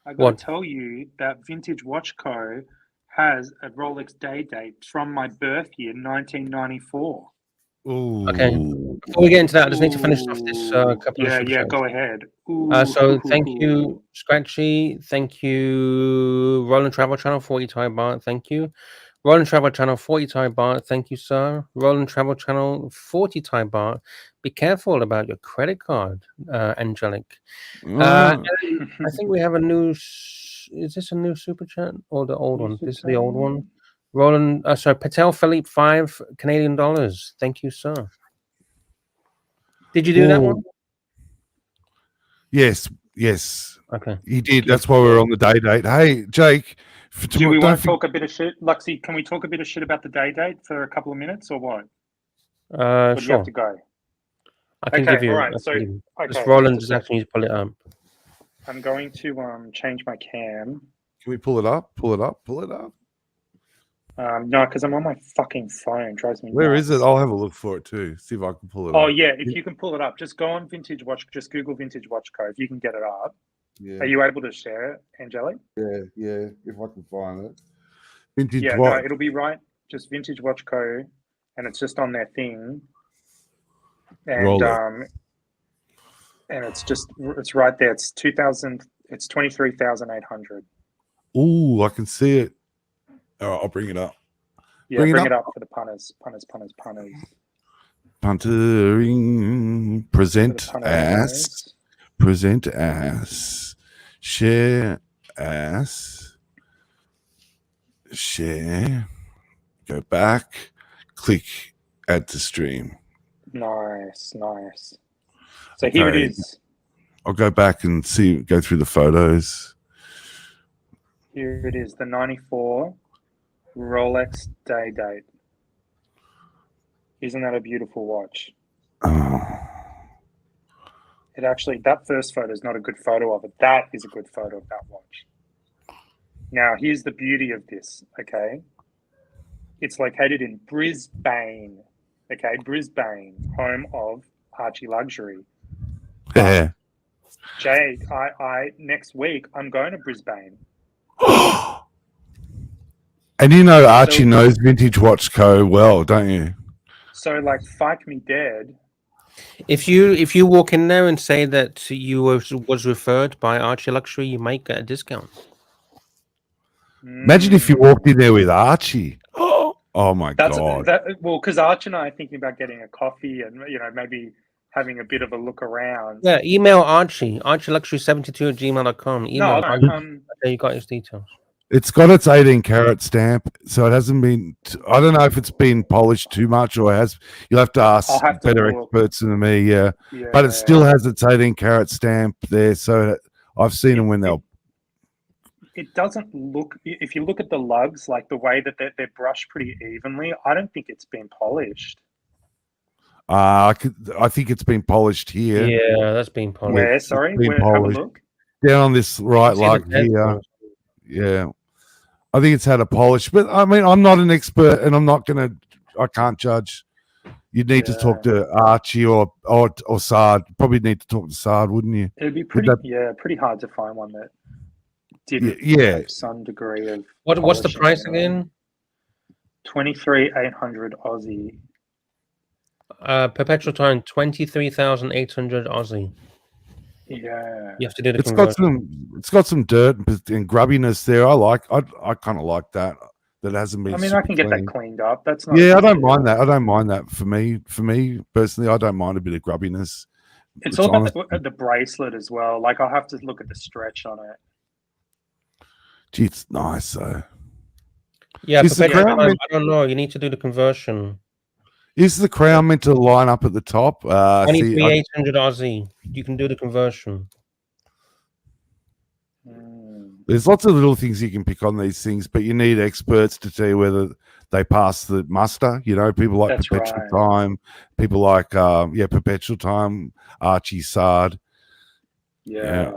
I got What? to tell you that Vintage Watch Co. has a Rolex day date from my birth year, 1994. Ooh. Okay. Before we get into that, I just need to finish off this couple of super chats. Go ahead. So thank you, Scratchy. Thank you, Roland Travel Channel, 40 Thai baht. Thank you. Roland Travel Channel, 40 Thai baht. Thank you, sir. Roland Travel Channel, 40 Thai baht. Be careful about your credit card, Angelic. I think we have a new. Is this a new super chat or the old one? This is the old one. Roland, sorry, Patel Philippe, $5 Canadian. Thank you, sir. Did you do that one? Yes. Okay. You did. That's why we're on the day date. Hey, Jake. Do we want to talk a bit of shit? Luxy, can we talk a bit of shit about the day date for a couple of minutes or what? Or do you Sure. have to go? I can give you. All right. Just Roland just asking you to pull it up. I'm going to change my cam. Can we pull it up? Pull it up. No, because I'm on my fucking phone. It drives me nuts. Where is it? I'll have a look for it too. See if I can pull it up. Oh yeah, if you can pull it up, just go on Vintage Watch. Just Google Vintage Watch Co. If you can get it up. Yeah. Are you able to share it, Angelic? Yeah. If I can find it. Vintage Watch. Watch. No, it'll be right. Just Vintage Watch Co. And it's just on their thing. And and it's right there. It's 2,000. It's 23,800. Ooh, I can see it. All right, I'll bring it up. Yeah, bring it up for the punters. Puntering. Present as. Share as. Share. Go back. Click. Add to stream. Nice. So here it is. I'll go back and go through the photos. Here it is, the 94 Rolex day date. Isn't that a beautiful watch? It actually, that first photo is not a good photo of it. That is a good photo of that watch. Now, here's the beauty of this, okay? It's located in Brisbane, okay? Brisbane, home of Archie Luxury. Yeah. Jake, I next week, I'm going to Brisbane. And you know Archie knows Vintage Watch Co. well, don't you? So, like, fuck me dead. If you walk in there and say that you was referred by Archie Luxury, you might get a discount. Imagine if you walked in there with Archie. Oh my God. Well, because Archie and I are thinking about getting a coffee and, maybe having a bit of a look around. Yeah, email Archie, archieluxury72@gmail.com. Email Archie. There you got his details. It's got its 18 karat stamp, so it hasn't been. I don't know if it's been polished too much or has. You'll have to ask better experts than me. Yeah, but it still has its 18 karat stamp there. So I've seen them when they'll. It doesn't look. If you look at the lugs, like the way that they're brushed pretty evenly, I don't think it's been polished. I think it's been polished here. Yeah, that's been polished. Where? Sorry, been have a polished. look. Down on this right lug here. Yeah, I think it's had a polish, but I mean, I'm not an expert, and I can't judge. You'd need to talk to Archie or Sard. Probably need to talk to Sard, wouldn't you? It'd be pretty hard to find one that didn't have some degree of. What's the price again? 23,800 Aussie. Perpetual time 23,800 Aussie. Yeah, you have to do the. It's got some dirt and grubbiness there. I kind of like that. That hasn't been. I mean, I can get that cleaned up. That's not. Yeah, I don't mind that. I don't mind that. For me personally, I don't mind a bit of grubbiness. It's all about the bracelet as well. Like, I'll have to look at the stretch on it. Gee, it's nice though. Yeah, I don't know. You need to do the conversion. Is the crown meant to line up at the top? See, 23,800 Aussie. You can do the conversion. there's lots of little things you can pick on these things, but you need experts to tell you whether they pass the muster. You know, people like That's Perpetual right. Time, people like Perpetual Time, Archie Sard. Yeah.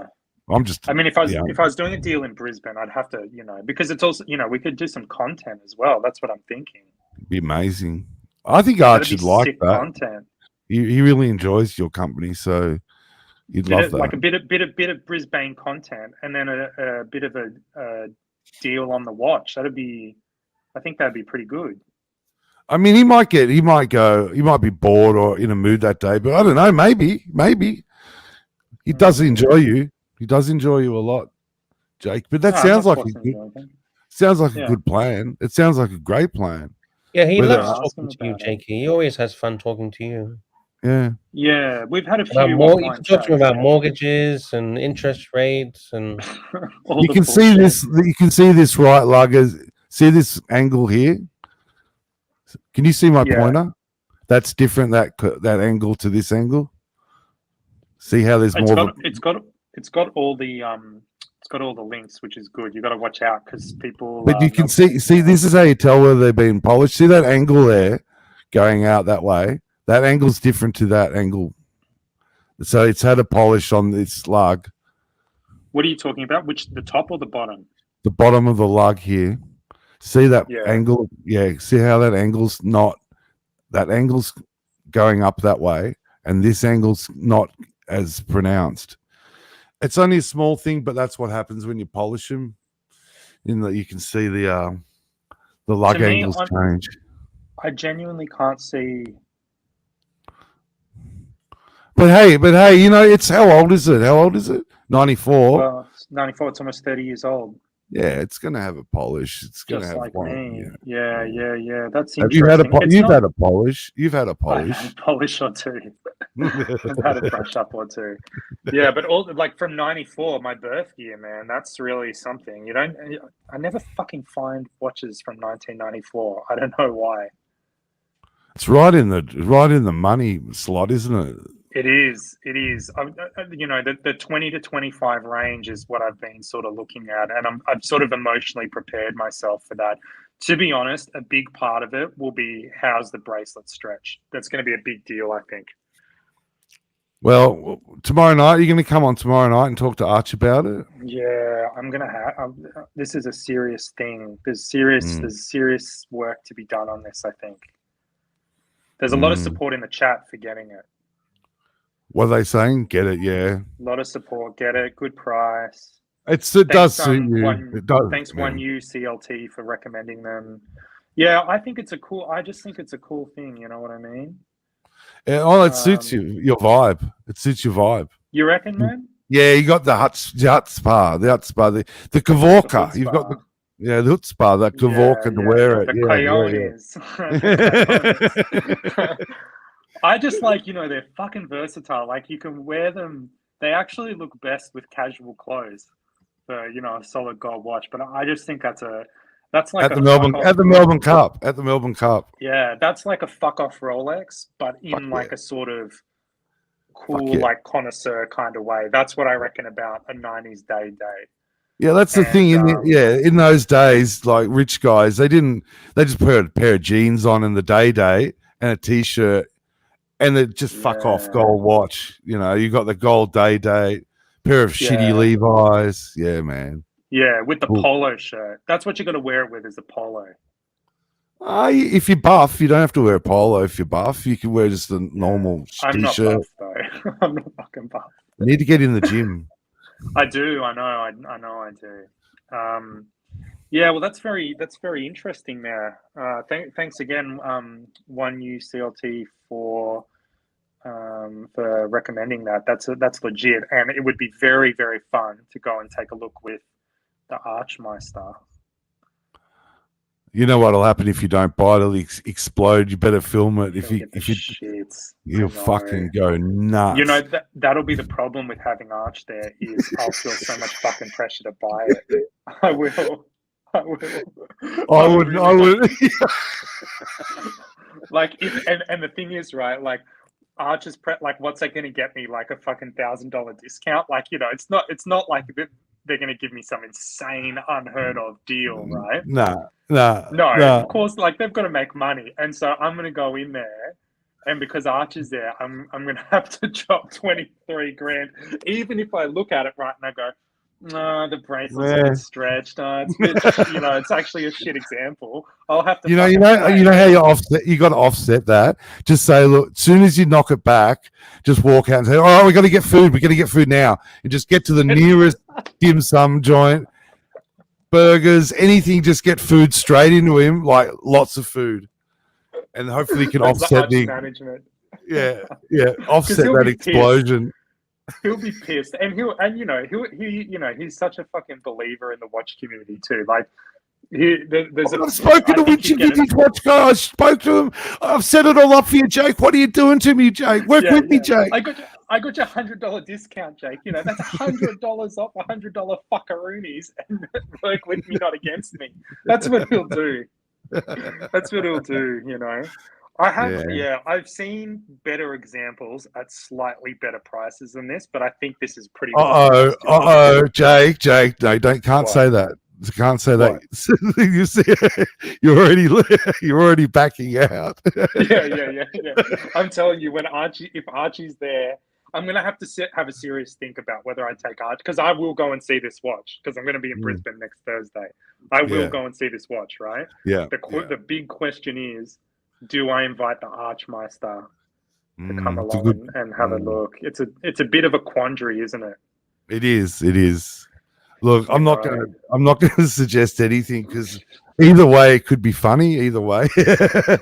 I'm just. I mean, if I was doing a deal in Brisbane, I'd have to, because it's also, we could do some content as well. That's what I'm thinking. Be amazing. I think That'd Archie'd be like sick that. content. He really enjoys your company, so you'd love that. Like a bit of Brisbane content, and then a bit of a deal on the watch. I think that'd be pretty good. I mean, he might be bored or in a mood that day, but I don't know. Maybe he does enjoy you. He does enjoy you a lot, Jake. But that sounds like a good plan. It sounds like a great plan. Yeah, he Whether- loves talking to you, Jakey. He always has fun talking to you. Yeah. Yeah, we've had a few. You offline can talk to him chats, about mortgages and interest rates and. You can see this. You can see this right lugger. See this angle here. Can you see my pointer? That's different. That angle to this angle. See how there's more. It's got all the links, which is good. You got to watch out because people. But you can see. This is how you tell whether they've been polished. See that angle there, going out that way. That angle's different to that angle. So it's had a polish on this lug. What are you talking about? The top or the bottom? The bottom of the lug here. See that Yeah. angle? Yeah. See how that angle's not. That angle's going up that way, and this angle's not as pronounced. It's only a small thing, but that's what happens when you polish them. In that you can see the lug angles change. I genuinely can't see. But hey, it's how old is it? How old is it? 94. Well, it's 94. It's almost 30 years old. Yeah, it's gonna have a polish. It's gonna Just have like one. me. Yeah. Yeah. That's Have interesting. you had a It's you've not- had a polish? You've had a I've polish. had a polish or two. I've had a brush up or two. Yeah, but all like from 94, my birth year, man, that's really something. I never fucking find watches from 1994. I don't know why. It's right in the money slot, isn't it? It is. The 20 to 25 range is what I've been sort of looking at, and I've sort of emotionally prepared myself for that. To be honest, a big part of it will be how's the bracelet stretch. That's going to be a big deal, I think. Well, tomorrow night, you're going to come on tomorrow night and talk to Arch about it. Yeah, I'm gonna have. This is a serious thing. There's serious work to be done on this. I think there's a lot of support in the chat for getting it. What are they saying? Get it? Yeah. A lot of support. Get it. Good price. It does suit you. It does. Thanks, man. 1U CLT for recommending them. Yeah, I think it's I just think it's a cool thing. You know what I mean? Yeah, it suits your vibe. It suits your vibe. You reckon, man? Yeah, you got the Hutzpah, the Kavorka. You've got the Hutzpah, that Kavorka to wear it. The coyones. I just like, they're fucking versatile. Like you can wear them. They actually look best with casual clothes for, a solid gold watch. But I just think that's like at the Melbourne Cup. Yeah, that's like a fuck off Rolex, but in like a sort of cool, like connoisseur kind of way. That's what I reckon about a 90s day. Yeah, that's the thing. In those days, like rich guys, they just put a pair of jeans on in the day and a t-shirt, and they just fuck off gold watch. You got the gold day, pair of shitty Levi's. Yeah, man. Yeah, with the polo shirt. That's what you got to wear it with, is a polo. If you're buff, you don't have to wear a polo. If you're buff, you can wear just a normal I'm not t-shirt. buff, though. I'm not fucking buff. You need to get in the gym. I do. I know. I do. Yeah. Well, that's very interesting there. Thanks again, 1U CLT for recommending that. That's legit, and it would be very, very fun to go and take a look with the Archmeister. You know what'll happen if you don't buy it? It'll explode. You better film it. You'll fucking go nuts. That'll be the problem with having Arch there is I'll feel so much fucking pressure to buy it. I will. I would. Like Like if and the thing is, right, like Arch is like what's that gonna get me? Like a fucking $1,000 discount? Like, it's not like they're gonna give me some insane unheard of deal, right? No, Of course, like they've got to make money. And so I'm gonna go in there, and because Arch is there, I'm gonna have to drop 23 grand, even if I look at it right and I go, no, the bracelet's a bit stretched. It's a bit, it's actually a shit example. I'll have to. You know how you offset. You got to offset that. Just say, look, as soon as you knock it back, just walk out and say, "Oh, we got to get food. We got to get food now," and just get to the nearest dim sum joint, burgers, anything. Just get food straight into him, like lots of food, and hopefully you can offset the management. Yeah, offset that explosion. He'll be pissed, and he's such a fucking believer in the watch community too. Like, I've spoken to Witchy Vintage Watch guy. I spoke to him. I've set it all up for you, Jake. What are you doing to me, Jake? Work with me, Jake. I got you $100 discount, Jake. That's $100 off $100 fuckaroonies, and work with me, not against me. That's what he'll do. That's what he'll do. I've seen better examples at slightly better prices than this, but I think this is pretty. Jake, can't say that. Can't say that. You see, you're already backing out. Yeah. I'm telling you, if Archie's there, I'm gonna have to have a serious think about whether I take Archie, because I will go and see this watch, because I'm going to be in Brisbane next Thursday. I will go and see this watch, right? Yeah. The big question is, do I invite the Archmeister to come along and have a look? It's a bit of a quandary, isn't it? It is. Look, I'm not going to suggest anything, because either way it could be funny. Either way, it'll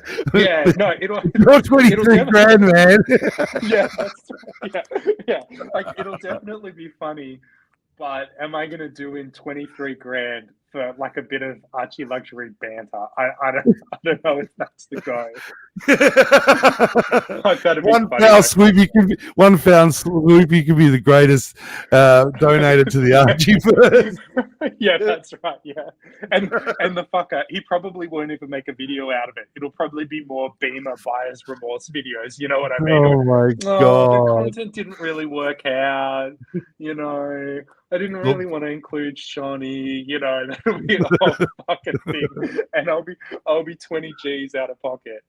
23 grand, man. Like, it'll definitely be funny. But am I going to do in 23 grand for like a bit of Archie luxury banter? I don't know if that's the go. One found Swoopy could be the greatest donator to the ArchieVerse. Yeah, that's right. Yeah, and the fucker, he probably won't even make a video out of it. It'll probably be more Beamer buyer's remorse videos. You know what I mean? Oh my god, the content didn't really work out. I didn't really want to include Shawnee. That'll be the whole fucking thing, and I'll be 20 G's out of pocket.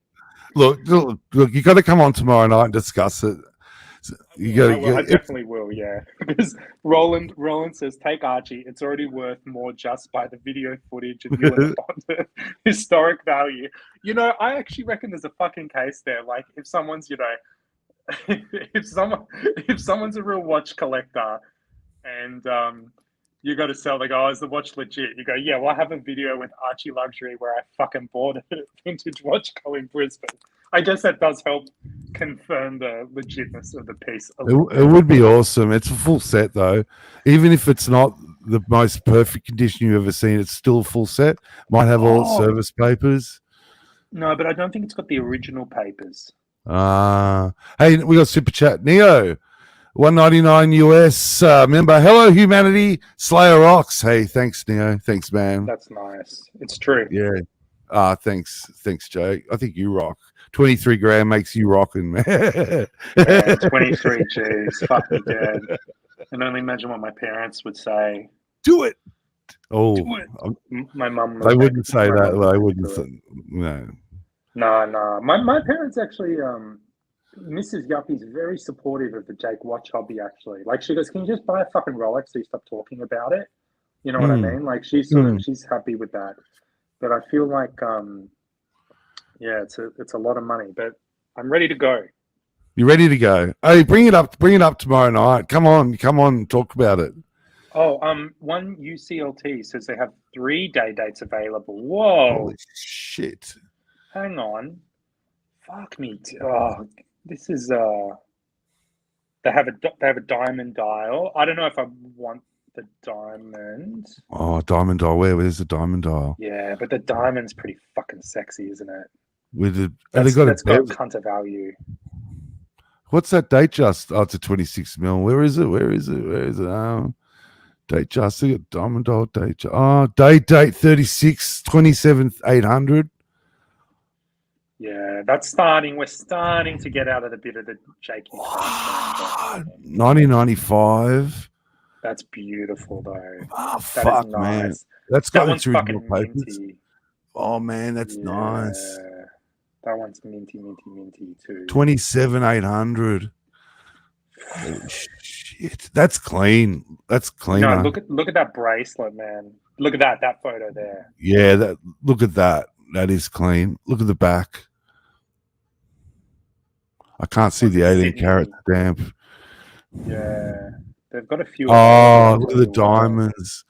Look! You got to come on tomorrow night and discuss it. I definitely will, yeah. Because Roland says, take Archie. It's already worth more just by the video footage and you and the historic value. I actually reckon there's a fucking case there. Like, if someone's, if someone's a real watch collector, and you got to sell, they go, is the watch legit? You go, yeah, well, I have a video with Archie Luxury where I fucking bought a vintage watch co in Brisbane. I guess that does help confirm the legitness of the piece. It would be awesome. It's a full set, though. Even if it's not the most perfect condition you've ever seen, it's still a full set. Might have all its service papers. No, but I don't think it's got the original papers. Hey, we got Super Chat. Neo, $1.99 US. Member, hello, humanity. Slayer rocks. Hey, thanks, Neo. Thanks, man. That's nice. It's true. Yeah. Thanks, Jake. I think you rock. 23 grand makes you rocking, man. 23 G's. Fuck me dead. I can only imagine what my parents would say. Do it. Oh, Do it. My mum. They wouldn't say that. They wouldn't say no. No. My parents actually. Mrs. Yuppie's very supportive of the Jake watch hobby. Actually, like, she goes, "Can you just buy a fucking Rolex so you stop talking about it?" You know what I mean? Like, she's happy with that. But I feel like, it's a lot of money. But I'm ready to go. You're ready to go. Hey, bring it up tomorrow night. Come on, talk about it. Oh, one UCLT says they have 3 day dates available. Whoa. Holy shit. Hang on. Fuck me. Oh, this is they have a diamond dial. I don't know if I want the diamond. Oh, diamond dial. Where's the diamond dial? Yeah, but the diamond's pretty fucking sexy, isn't it? That's got a cunt of value. What's that date just? Oh, it's a 26 mil. Where is it? Date just. I got diamond dial date. Oh, date 36, 27th, 800. Yeah, that's starting. We're starting to get out of the bit of the shaky. 1995. That's beautiful, though. Oh, That is fuck, nice. man. That's That got one's its original fucking papers. minty. Oh, man, that's nice. Yeah, that one's minty too. 27,800. Holy shit. That's clean. That's cleaner. No, look at that bracelet, man. Look at that photo there. Yeah, look at that. That is clean. Look at the back. I can't see the 18 karat stamp. Yeah, they've got a few. Oh, look at the diamonds.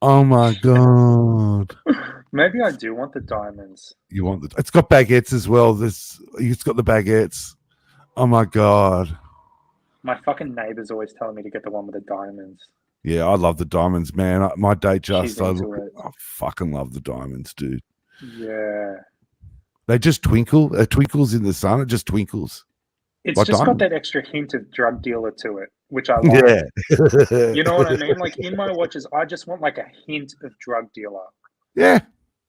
Oh my god. Maybe I do want the diamonds. You want it's got baguettes as well. It's got the baguettes. Oh my god. My fucking neighbor's always telling me to get the one with the diamonds. Yeah, I love the diamonds, man. My date just I fucking love the diamonds, dude. Yeah. They just twinkle. It twinkles in the sun. It just twinkles. It's like just diamonds. got that extra hint of drug dealer to it, which I like. Yeah. You know what I mean? Like in my watches, I just want like a hint of drug dealer. Yeah.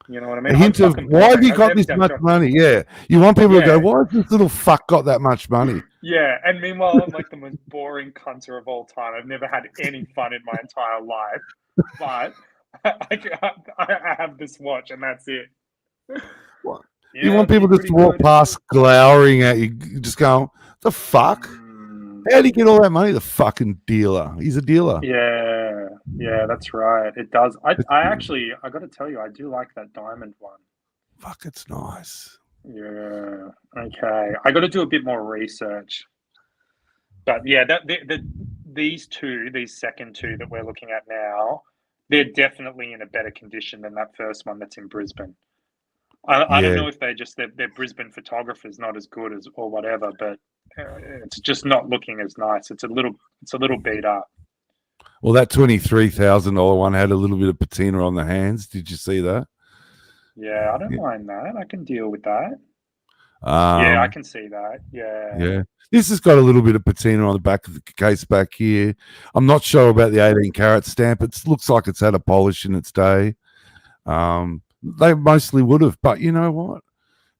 You know what I mean? A hint of why have you got this much money? Yeah. You want people to go, why has this little fuck got that much money? Yeah, and meanwhile, I'm like the most boring cunter of all time. I've never had any fun in my entire life, but I have this watch, and that's it. What? Yeah, You want people just to walk past glowering at you, just going, the fuck? How did he get all that money? The fucking dealer. He's a dealer. Yeah, that's right. It does. I got to tell you, I do like that diamond one. Fuck, it's nice. Yeah. Okay. I got to do a bit more research. But yeah, these second two that we're looking at now, they're definitely in a better condition than that first one that's in Brisbane. I don't know if they're Brisbane photographers not as good as or whatever, but it's just not looking as nice. It's a little beat up. Well, that $23,000 one had a little bit of patina on the hands. Did you see that? Yeah, I don't mind that. I can deal with that. Yeah, I can see that. Yeah. Yeah. This has got a little bit of patina on the back of the case back here. I'm not sure about the 18 karat stamp. It looks like it's had a polish in its day. They mostly would have, but you know what?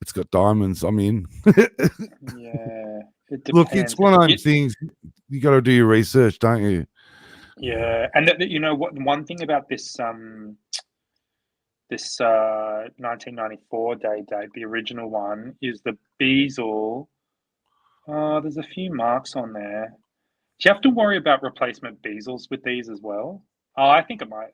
It's got diamonds. I mean, yeah. Look, it's one of those things. You got to do your research, don't you? Yeah, and you know what? One thing about this 1994 date, the original one, is the bezel. There's a few marks on there. Do you have to worry about replacement bezels with these as well? Oh, I think it might.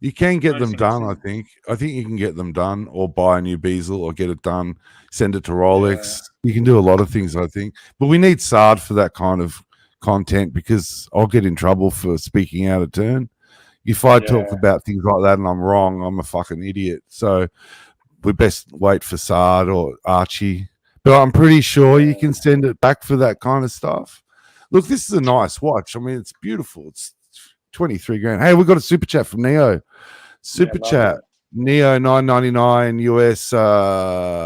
You can get them done, I think. I think you can get them done or buy a new bezel or get it done, send it to Rolex. Yeah. You can do a lot of things, I think. But we need SARD for that kind of content because I'll get in trouble for speaking out of turn. If I talk about things like that and I'm wrong, I'm a fucking idiot. So we best wait for SARD or Archie. But I'm pretty sure you can send it back for that kind of stuff. Look, this is a nice watch. I mean, it's beautiful. It's 23 grand. Hey, we got a super chat from Neo. Super chat. Neo $9.99 US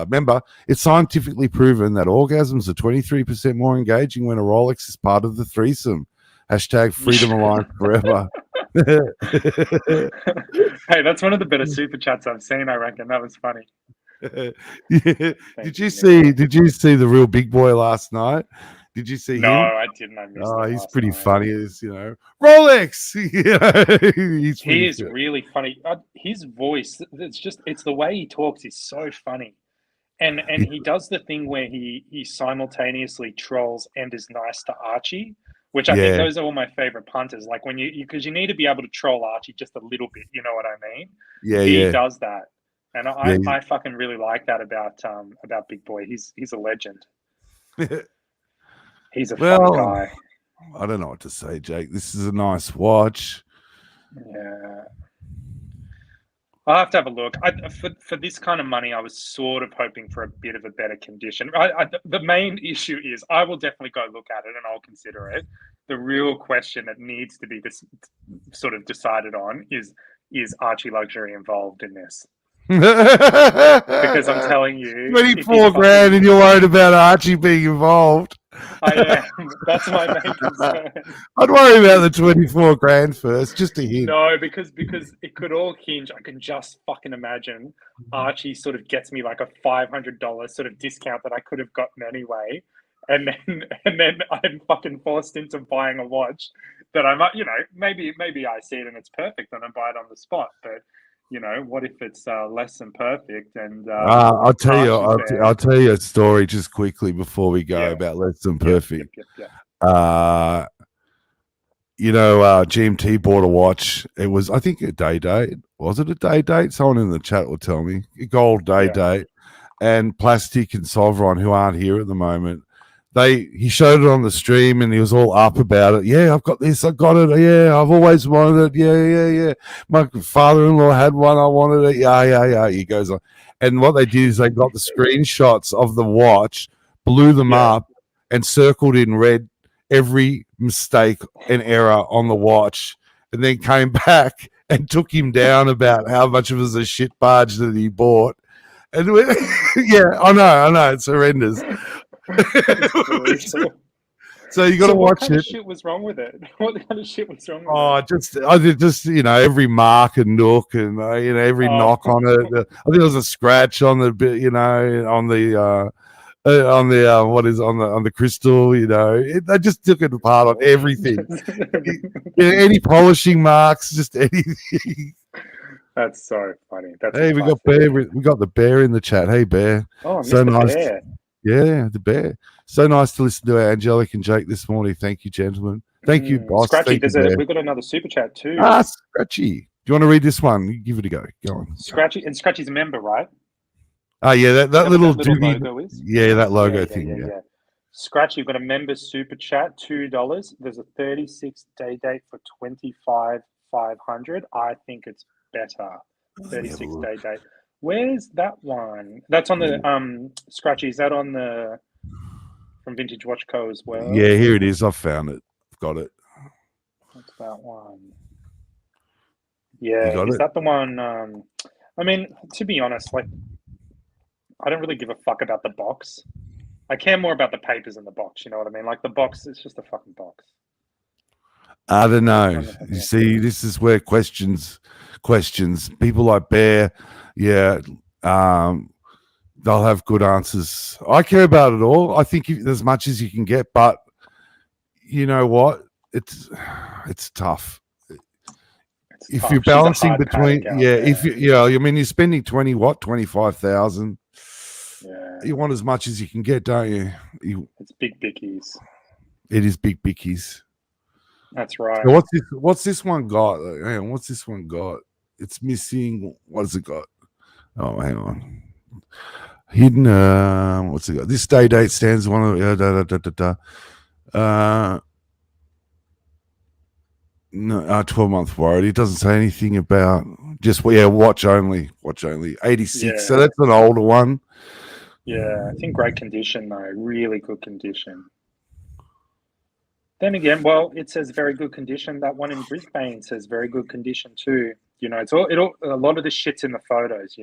member. It's scientifically proven that orgasms are 23% more engaging when a Rolex is part of the threesome. Hashtag Freedom Alliance forever. Hey, that's one of the better super chats I've seen, I reckon. That was funny. Yeah. Did you see the real big boy last night? Did you see him? No, I didn't. I missed Oh, it he's last pretty night. funny. Is Rolex. He is really funny. His voice, it's the way he talks is so funny. And he does the thing where he simultaneously trolls and is nice to Archie, which I think those are all my favorite punters. Like when because you need to be able to troll Archie just a little bit, you know what I mean? Yeah, he does that. And I fucking really like that about Big Boy. He's a legend. He's a fun guy. I don't know what to say, Jake. This is a nice watch. Yeah. I'll have to have a look. For this kind of money, I was sort of hoping for a bit of a better condition. The main issue is I will definitely go look at it and I'll consider it. The real question that needs to be sort of decided on is Archie Luxury involved in this? Because I'm telling you, 24 grand and you're worried about Archie being involved. I am. That's my main concern. I'd worry about the 24 grand first, just a hint. No, because it could all hinge. I can just fucking imagine Archie sort of gets me like a $500 sort of discount that I could have gotten anyway, and then I'm fucking forced into buying a watch that I might, maybe I see it and it's perfect and I buy it on the spot. But what if it's less than perfect? And I'll tell you. Archie's there. I'll tell you a story just quickly before we go about less than perfect. Yep. GMT bought a watch. It was, I think, a day date. Was it a day date? Someone in the chat will tell me. A gold day date. And Plastic and Sovereign, who aren't here at the moment, he showed it on the stream and he was all up about it. Yeah, I've got this. I got it. Yeah, I've always wanted it. Yeah. My father-in-law had one. I wanted it. Yeah. He goes on. And what they did is they got the screenshots of the watch, blew them up, and circled in red every mistake and error on the watch, and then came back and took him down about how much of it was a shit barge that he bought. And I know, it's horrendous. So you got to watch What kind it. of shit was wrong with it? What kind of shit was wrong with it? I did just every mark and nook and every knock on it. I think there was a scratch on the bit, on the crystal. They just took it apart on everything. Any polishing marks, just anything. That's so funny. That's Hey, we got Bear. We got the Bear in the chat. Hey, Bear. Oh, so Mr. nice. Bear. Yeah, the Bear. So nice to listen to Angelic and Jake this morning. Thank you, gentlemen. Thank you, boss. Scratchy, Thank you, we've got another super chat too. Scratchy. Do you want to read this one? You give it a go. Go on. Scratchy's a member, right? Oh yeah, that little logo is? Yeah, that logo thing. Yeah. Scratchy, you've got a member super chat, $2. There's a 36-day date for $25,500. I think it's better. 36-day date. Where's that one? That's on the Scratchy. Is that on the from Vintage Watch Co as well? Yeah, here it is. I've found it. I've got it. What's that one? Yeah, is that the one? I mean, to be honest, like, I don't really give a fuck about the box. I care more about the papers in the box. You know what I mean? Like the box, it's just a fucking box. I don't know. You see, this is where questions. People like Bear, they'll have good answers. I care about it all. I think as much as you can get, but you know what? It's tough. If you're balancing between, you're spending 25,000. Yeah, you want as much as you can get, don't you? It's big bickies. It is big bickies. That's right. So what's this one got? Hang on, what's this one got? It's missing. What has it got? Oh, hang on. Hidden. What's it got? This date stands one of. No, 12-month warranty. It doesn't say anything about just watch only. 86. Yeah. So that's an older one. Yeah, it's in great condition though. Really good condition. Then again, well, it says very good condition. That one in Brisbane says very good condition too. It's a lot of this shit's in the photos.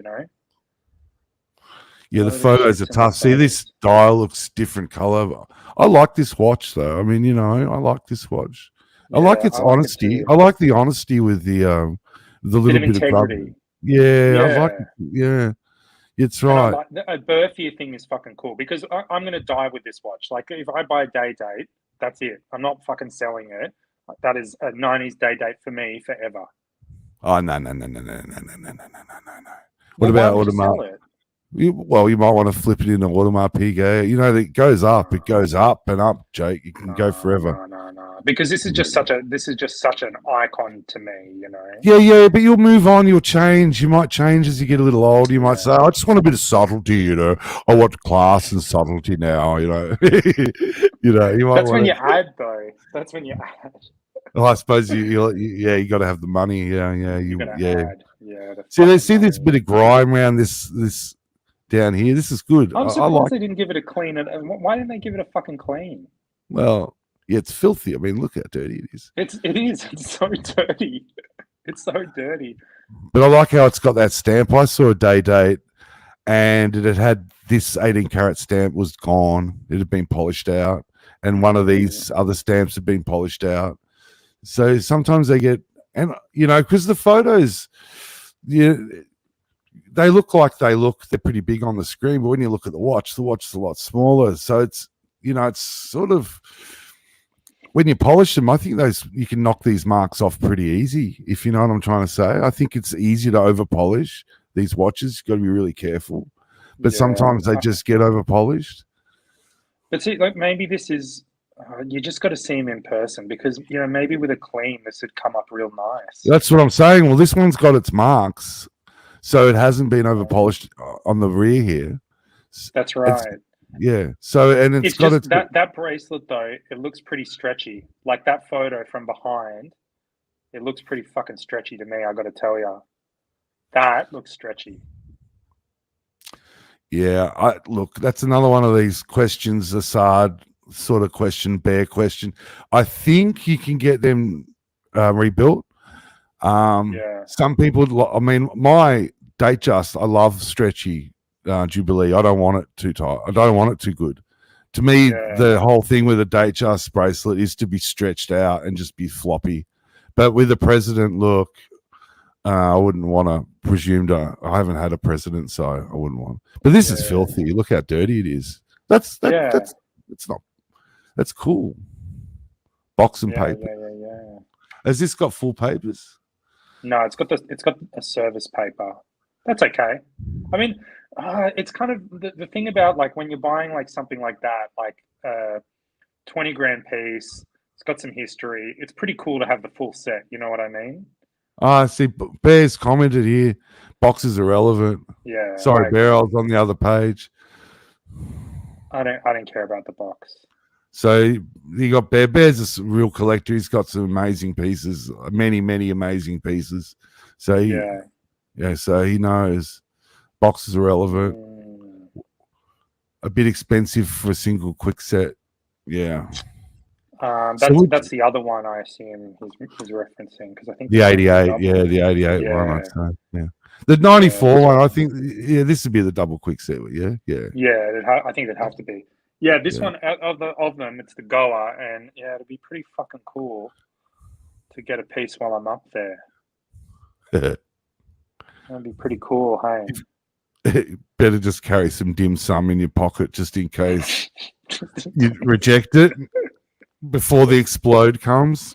Yeah, the photos are tough. See, this dial looks different color. I like this watch though. I mean, I like this watch. I like its honesty. I like the honesty with the little bit of grub. Yeah, I like it. Yeah, it's right. A birthday thing is fucking cool because I'm going to die with this watch. Like if I buy a day date, that's it. I'm not fucking selling it. That is a 90s day date for me forever. Oh, no. What about Audemars? You might want to flip it into Audemars Piguet. It goes up. It goes up and up, Jake. It can go forever. No. Because this is just such an icon to me, Yeah, but you'll move on. You'll change. You might change as you get a little older. You might say, "I just want a bit of subtlety." I want class and subtlety now. You might. That's when you add, though. That's when you add. Well, I suppose you got to have the money. Yeah. Add. See this bit of grime around this down here. This is good. I'm surprised they didn't give it a clean. And why didn't they give it a fucking clean? Well, yeah, it's filthy. I mean, look how dirty it is. It is. It's so dirty. It's so dirty. But I like how it's got that stamp. I saw a day date, and it had this 18 karat stamp was gone. It had been polished out, and one of these other stamps have been polished out. So sometimes they get, and because the photos, they look like they're pretty big on the screen, but when you look at the watch is a lot smaller. So it's it's sort of, when you polish them, I think you can knock these marks off pretty easy, if you know what I'm trying to say. I think it's easier to over polish these watches. You've got to be really careful, but sometimes they just get over polished. But see, like maybe this is you just got to see him in person, because maybe with a clean this would come up real nice. That's what I'm saying. Well, this one's got its marks, so it hasn't been over polished on the rear here. That's right. So, and it's got just that bracelet though. It looks pretty stretchy. Like that photo from behind, it looks pretty fucking stretchy to me. I got to tell you, that looks stretchy. Yeah, look, that's another one of these questions, Assad sort of question, bear question. I think you can get them rebuilt. Some people, I mean, my Datejust, I love stretchy Jubilee. I don't want it too tight. I don't want it too good. To me, the whole thing with a Datejust bracelet is to be stretched out and just be floppy. But with the president look, I wouldn't want to presume to. I haven't had a president, so I wouldn't want. But this is filthy. Look how dirty it is. That's not. That's cool. Box and paper. Has this got full papers? No, it's got a service paper. That's okay. I mean, it's kind of the thing about like when you're buying like something like that, like 20 grand piece. It's got some history. It's pretty cool to have the full set. You know what I mean? I see. Bear's commented here. Boxes are relevant. Yeah. Sorry, Bear. I was on the other page. I don't care about the box. So you got Bear. Bear's a real collector. He's got some amazing pieces. Many amazing pieces. So so he knows boxes are relevant. A bit expensive for a single quick set. Yeah. That's the other one I assume he's referencing, because I think the 88, the 88 one. I'd say, the 94 one. I think, this would be the double quick set. I think it'd have to be. Yeah, this one of them, it's the Goa, and it'd be pretty fucking cool to get a piece while I'm up there. That'd be pretty cool, hey. Better just carry some dim sum in your pocket just in case you reject it before the explode comes.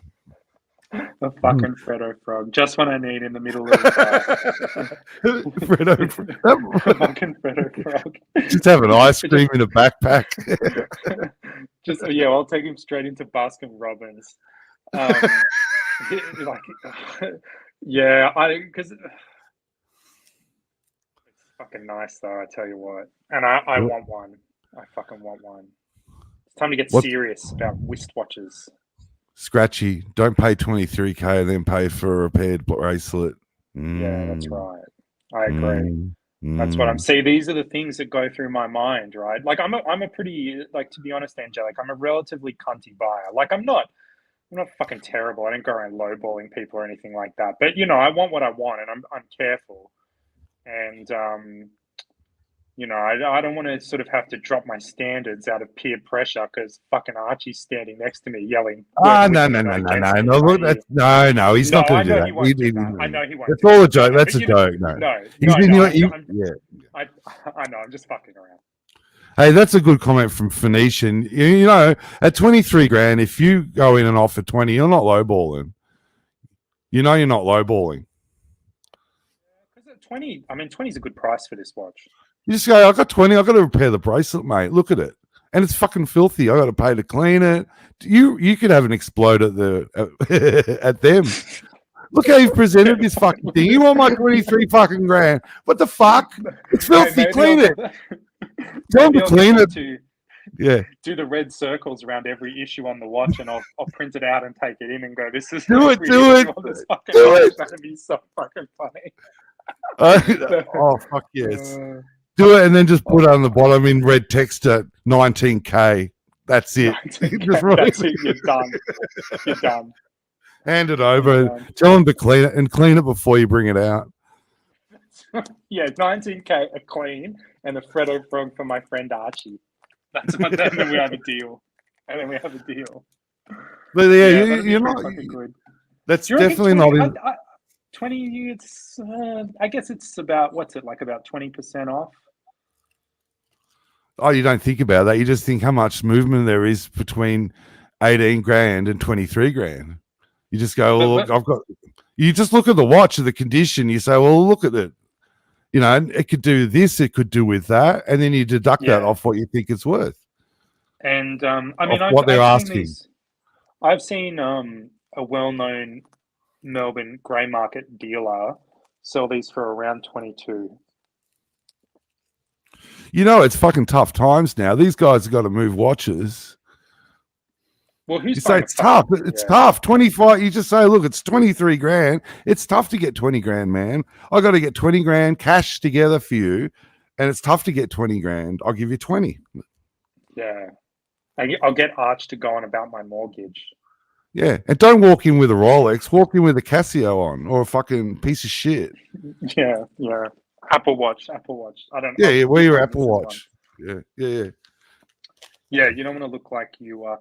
The fucking Freddo frog, just what I need in the middle of the Freddo frog. Fucking Freddo frog. Just have an ice cream in a backpack. I'll take him straight into Baskin Robbins. Because it's fucking nice though, I tell you what. And I want one. I fucking want one. It's time to get serious about wristwatches. Scratchy, don't pay 23K and then pay for a repaired bracelet. Yeah, that's right. I agree. That's what I'm saying. These are the things that go through my mind, right? Like I'm a pretty, like, to be honest, Angelic, I'm a relatively cunty buyer. Like I'm not fucking terrible. I don't go around lowballing people or anything like that. But I want what I want, and I'm careful. And I don't want to sort of have to drop my standards out of peer pressure because fucking Archie's standing next to me yelling. No. He's not going to do that. I know he won't. That's all a joke. That's a joke. No. I know. I'm just fucking around. Hey, that's a good comment from Phoenician. At 23 grand, if you go in and offer 20, you're not lowballing. You're not lowballing. 20 is a good price for this watch. You just go, I got 20, I got to repair the bracelet, mate. Look at it. And it's fucking filthy. I got to pay to clean it. You could have an explode at them. Look how you've presented this fucking thing. You want my 23 fucking grand. What the fuck? It's filthy. Clean it. Tell them to clean it. Do the red circles around every issue on the watch, and I'll print it out and take it in and go, this is do it. It's going to be so fucking funny. Oh, fuck yes. Do it and then just put it on the bottom in red text at 19K. That's it. That's it. You're done. You're done. Hand it over. Tell them to clean it and clean it before you bring it out. 19K a clean and a Freddo frog for my friend Archie. That's what. Then we have a deal. and then we have a deal. But that'd be you're pretty not. fucking good. That's Do you reckon definitely 20, not in. 20, it's, I guess it's about, what's it, like about 20% off? Oh, you don't think about that. You just think how much movement there is between 18 grand and 23 grand. You just go, well, look, I've got. You just look at the watch of the condition. You say, well, look at it. You know, it could do this, it could do with that, and then you deduct that off what you think it's worth. And I mean, what they're I've seen asking. I've seen a well-known Melbourne grey market dealer sell these for around 22. You know, it's fucking tough times now. These guys have got to move watches. Well, who's You say it's tough. It's tough. 25. You just say, look, it's 23 grand. It's tough to get 20 grand, man. I got to get 20 grand cash together for you, and it's tough to get 20 grand. I'll give you 20. Yeah, I'll get Arch to go on about my mortgage. Yeah, and don't walk in with a Rolex. Walk in with a Casio on or a fucking piece of shit. Yeah. Apple Watch. I don't. Yeah. Wear your Apple Watch. Yeah. Yeah, you don't want to look like you are.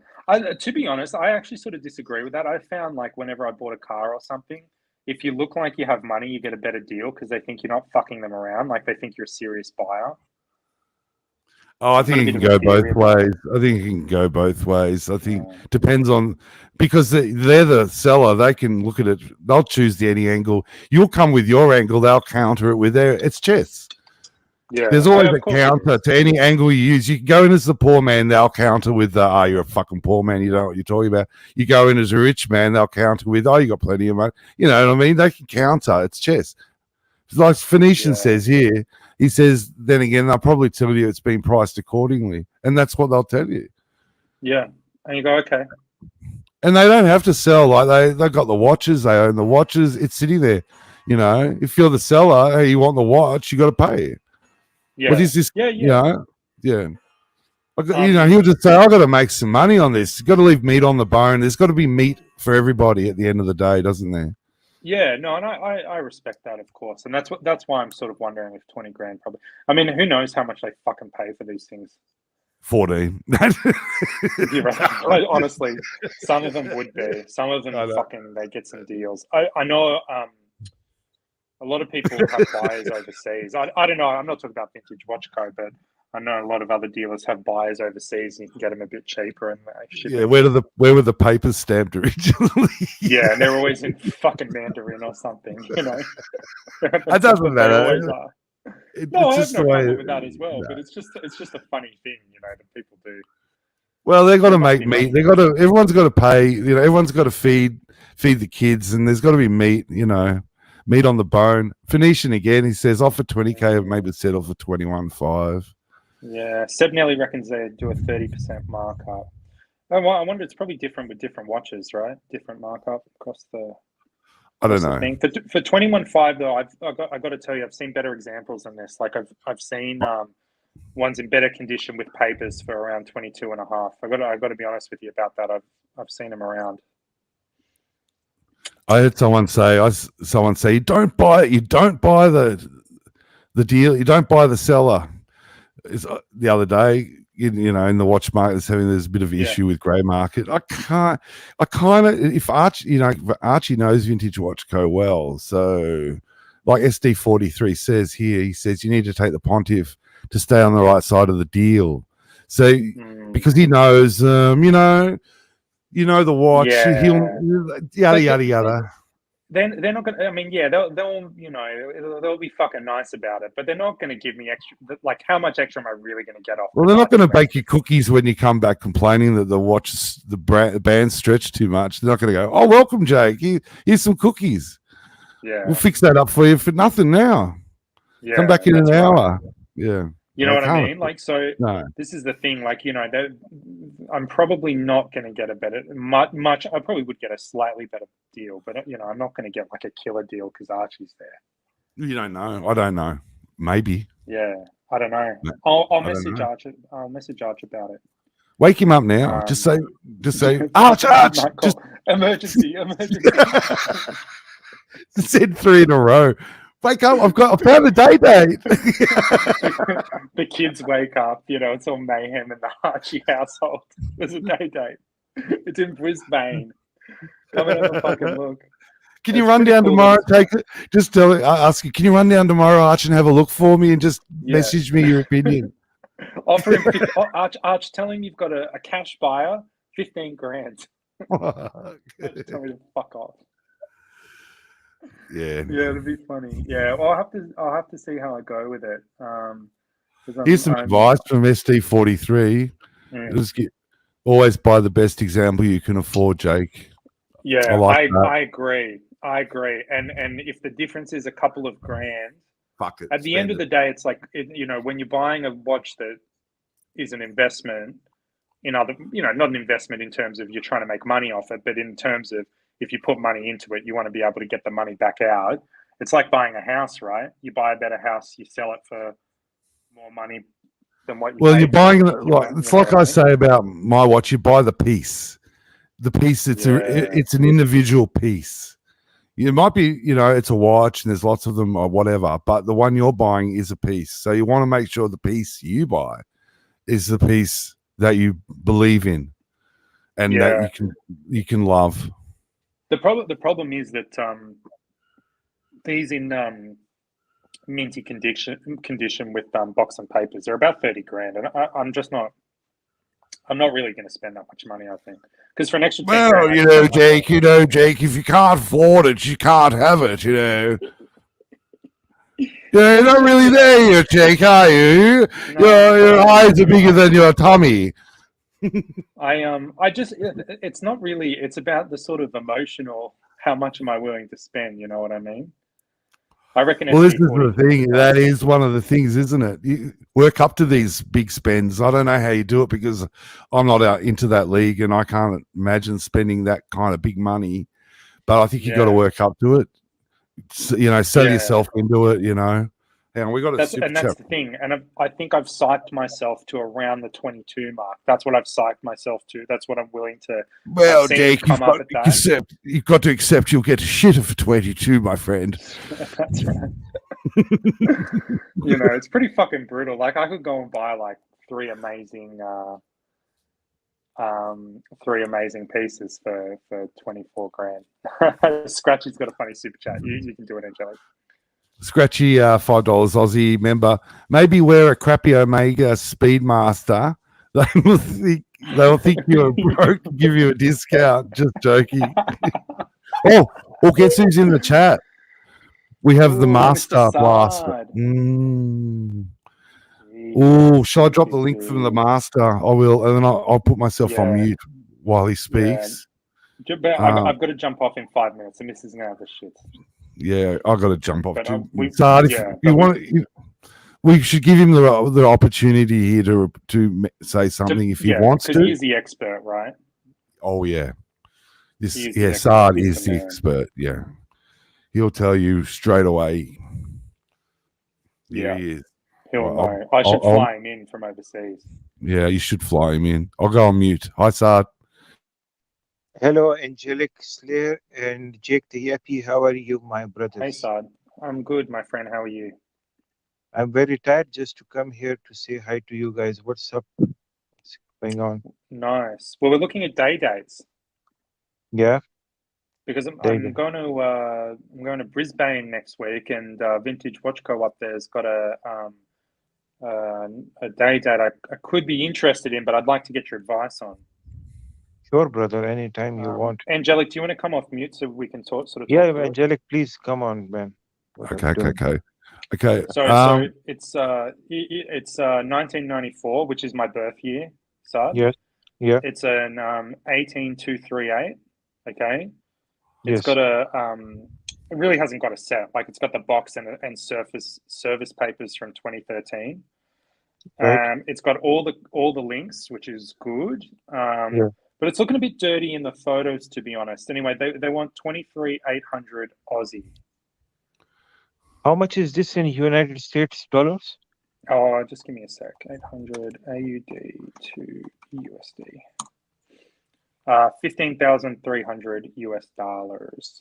To be honest, I actually sort of disagree with that. I found like whenever I bought a car or something, if you look like you have money, you get a better deal because they think you're not fucking them around. Like they think you're a serious buyer. Oh, I think it can go both ways. I think depends on because they're the seller. They can look at it. They'll choose any angle. You'll come with your angle. They'll counter it with their. It's chess. Yeah, there's always a counter to any angle you use. You can go in as the poor man, they'll counter with, you're a fucking poor man, you don't know what you're talking about. You go in as a rich man, they'll counter with, you got plenty of money. You know what I mean? They can counter. It's chess. It's like Phoenician says here. He says, then again, they'll probably tell you it's been priced accordingly. And that's what they'll tell you. Yeah. And you go, okay. And they don't have to sell. Like they've got the watches. They own the watches. It's sitting there. You know, if you're the seller, hey, you want the watch, you got to pay it. Yeah. What is this? Yeah. You know, yeah. He'll just say, I've got to make some money on this. You've got to leave meat on the bone. There's got to be meat for everybody at the end of the day, doesn't there? Yeah, no, and I respect that, of course. And that's why I'm sort of wondering if 20 grand probably. I mean, who knows how much they fucking pay for these things? 14. You're right. Honestly, some of them would be. Some of them they get some deals. I know a lot of people have buyers overseas. I don't know. I'm not talking about Vintage Watch Co, but I know a lot of other dealers have buyers overseas, and you can get them a bit cheaper. And where were the papers stamped originally? Yeah, and they're always in fucking Mandarin or something. You know, that doesn't matter. No, I have no problem with that as well. But it's just a funny thing, you know, that people do. Well, they've got to make meat. Everyone's got to pay. You know, everyone's got to feed the kids, and there's got to be meat. You know. Meat on the bone. Phoenician again, he says offer 20K, maybe settle for 21.5. Yeah, Seb Nelly reckons they do a 30% markup. I wonder, it's probably different with different watches, right? Different markup across the. I don't know. Thing. For 21.5 though, I got to tell you, I've seen better examples than this. Like I've seen ones in better condition with papers for around 22.5. I got to be honest with you about that. I've seen them around. I heard someone say, you don't buy it. You don't buy the deal. You don't buy the seller. The other day, you know, in the watch market, there's a bit of an issue with grey market. If Archie knows Vintage Watch Co well. So like SD43 says here, he says you need to take the Pontiff to stay on the right side of the deal. So because he knows, you know the watch. Yeah. He'll yada yada. Then they're not gonna. I mean, yeah, they'll be fucking nice about it, but they're not gonna give me extra. Like, how much extra am I really gonna get off? Well, they're not going to bake you cookies when you come back complaining that the watch, the band stretched too much. They're not going to go, "Oh, welcome, Jake. Here's some cookies. Yeah, we'll fix that up for you for nothing now. Yeah, come back in an hour. Yeah." You know what I mean? Like, so this is the thing, like, you know, I'm probably not going to get a better, much, I probably would get a slightly better deal, but, you know, I'm not going to get like a killer deal because Archie's there. You don't know. I don't know. Maybe. Yeah, I don't know. I'll message Arch. I'll message Arch about it. Wake him up now. Just say, Arch. Emergency. Said 3 in a row. Wake up! I found a day date. The kids wake up, you know, it's all mayhem in the Archie household. There's a day date. It's in Brisbane. Come and have a fucking look. Can you It's run pretty down cool tomorrow? that it's- Just tell it. I ask you. Can you run down tomorrow, Arch, and have a look for me, and just Yeah. message me your opinion? Offer him Arch, tell him you've got a cash buyer, 15 grand. Tell me to fuck off. Yeah. Yeah, it'll be funny. Yeah, well, I'll have to see how I go with it. 'Cause Here's some advice from SD43. Mm. Just always buy the best example you can afford, Jake. Yeah, like that. I agree. I agree. And if the difference is a couple of grand, fuck it. At the end of the day, it's like you know, when you're buying a watch that is an investment in other, you know, not an investment in terms of you're trying to make money off it, but in terms of if you put money into it, you want to be able to get the money back out. It's like buying a house, right? You buy a better house, you sell it for more money than what you Well, paid you're for buying it. it like it's like I say about my watch. You buy the piece. The piece. It's an individual piece. It might be, you know, it's a watch and there's lots of them or whatever, but the one you're buying is a piece. So you want to make sure the piece you buy is the piece that you believe in and that you can love. The problem is that these in minty condition with box and papers, they're about 30 grand, and I'm not really going to spend that much money. I think because for an extra 10 grand, You know, Jake, if you can't afford it, you can't have it. You know. You're not really there yet, Jake, are you? Your eyes are bigger than your tummy. I just it's not really. It's about the sort of emotional. How much am I willing to spend? You know what I mean? I reckon. Well, this is the thing. That is one of the things, isn't it? You work up to these big spends. I don't know how you do it because I'm not out into that league and I can't imagine spending that kind of big money. But I think you got to work up to it. You know, sell yourself into it. You know. And we got that's the thing. And I think I've psyched myself to around the 22 mark. That's what I've psyched myself to. That's what I'm willing to. Well, Jake, you've got to accept you'll get shitter for 22, my friend. That's right. You know, it's pretty fucking brutal. Like I could go and buy like three amazing pieces for 24 grand. Scratchy's got a funny super chat. You can do it, Angelic. Scratchy, $5 Aussie member. Maybe wear a crappy Omega Speedmaster. They'll think you're broke. Give you a discount. Just joking. Oh, guess who's in the chat? We have the Master Blaster. Oh, shall I drop the link from the Master? I will, and then I'll put myself on mute while he speaks. But I've got to jump off in 5 minutes. The missus now the shit. Yeah, I got to jump off But, too. we- Sard, if yeah, you but want, we should give him the opportunity here to say something if he wants to. He's the expert, right? Oh yeah, He is the expert. Sard He's is the the man. expert. Yeah, he'll tell you straight away. Yeah. he is. He'll Well, know. I should fly him in from overseas. Yeah, you should fly him in. I'll go on mute. Hi, Sard. Hello, Angelic Slayer and Jake the Yappy. How are you, my brothers? Hey, Sard. I'm good, my friend. How are you? I'm very tired just to come here to say hi to you guys. What's up? What's going on? Nice. Well, we're looking at day dates Yeah. because I'm Day going to Brisbane next week, and Vintage Watch Co up there's got a day date I could be interested in, but I'd like to get your advice on. Sure, brother. Anytime you want. Angelic, do you want to come off mute so we can talk? Yeah, Angelic, please come on, man. Okay. So it's 1994, which is my birth year, Sard. Yes. Yeah. It's an 18238. Okay. Yes. It's got it really hasn't got a set. Like it's got the box and service papers from 2013. Right. It's got all the links, which is good. Yeah. But it's looking a bit dirty in the photos, to be honest. Anyway, they want 23,800 Aussie. How much is this in United States dollars? Oh, just give me a sec. 800 AUD to USD. 15,300 US dollars.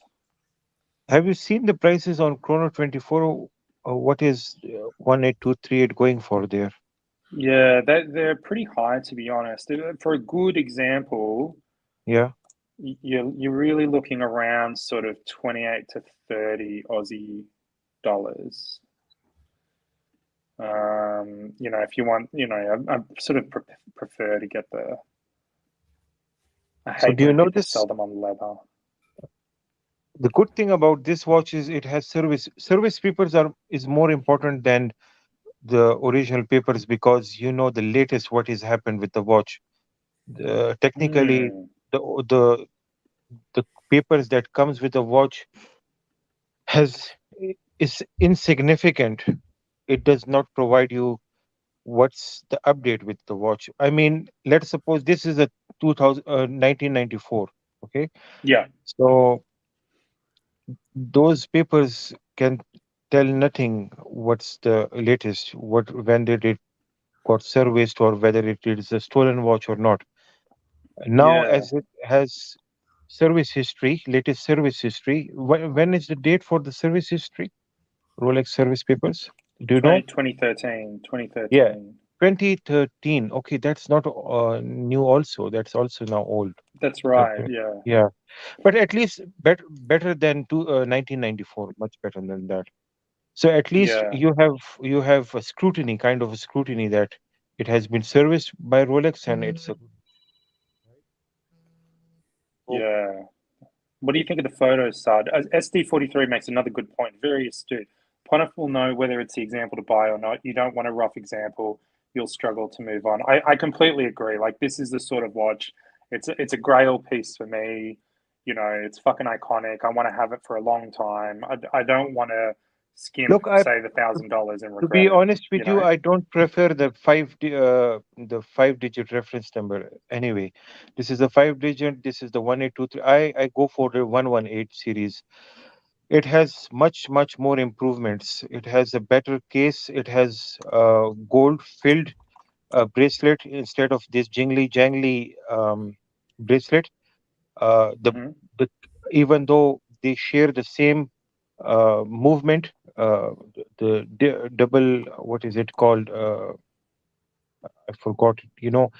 Have you seen the prices on Chrono 24? What is 18238 going for there? Yeah, they're pretty high, to be honest. For a good example, Yeah. you're really looking around sort of 28 to 30 Aussie dollars. You know, if you want, you know, I sort of prefer to get the. I So hate do you when know people this? sell them on leather. The good thing about this watch is it has service. Service papers is more important than the original papers because you know the latest what has happened with the watch. Technically, the the papers that comes with the watch has is insignificant. It does not provide you what's the update with the watch. I mean, let's suppose this is a 1994. Okay, Yeah. so those papers can tell nothing what's the latest, what when did it got serviced or whether it is a stolen watch or not. Now, Yeah. as it has service history, latest service history, when is the date for the service history? Rolex service papers? Do you know? 2013. Yeah, 2013. 2013. Okay, that's not new also. That's also now old. That's right. Okay. Yeah. Yeah. But at least better than 1994, much better than that. So at least Yeah. you have a scrutiny, kind of a scrutiny that it has been serviced by Rolex and it's a Yeah. What do you think of the photos, Sad? SD43 makes another good point. Very astute. Pontiff will know whether it's the example to buy or not. You don't want a rough example. You'll struggle to move on. I completely agree. Like, this is the sort of watch. It's a grail piece for me. You know, it's fucking iconic. I want to have it for a long time. I don't want to skimp, look. save $1,000 and To regret be it. honest You with you, know? I don't prefer the the 5-digit reference number. Anyway, this is the 5-digit. This is the 1823. I go for the 118 series. It has much more improvements. It has a better case. It has gold filled bracelet instead of this jingly jangly bracelet. The even though they share the same movement, double, what is it called? I forgot it. You know,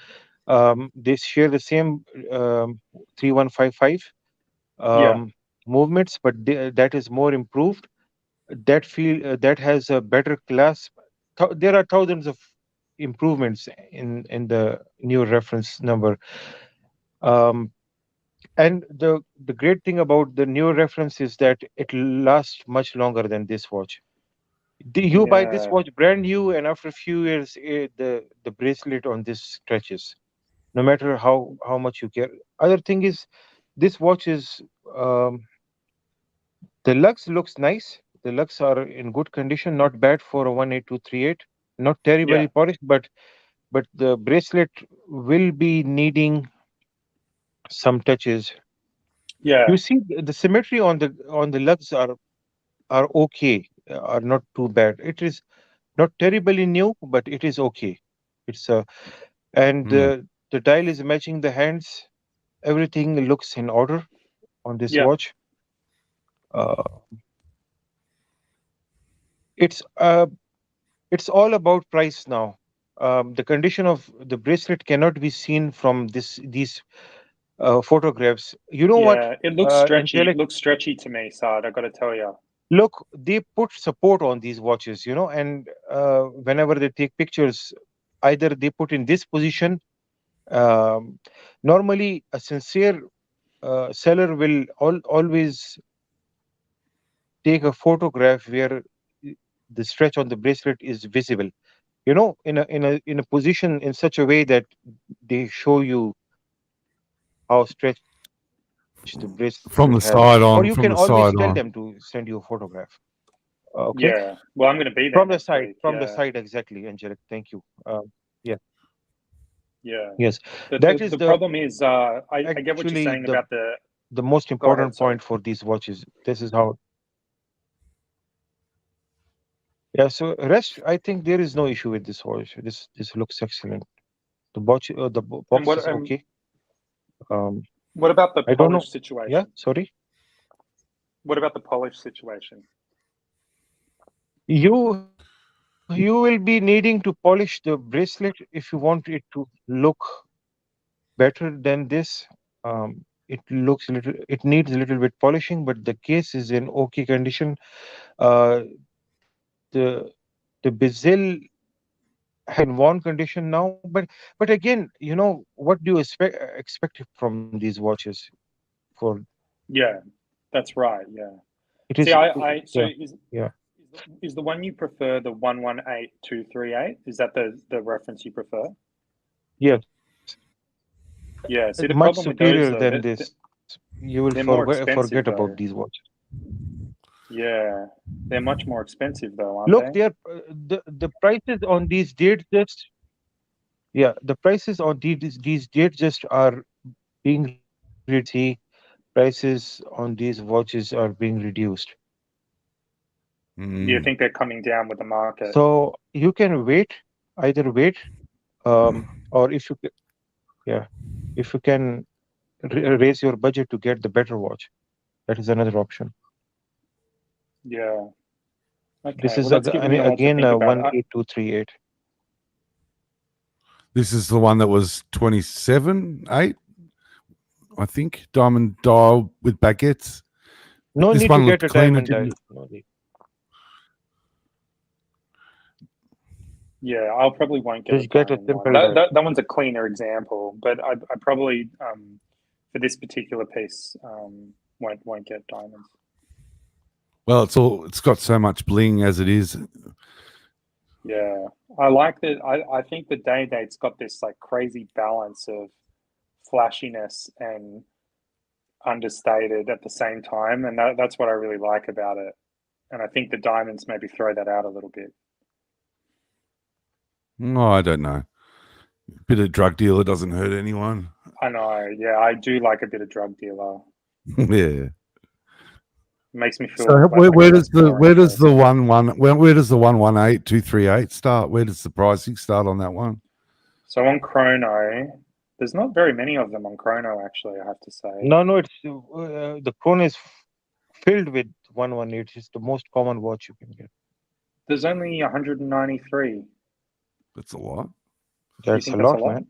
they share the same 3155 Yeah. movements, but that is more improved. That has a better clasp. There are thousands of improvements in the new reference number. Um, and the great thing about the new reference is that it lasts much longer than this watch. You buy this Yeah. watch brand new, and after a few years, the bracelet on this stretches. No matter how much you care. Other thing is, this watch is the lugs looks nice. The lugs are in good condition, not bad for a 18238. Not Yeah. terribly polished, but the bracelet will be needing some touches. Yeah. You see, the symmetry on the lugs are okay, are not too bad. It is not terribly new, but it is okay. It's and the dial is matching the hands. Everything looks in order on this Yeah. watch. It's uh, it's all about price now. The condition of the bracelet cannot be seen from these photographs. You know what, Yeah. It looks stretchy. It Angelic? looks stretchy to me, Sad. I got to tell you. Look, they put support on these watches, you know, and whenever they take pictures, either they put in this position. Um, Normally, a sincere seller will always take a photograph where the stretch on the bracelet is visible. You know, in a position in such a way that they show you how stretched the bracelet has, or you From can the always side tell on, them from the to side send on. you a photograph. Okay, Yeah. Well, I'm going to be there next week. from the Yeah. side exactly, Angelic. Thank you. Yeah, Yeah. yes, The that the, is the problem is, I get what you're actually saying about the. the most Go ahead. important Sorry. point for these watches. This is how. Yeah, so rest, I think there is no issue with this watch. This looks excellent. The watch, And box is okay. what about the I don't know. polish Yeah, situation? sorry. What about the polish situation? You will be needing to polish the bracelet if you want it to look better than this. It looks little. It needs a little bit polishing, but the case is in okay condition. The the bezel in one condition now, but again, what do you expect from these watches? For Yeah, that's right. Yeah. it See, is I so yeah yeah is the one you prefer the 118238? Is that the reference you prefer? yes. Yeah. See, the Much problem with those superior though, than this. You will they're more expensive forget about though. these watches. Yeah, they're much more expensive though, aren't Look, they? they are the prices on these dates just the prices on these dates just are being reduced. See, prices on these watches are being reduced. Do you think they're coming down with the market? So you can either wait, or if you can raise your budget to get the better watch, that is another option. Yeah. Okay. This is Well, that's given me a lot to again think about. 18238. This is the one that was 27.8, I think. Diamond dial with baguettes. No This need one to looked get a cleaner, diamond dial. didn't it? No need. Yeah, I'll probably won't get Just a get a diamond simple one. dial. That one's a cleaner example, but I probably for this particular piece won't get diamonds. Well, it's got so much bling as it is. Yeah, I like that. I think the Day-Date's got this like crazy balance of flashiness and understated at the same time, and that's what I really like about it. And I think the diamonds maybe throw that out a little bit. Oh, I don't know. Bit of drug dealer doesn't hurt anyone. I know. Yeah, I do like a bit of drug dealer. Yeah. Makes me feel. So like where a does the boring person. 118238 start? Where does the pricing start on that one? So on Chrono, there's not very many of them on Chrono. Actually, I have to say. No, it's the Chrono is filled with 118. It's the most common watch you can get. There's only 193. That's a lot. That's a lot, man.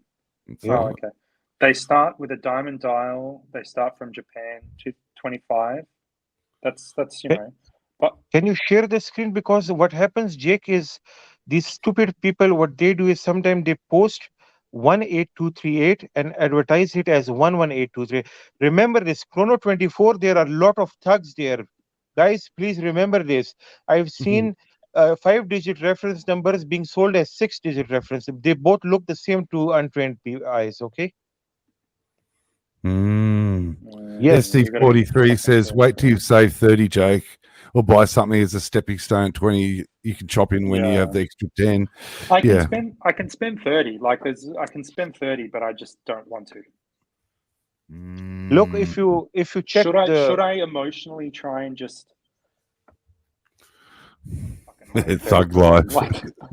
Oh, okay. They start with a diamond dial. They start from Japan, 225. That's But can you share the screen? Because what happens, Jake, is these stupid people. What they do is sometimes they post 18238 and advertise it as 11823. Remember this Chrono 24. There are a lot of thugs there, guys. Please remember this. I've seen 5-digit reference numbers being sold as 6-digit reference. They both look the same to untrained eyes. Okay. Yes, SD43 says, wait till you save 30, Jake, or buy something as a stepping stone. 20 you can chop in when you have the extra 10. I can spend 30. Like I can spend 30, but I just don't want to. Look, if you check should I emotionally try and just thug life.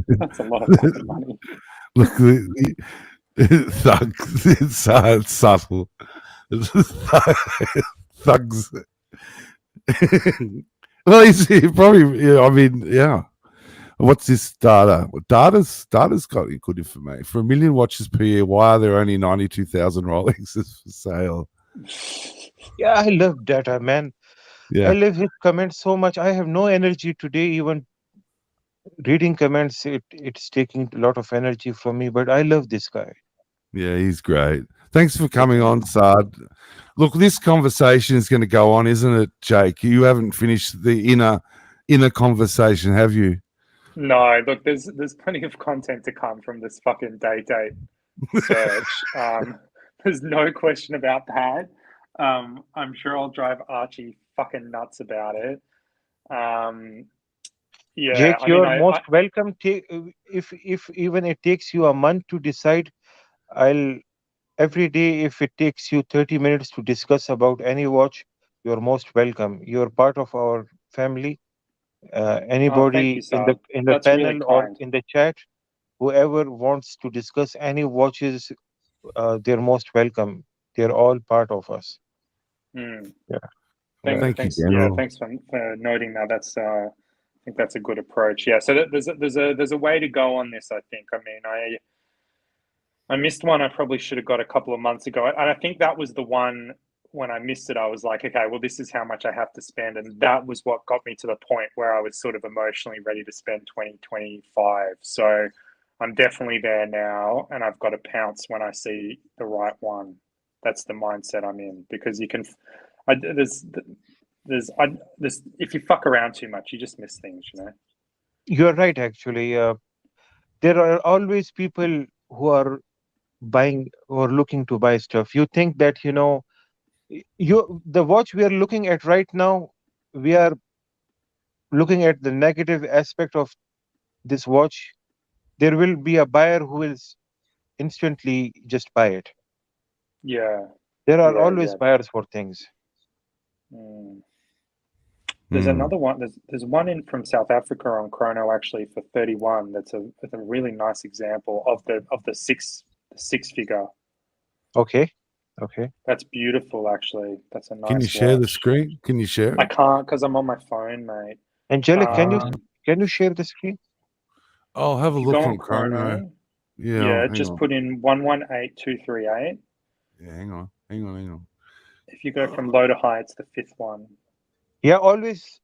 That's a lot of fucking money. Look, thugs. It's subtle. Thugs. Well, he's probably. Yeah, I mean, yeah. What's this data? Data's got good information. For 1 million watches per year, why are there only 92,000 Rolexes for sale? Yeah, I love data, man. Yeah. I love his comments so much. I have no energy today, even reading comments. It's taking a lot of energy from me, but I love this guy. Yeah, he's great. Thanks for coming on, Saad. Look, this conversation is going to go on, isn't it, Jake? You haven't finished the inner conversation, have you? No, look, there's plenty of content to come from this fucking Day-Date search. There's no question about that. I'm sure I'll drive Archie fucking nuts about it. Yeah, Jake, I you're mean, most welcome. If even it takes you a month to decide, I'll every day. If it takes you 30 minutes to discuss about any watch, you're most welcome. You're part of our family. Anybody thank you, in the That's panel really or kind. in the chat, whoever wants to discuss any watches, they're most welcome. They're all part of us. Mm. Yeah. Thank you, Thanks. Yeah, General. thanks for noting that. That's I think that's a good approach. Yeah. So there's a way to go on this. I think. I mean, I missed one I probably should have got a couple of months ago, and I think that was the one. When I missed it, I was like, okay, well, this is how much I have to spend, and that was what got me to the point where I was sort of emotionally ready to spend 2025. So I'm definitely there now, and I've got to pounce when I see the right one. That's the mindset I'm in, because you can. There's if you fuck around too much, you just miss things, you know. You're right, actually. There are always people who are buying or looking to buy stuff. You think that, the watch we are looking at right now, we are looking at the negative aspect of this watch. There will be a buyer who will instantly just buy it. Yeah. There are Yeah, always yeah. buyers for things. There's another one. There's one in from South Africa on Chrono actually for 31. That's a really nice example of the six figure. Okay. That's beautiful, actually. That's a nice. Can you share the watch. screen? Can you share I it? can't because I'm on my phone, mate. Angelic, can you share the screen? I'll have a If you look go on on Chrono, Yeah, hang just on. put in 118238. Yeah, hang on. If you go from low to high, it's the fifth one. Yeah, always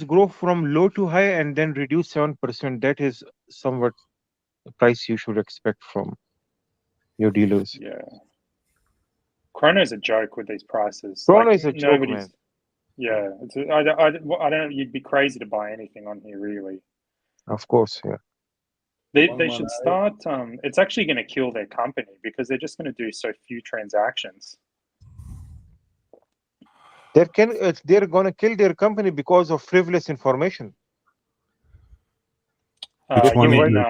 grow from low to high and then reduce 7%. That is somewhat the price you should expect from your dealers. Yeah. Chrono's a joke with these prices. Chrono is a joke, man. Yeah, I don't. You'd be crazy to buy anything on here, really. Of course, yeah. They should start. It's actually going to kill their company because they're just going to do so few transactions. They're going to kill their company because of frivolous information. You mean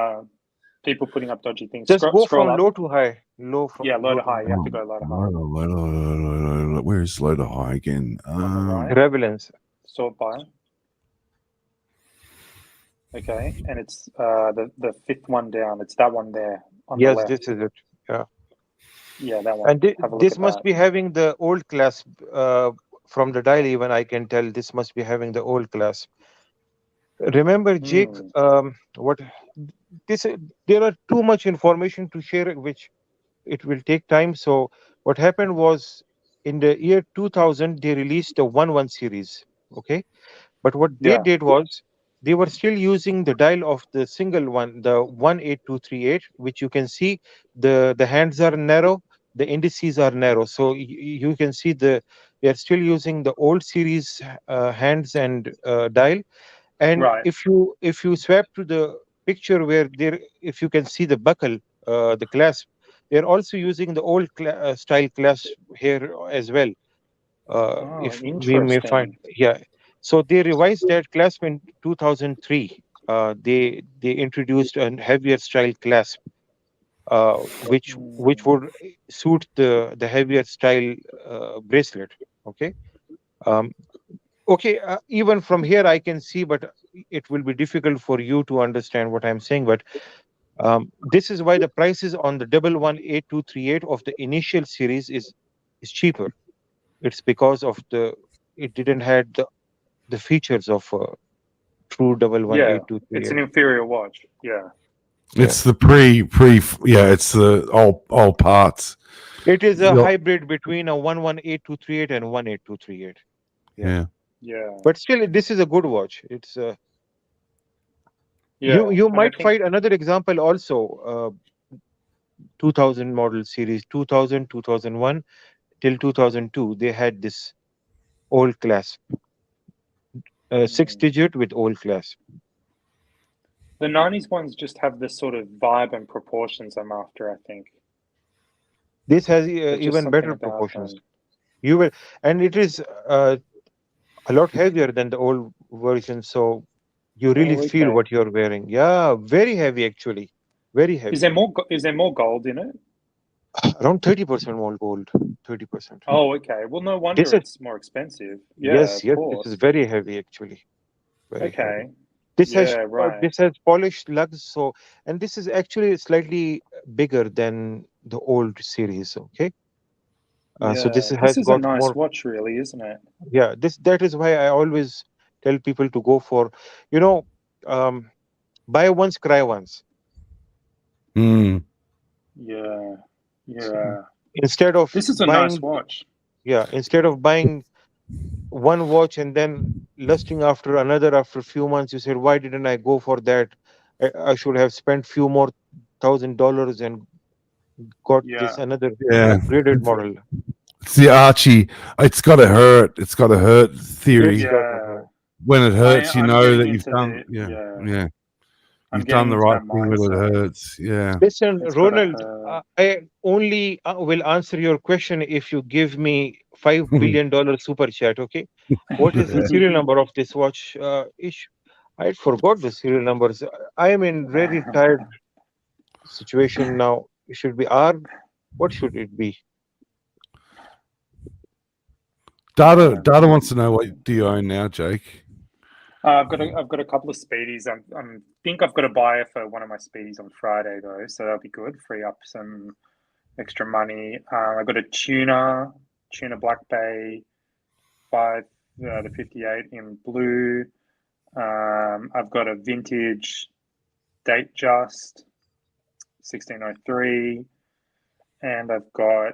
people putting up dodgy things? Just go scroll from up. low to high. Low to high. You have to go low to high. Where's low to high again? Relevance. Sort by. Okay, and it's the fifth one down. It's that one there on the left. Yes, this is it. Yeah. Yeah, that one. And this must be having the old clasp from the dial. Even I can tell this must be having the old clasp. Remember, Jake, there are too much information to share, which it will take time. So what happened was in the year 2000, they released the 11 series. Okay. But what they did was they were still using the dial of the single one, the 18238, which you can see the hands are narrow, the indices are narrow. So you can see they are still using the old series hands and dial. And if you swap to the picture where if you can see the buckle, the clasp, they're also using the old style clasp here as well. If we may find, so they revised that clasp in 2003. They introduced a heavier style clasp, which would suit the heavier style bracelet. Okay. Okay, even from here I can see, but it will be difficult for you to understand what I'm saying. But this is why the prices on the 118238 of the initial series is cheaper. It's because of it didn't have the features of true 118238. It's an inferior watch. Yeah. It's the it's the all parts. It is a hybrid between a 118238 and 18238. Yeah. Yeah. But still, this is a good watch. It's you might find another example also. 2000 model series, 2000, 2001 till 2002, they had this old clasp, 6-digit with old clasp. The 90s ones just have this sort of vibe and proportions I'm after, I think. This has even better proportions. And it is a lot heavier than the old version, so you really feel what you're wearing. Yeah, very heavy actually, very heavy. Is there more gold in it? Around 30% more gold. 30%. Oh, okay. Well, no wonder it's more expensive. Yeah, yes, of course. This is very heavy actually. Very heavy. This has polished lugs, so, and this is actually slightly bigger than the old series. Okay. So this this has is a got nice more. watch, really, isn't it? Yeah, that is why I always tell people to go for, you know, buy once, cry once. Mm. Yeah, yeah. Instead of This is a nice buying, watch. yeah, instead of buying one watch and then lusting after another after a few months, you said, why didn't I go for that? I should have spent few more $1,000 and got this Yeah. another Yeah. upgraded model. It's the Archie. It's got to hurt. It's got to hurt theory. It's got to Yeah. hurt. When it hurts, you I'm know getting that you've into done. the Yeah. I'm You've done getting the into right that thing when it mindset. hurts. Yeah. Listen, It's gotta Ronald, hurt. I only will answer your question if you give me $5 billion super chat. Okay, what is the serial number of this watch? I forgot the serial numbers. I am in very tired situation now. It should be R. What should it be? Data wants to know what do you own now, Jake? I've got a couple of speedies. I'm think I've got a buyer for one of my speedies on Friday though, so that'll be good. Free up some extra money. I've got a tuna Black Bay, the 58 in blue. I've got a vintage Date Just 1603, and I've got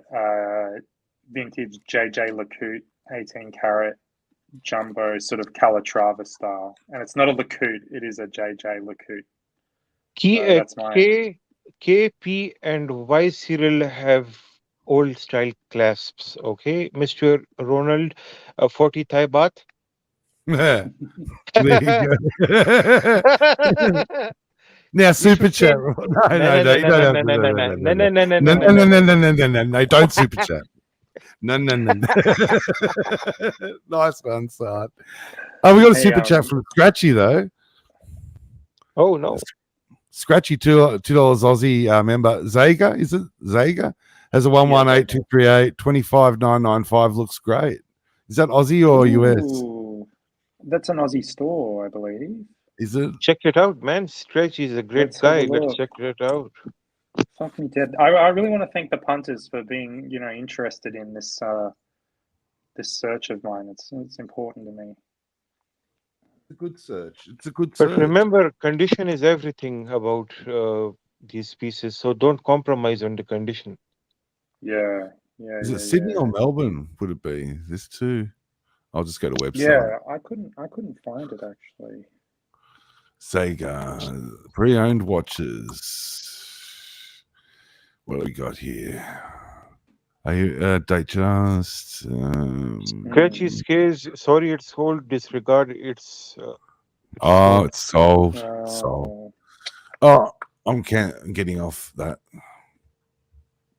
vintage JJ LeCoultre 18 karat jumbo, sort of Calatrava style, and it's not a LeCoultre; it is a JJ LeCoultre. So that's my K, P, and Y serial have old style clasps. Okay, Mr. Ronald, 40 Thai baht. There you go. Now, super chat. No, you don't have to. No, don't super chat. No. Nice one, son. Oh, we got a super chat from Scratchy though. Oh no. Scratchy $2 Aussie member. Zaga, is it Zaga? Has a 118238 25995. Looks great. Is that Aussie or US? That's an Aussie store, I believe. Is it? Check it out, man. Stretch is a great Let's have a guy. Let's look. check it out. Fuck me dead. I really want to thank the punters for being, interested in this this search of mine. It's important to me. It's a good search. It's a good But search. remember, condition is everything about these pieces. So don't compromise on the condition. Yeah. Is it Sydney or Melbourne? Would it be this too? I'll just go to website. Yeah, I couldn't find it actually. Sega pre-owned watches. What do we got here? Are you Date Just? Scratchy Scares. Sorry, it's sold. Disregard. It's it's sold. Sold. Oh, I'm getting off that.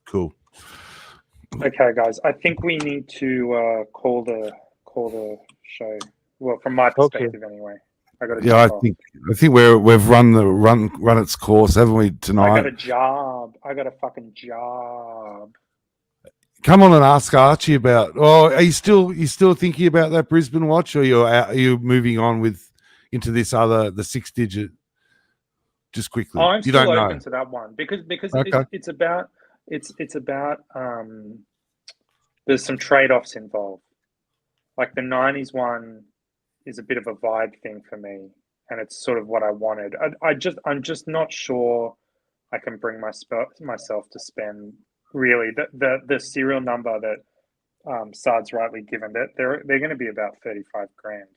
Cool. Okay, guys. I think we need to call the show. Well, from my perspective, anyway. I got to. Yeah, I think we've run its course, haven't we, tonight? I got a job. I got a fucking job. Come on and ask Archie about. Oh, are you still thinking about that Brisbane watch, or are you moving on into this other, the 6-digit? Just quickly. Oh, I'm you still don't open know. to that one because Okay. it's about there's some trade-offs involved. Like the 90s one is a bit of a vibe thing for me, and it's sort of what I wanted. I'm just not sure I can bring myself to spend really the serial number that Saad's rightly given. That they're going to be about 35 grand.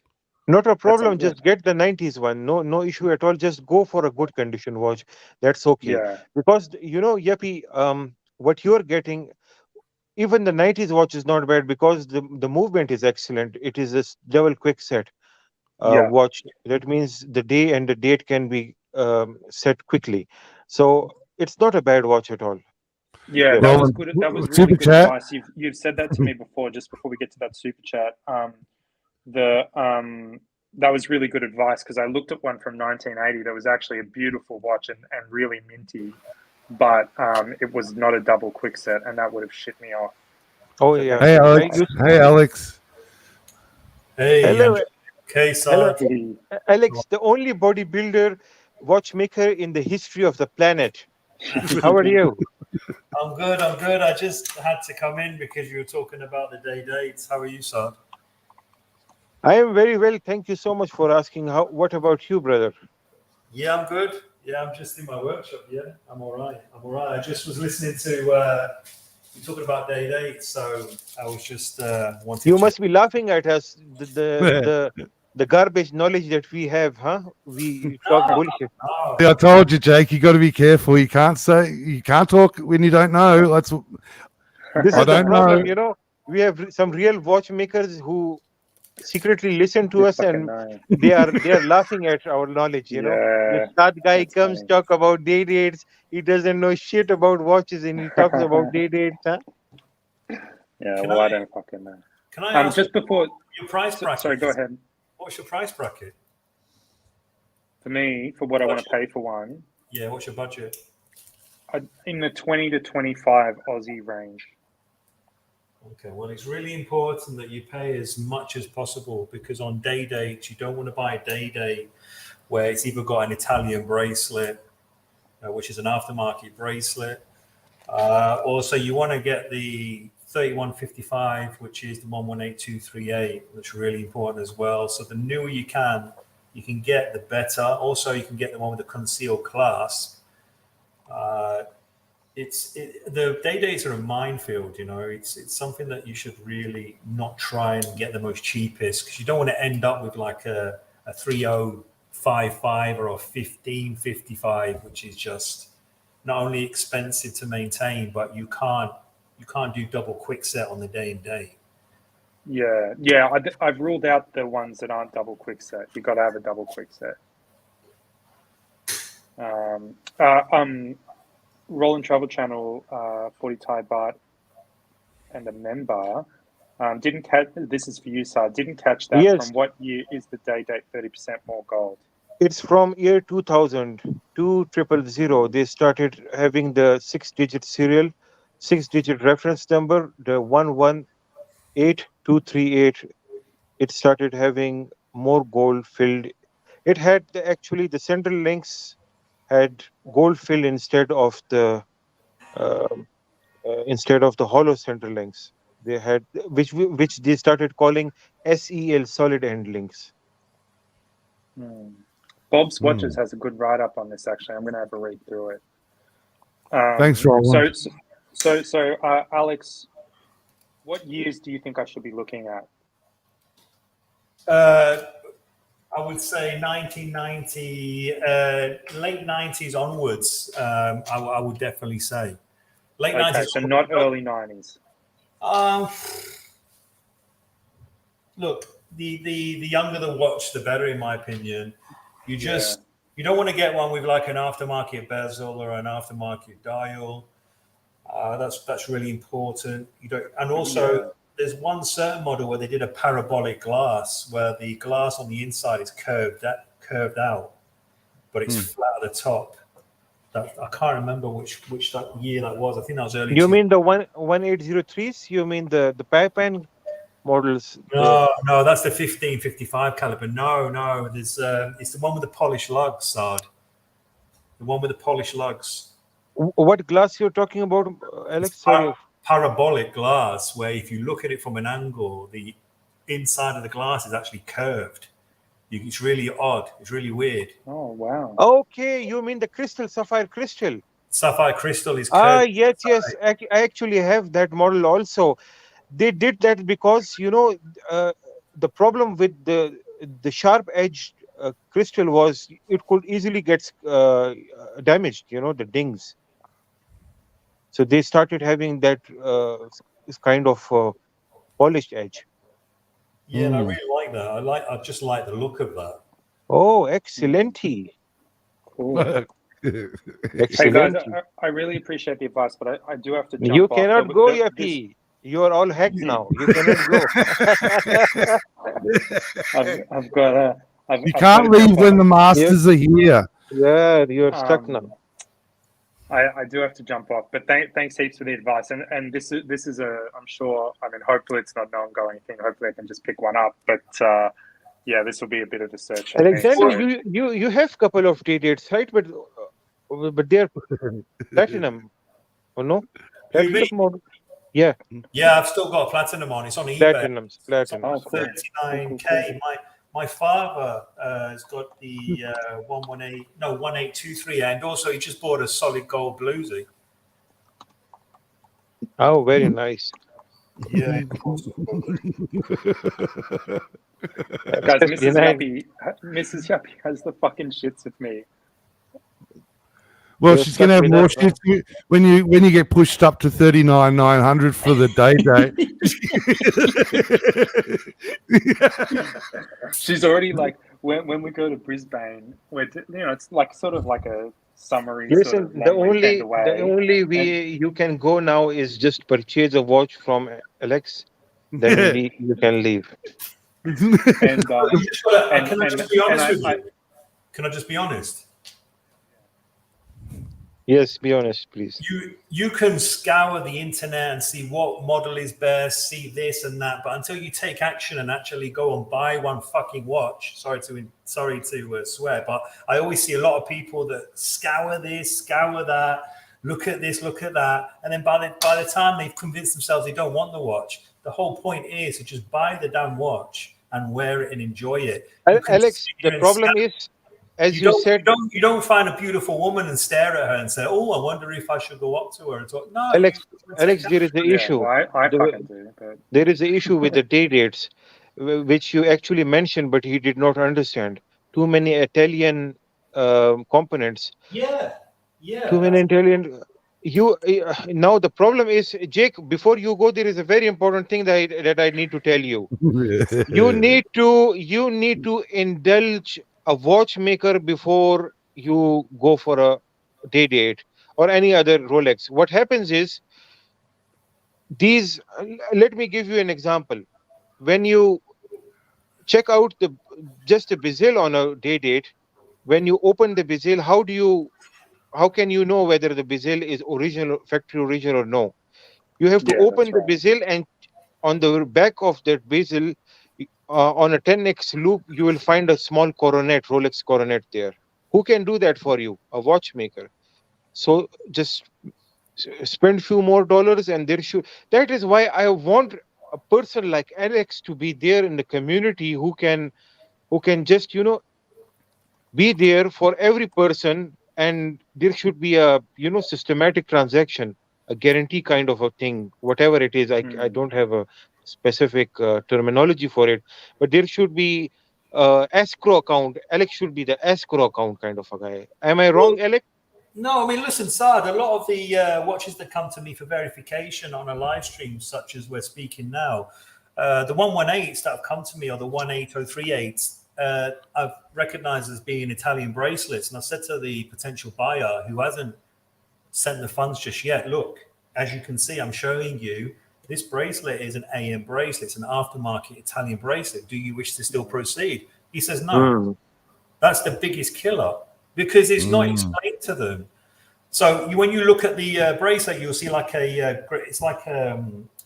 not a problem. Just get the 90s one. No issue at all. Just go for a good condition watch. That's okay. Yeah. Because Yeppy, what you're getting, even the 90s watch is not bad because the movement is excellent. It is a double quick set watch. That means the day and the date can be set quickly. So it's not a bad watch at all. Yeah, that was good. That was really good advice. You've said that to me before. Just before we get to that super chat, that was really good advice because I looked at one from 1980 that was actually a beautiful watch and really minty, but it was not a double quick set, and that would have shit me off. Oh yeah. Hey Alex. Hey Alex. Hey. Hello. Okay, Hello. Alex, the only bodybuilder watchmaker in the history of the planet. How are you? I'm good. I'm good. I just had to come in because you were talking about the day dates. How are you, sir? I am very well. Thank you so much for asking. What about you, brother? Yeah, I'm good. Yeah, I'm just in my workshop. Yeah, I'm all right. I'm all right. I just was listening to you talking about day dates, so I was just wanting. You to must be laughing at us. The garbage knowledge that we have, huh? We talk bullshit. I told you, Jake. You got to be careful. You can't talk when you don't know. This I is the don't problem, know. We have some real watchmakers who secretly listen to They us, fucking and know. they are laughing at our knowledge. The Yeah, start guy that's comes, funny. talk about day dates. He doesn't know shit about watches, and he talks about day dates, huh? Yeah, well, I don't fucking know. Can I ask just before your price bracket? Sorry, go ahead. What's your price bracket? For me, for what I want to pay for one, Yeah, what's your budget? In the 20 to 25 Aussie range. Okay, well, it's really important that you pay as much as possible because on day dates, you don't want to buy a day date where it's either got an Italian bracelet, which is an aftermarket bracelet. Also, you want to get the 3155, which is the 118238. That's really important as well. So the newer you can get, the better. Also, you can get the one with the concealed clasp. The day dates are a minefield, It's something that you should really not try and get the most cheapest because you don't want to end up with like a 3055 or a 1555, which is just not only expensive to maintain, but you can't do double quick set on the day and day. Yeah. I've ruled out the ones that aren't double quick set. You've got to have a double quick set. Roland Travel Channel, 40 Thai baht, and a member. Didn't catch. This is for you, Sir. Didn't catch that. Yes. From what year is the day date 30% more gold? It's from year 2000, 2000. They started having the 6-digit serial, 6-digit reference number, the 118238. It started having more gold filled. It had actually the central links had gold fill instead of the hollow central links. They had which they started calling SEL, solid end links. Bob's Watches has a good write up on this. Actually, I'm going to have a read through it. Thanks, Roland. So, Alex, what years do you think I should be looking at? I would say 1990, late 90s onwards. I would definitely say late 90s. So not early 90s. Look, the younger the watch, the better, in my opinion. You don't want to get one with like an aftermarket bezel or an aftermarket dial. That's really important. And also there's one certain model where they did a parabolic glass where the glass on the inside is curved out, but it's flat at the top. I can't remember which year that was. I think that was early. You mean the 1803s? You mean the Pipeline models? No, that's the 1555 caliber. No, there's it's the one with the polished lugs, Sard. The one with the polished lugs. What glass you're talking about, Alex? Sorry. Parabolic glass, where if you look at it from an angle, the inside of the glass is actually curved. It's really odd. It's really weird. Oh, wow. Okay, you mean the sapphire crystal? Sapphire crystal is curved. Yes. I actually have that model also. They did that because, the problem with the sharp edged crystal was it could easily get damaged, the dings. So they started having that this kind of polished edge. Yeah, and I really like that. I just like the look of that. Oh, excellent. Cool. Hey guys, I really appreciate the advice, but I do have to jump You off. cannot go, Yappy. You are all hacked now. You cannot go. I've got you can't leave when the masters are here. Yeah, you're stuck now. I do have to jump off, but thanks heaps for the advice. And this is I'm sure. I mean, hopefully it's not an ongoing thing. Hopefully I can just pick one up. But yeah, this will be a bit of a search. Alexander, you have a couple of day dates, right? But they're platinum. Oh no, Who, me? model. Yeah. Yeah, I've still got a platinum on. It's on eBay. Platinums. It's on 39K. My father has got the 1823, and also he just bought a solid gold bluesy. Oh, very nice. Yeah. Guys, Especially Mrs. Yappy has the fucking shits with me. Well, she's going to have more shit when you get pushed up to 39,900 for the day. She's already like when we go to Brisbane, it's like sort of like a summary. Listen, sort of long weekend away. the only way you can go now is just purchase a watch from Alex, then you can leave. Can I just be honest with you? Can I just be honest? Yes, be honest, please. You can scour the internet and see what model is best, see this and that, but until you take action and actually go and buy one fucking watch, sorry to swear, but I always see a lot of people that scour this, scour that, look at this, look at that, and then by the time they've convinced themselves they don't want the watch, the whole point is to just buy the damn watch and wear it and enjoy it. Alex, the problem is, as you said, you don't find a beautiful woman and stare at her and say, "Oh, I wonder if I should go up to her and talk." No, Alex, there is the issue. I fucking do. But... There is the issue with the day dates, which you actually mentioned, but he did not understand. Too many Italian components. Yeah. Too many Italian. Now the problem is, Jake. Before you go, there is a very important thing that I need to tell you. You need to indulge a watchmaker before you go for a day date or any other Rolex. What happens is let me give you an example. When you check out just a bezel on a day date, when you open the bezel, how can you know whether the bezel is factory original or no? You have to open the bezel, and on the back of that bezel, on a 10x loop, you will find a small coronet, Rolex coronet there. Who can do that for you? A watchmaker. So just spend few more dollars, and that is why I want a person like Alex to be there in the community who can just be there for every person, and there should be a systematic transaction, a guarantee kind of a thing, whatever it is. I don't have a specific terminology for it, but there should be escrow account. Alex should be the escrow account kind of a guy. Am I wrong, Alex? No, I mean, listen, Saad, a lot of the watches that come to me for verification on a live stream, such as we're speaking now, the 118s that have come to me, or the 18038s, I've recognized as being Italian bracelets. And I said to the potential buyer who hasn't sent the funds just yet, look, as you can see, I'm showing you, this bracelet is an AM bracelet. It's an aftermarket Italian bracelet. Do you wish to still proceed? He says, no. That's the biggest killer, because it's not explained to them. So when you look at the bracelet, you'll see it's like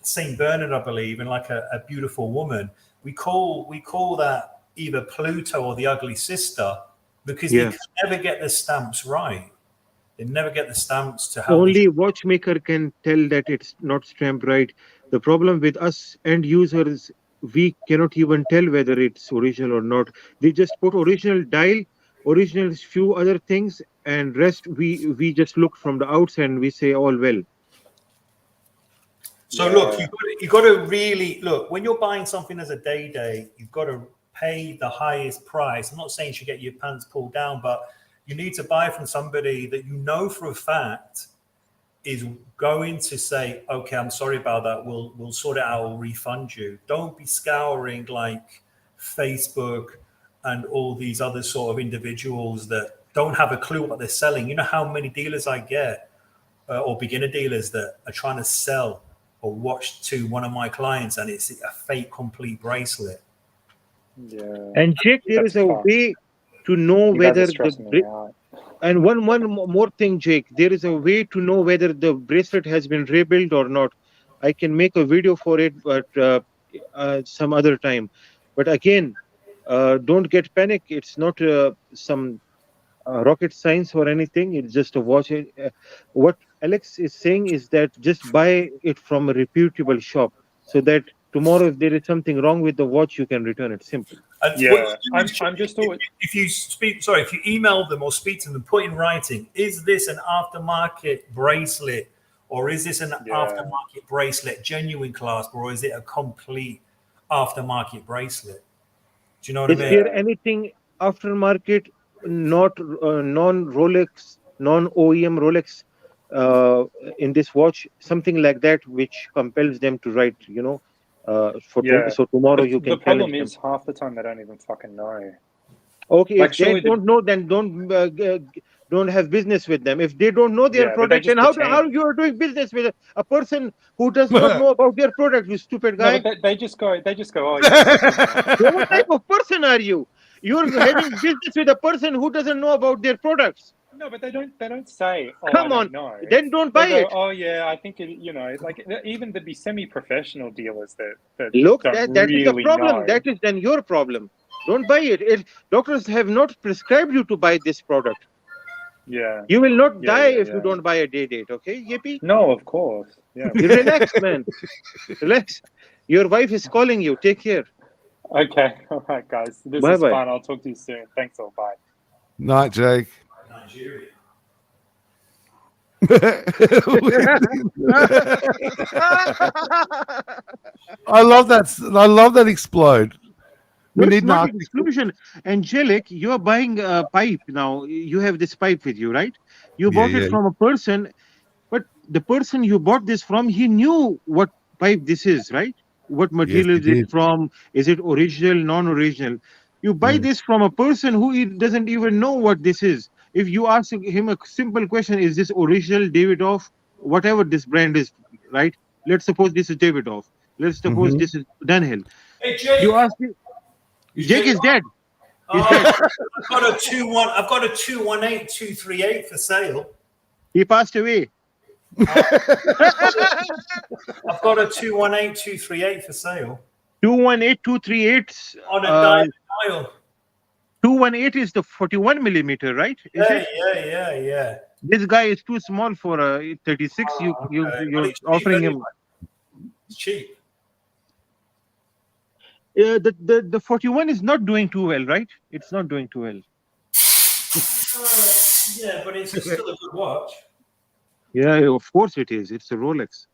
St. Bernard, I believe, and like a beautiful woman. We call that either Pluto or the ugly sister, because they can never get the stamps right. They never get the stamps to have. Only watchmaker can tell that it's not stamped right. The problem with us end users, we cannot even tell whether it's original or not. They just put original dial, original few other things, and rest we just look from the outside and we say all well. So look, you got to really look when you're buying something as a day, you've got to pay the highest price. I'm not saying you should get your pants pulled down, but you need to buy from somebody that you know for a fact is going to say, okay, I'm sorry about that. We'll sort it out. We'll refund you. Don't be scouring like Facebook and all these other sort of individuals that don't have a clue what they're selling. You know how many dealers I get or beginner dealers that are trying to sell a watch to one of my clients, and it's a fake complete bracelet. Yeah. And Jake, there is a way to know whether and one more thing, Jake, there is a way to know whether the bracelet has been rebuilt or not. I can make a video for it, but some other time. But again, don't get panic. It's not some rocket science or anything. It's just a watch. What Alex is saying is that just buy it from a reputable shop, so that tomorrow, if there is something wrong with the watch, you can return it. Simple. And Yeah, I'm just always. If you if you email them or speak to them, put in writing: is this an aftermarket bracelet, or is this an aftermarket bracelet, genuine clasp, or is it a complete aftermarket bracelet? Do you know what I Is mean? there anything aftermarket, not non Rolex, non OEM Rolex, in this watch? Something like that, which compels them to write. So tomorrow you The can challenge problem them. is half the time they don't even fucking know. Okay, Like, if they surely don't know, then don't have business with them. If they don't know their Yeah, but they product, then just how pretend. you are doing business with a person who does not know about their product? You stupid No, guy. but they just go. Oh yeah. So what type of person are you? You're having business with a person who doesn't know about their products. No, but they don't say, "Oh, I Come on, don't know." then don't They'll buy go, it. "Oh yeah, I think it." Like even there'd be semi-professional dealers that Look, don't that is the really problem. know. That is then your problem. Don't buy it. Doctors have not prescribed you to buy this product. Yeah. You will not Yeah, die yeah, if you yeah. don't buy a day date. Okay, Yippee? No, of course. Yeah. You relax, man. Relax. Your wife is calling you. Take care. Okay. All right, guys. This Bye is bye. fun. I'll talk to you soon. Thanks all. Bye. Night, Jake. Nigeria. I love that. I love that explode. We No, it's need not not. an exclusion. Angelic, you are buying a pipe now. You have this pipe with you, right? You Yeah, bought it yeah. from a person, but the person you bought this from, he knew what pipe this is, right? What Yes, material he is it did. from? Is it original, non-original? You buy Mm. this from a person who doesn't even know what this is. If you ask him a simple question, is this original Davidoff? Whatever this brand is, right? Let's suppose this is Davidoff. Let's suppose Mhm. this is Dunhill. Hey Jake. You ask him, Jake is dead. He's dead. I've got a 2-1. I've got a 218-238 for sale. He passed away. I've got a 218-238 for sale. 218-238. On a diamond dial. 218 is the 41 millimeter, right? Is it? Yeah. This guy is too small for a 36. You're offering him. It's cheap. The 41 is not doing too well, right? It's not doing too well. Yeah, but it's still a good watch. Yeah, of course it is. It's a Rolex.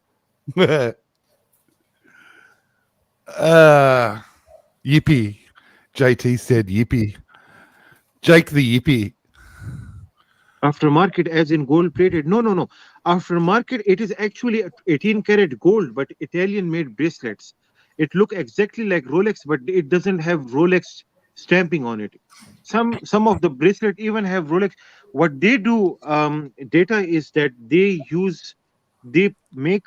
Yippee. JT said yippee. Jake the yippee. Aftermarket, as in gold plated. No. Aftermarket, it is actually 18 karat gold, but Italian made bracelets. It look exactly like Rolex, but it doesn't have Rolex stamping on it. Some of the bracelet even have Rolex. What they do, data, is that they make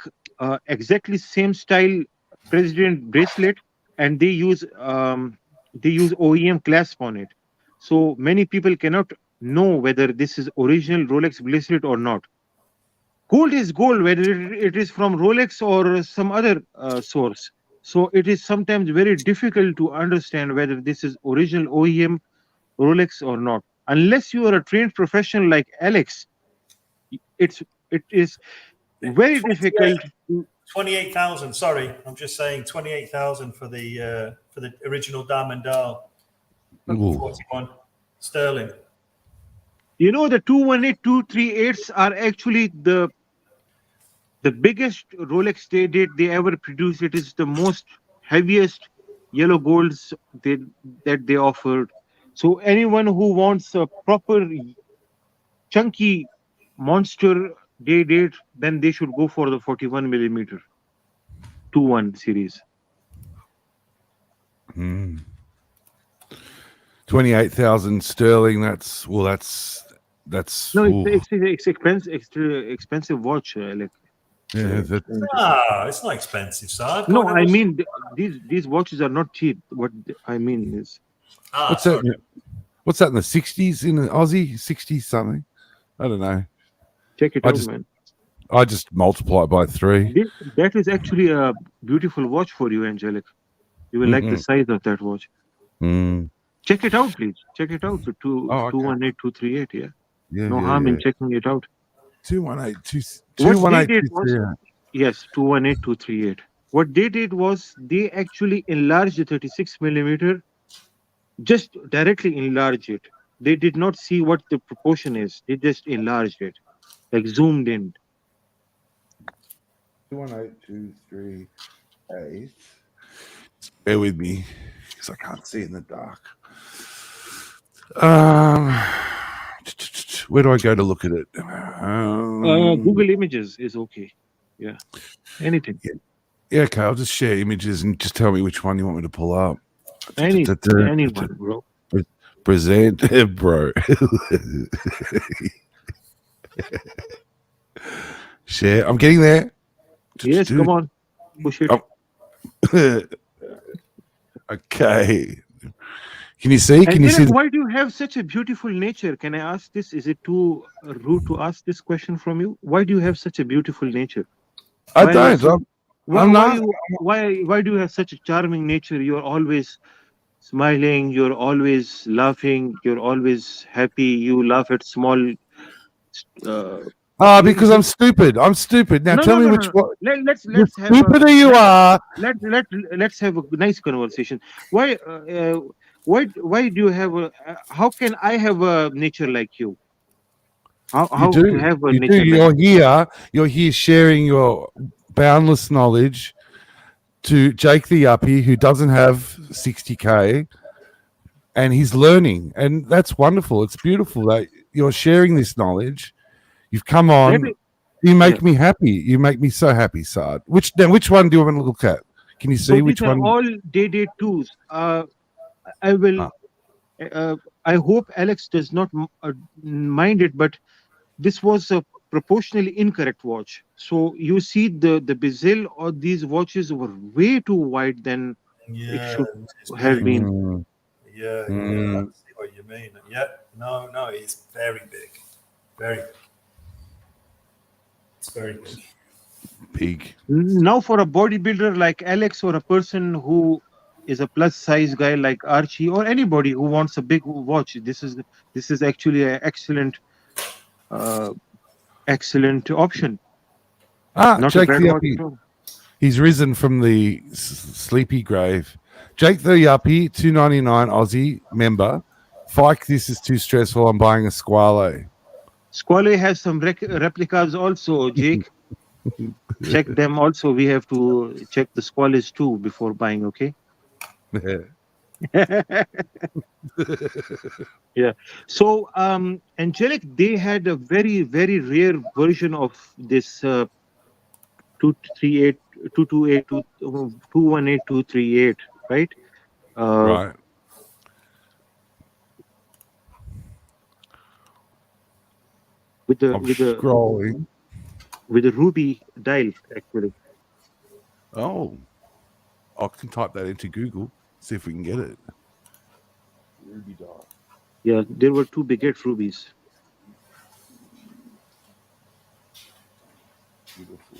exactly same style president bracelet, and they use OEM clasp on it. So many people cannot know whether this is original Rolex bracelet or not. Gold is gold, whether it is from Rolex or some other source. So it is sometimes very difficult to understand whether this is original OEM Rolex or not. Unless you are a trained professional like Alex, it is very difficult. 28,000. Sorry, I'm just saying 28,000 for the original diamond dial. 41 sterling. You know, the 218-238s are actually the biggest Rolex they ever produced. It is the most heaviest yellow golds that they offered. So anyone who wants a proper chunky monster day date, then they should go for the 41 millimeter 21 series. 28,000 sterling. That's no, it's expensive watch. Yeah, it's not expensive, sir. No, I mean these watches are not cheap. What I mean is, what's that? What's that in the 60s in Aussie? 60 something? I don't know. Check it out, man. I just multiply it by 3. That is actually a beautiful watch for you, Angelic. You will like the size of that watch. Check it out, please. Check it out. The 218238. Yeah. No harm in checking it out. 21823. Yes, 218238. What they did was they actually enlarged the 36 millimeter, just directly enlarged it. They did not see what the proportion is. They just enlarged it, like zoomed in. 21823. Bear with me, because I can't see in the dark. Where do I go to look at it? Google Images is okay. Yeah. Anything. Yeah, okay. I'll just share images and just tell me which one you want me to pull up. Anyone, bro. Present, bro. Share. I'm getting there. Yes, come on. Push it. Okay. Can you see? Can you see? Why do you have such a beautiful nature? Can I ask this? Is it too rude to ask this question from you? Why do you have such a beautiful nature? I don't. Why do you have such a charming nature? You're always smiling. You're always laughing. You're always happy. You laugh at small. Because I'm stupid. I'm stupid. Now tell me which one. Let's have stupider you are. Let's have a nice conversation. Why do you have a? How can I have a nature like you? How you do. To have a You nature do. You're here sharing your boundless knowledge to Jake the Yuppie, who doesn't have 60K, and he's learning, and that's wonderful. It's beautiful that you're sharing this knowledge. You've come on. You make me happy. You make me so happy, Saad. Which one do you want to look at? Can you see which one? All day twos. I will. I hope Alex does not mind it, but this was a proportionally incorrect watch. So you see the bezel or these watches were way too wide than it should have been. Yeah, I see what you mean. Yeah, no, it's very big. Very big. It's very big. Big. Now for a bodybuilder like Alex, or a person who is a plus size guy like Archie, or anybody who wants a big watch, this is actually an excellent option. Not Jake a bad the watch Yuppie. at all. He's risen from the sleepy grave. Jake the Yuppie, $2.99 Aussie member. Fike, this is too stressful. I'm buying a Squale. Squale has some replicas also, Jake. Check them also. We have to check the Squales too before buying, okay? Yeah. So Angelic, they had a very, very rare version of this 218238, right? Right. With the scrolling. With a ruby dial, actually. Oh, I can type that into Google. See if we can get it. Ruby dial. Yeah, there were two baguette rubies. Beautiful.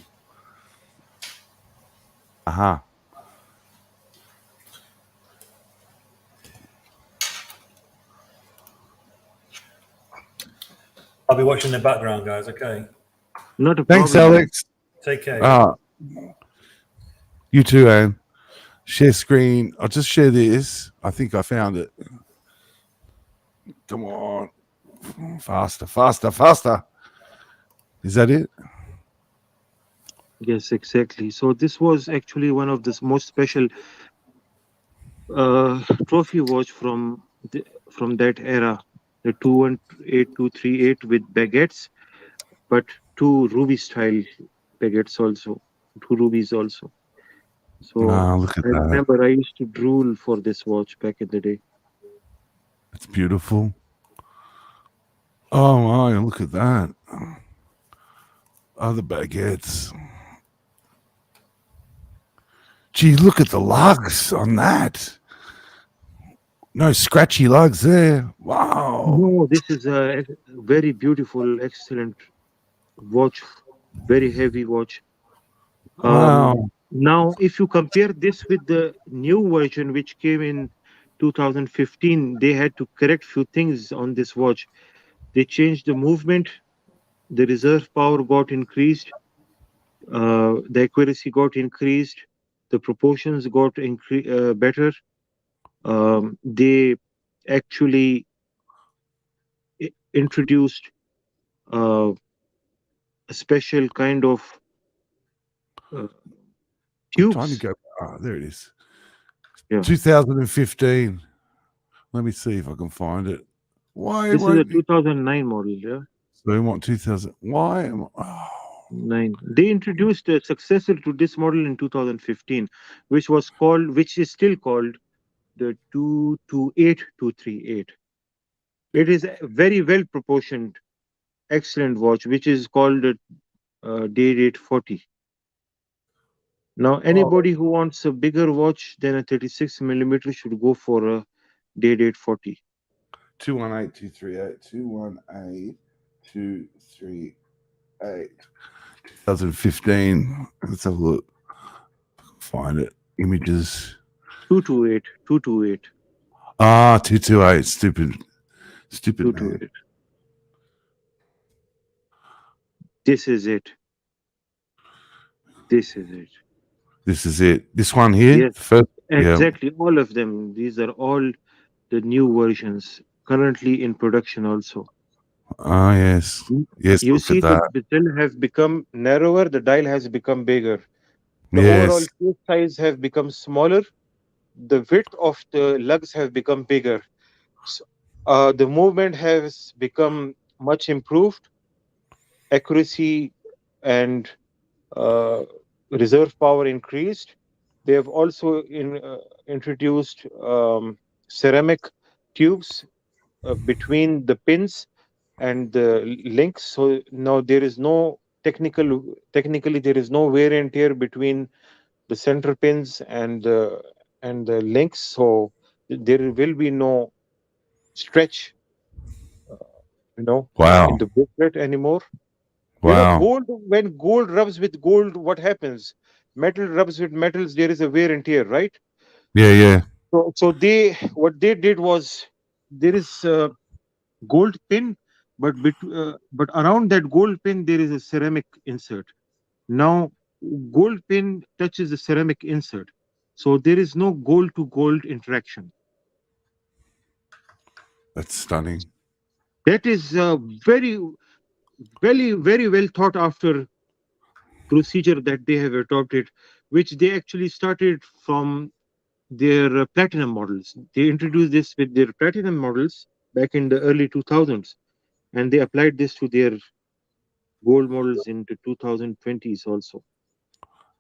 Uh-huh. I'll be watching the background, guys. Okay. Not a Thanks, problem. Alex. Take care. You too, Anne. Share screen. I'll just share this. I think I found it. Come on. Faster. Is that it? Yes, exactly. So this was actually one of the most special trophy watch from that era, the 218238 with baguettes, but two ruby style baguettes also, two rubies also. So look at I that. remember I used to drool for this watch back in the day. It's beautiful. Oh my, look at that. Other baguettes. Gee, look at the lugs on that. No scratchy lugs there. Wow. No, this is a very beautiful, excellent watch, very heavy watch. Wow. Now, if you compare this with the new version, which came in 2015, they had to correct few things on this watch. They changed the movement, the reserve power got increased, the accuracy got increased, the proportions got better. They actually introduced a special kind of tubes. Time to go. Oh, there it is. Yeah. 2015. Let me see if I can find it. Why? This is a 2009 model, yeah. So we want 2000. Why? Am I, 9. They introduced a successor to this model in 2015, which is still called the 228238. It is a very well proportioned, excellent watch, which is called a day date 40. Now, anybody who wants a bigger watch than a 36 millimeter should go for a day date 40. 218238. 218238. 2015. Let's have a look. Find it. Images. 228. 228. Ah, 228. Stupid. 228. This is it. This is it. This is it. This one here? Yes, First, exactly. All of them. These are all the new versions currently in production also. Ah, yes. Yes, You look see, at that. the dial has become narrower, the dial has become bigger. The Yes. overall case size have become smaller. The width of the lugs have become bigger. So, the movement has become much improved. Accuracy and reserve power increased. They have also introduced ceramic tubes between the pins and the links. So now there is no technically there is no wear and tear between the center pins and the links. So there will be no stretch, Wow. in the booklet anymore. Wow. Gold, when gold rubs with gold, what happens? Metal rubs with metals, there is a wear and tear, right? Yeah. So what they did was, there is a gold pin, but around that gold pin there is a ceramic insert. Now gold pin touches the ceramic insert, so there is no gold to gold interaction. That's stunning. That is a very well thought after procedure that they have adopted, which they actually started from their platinum models. They introduced this with their platinum models back in the early 2000s, and they applied this to their gold models in the 2020s also.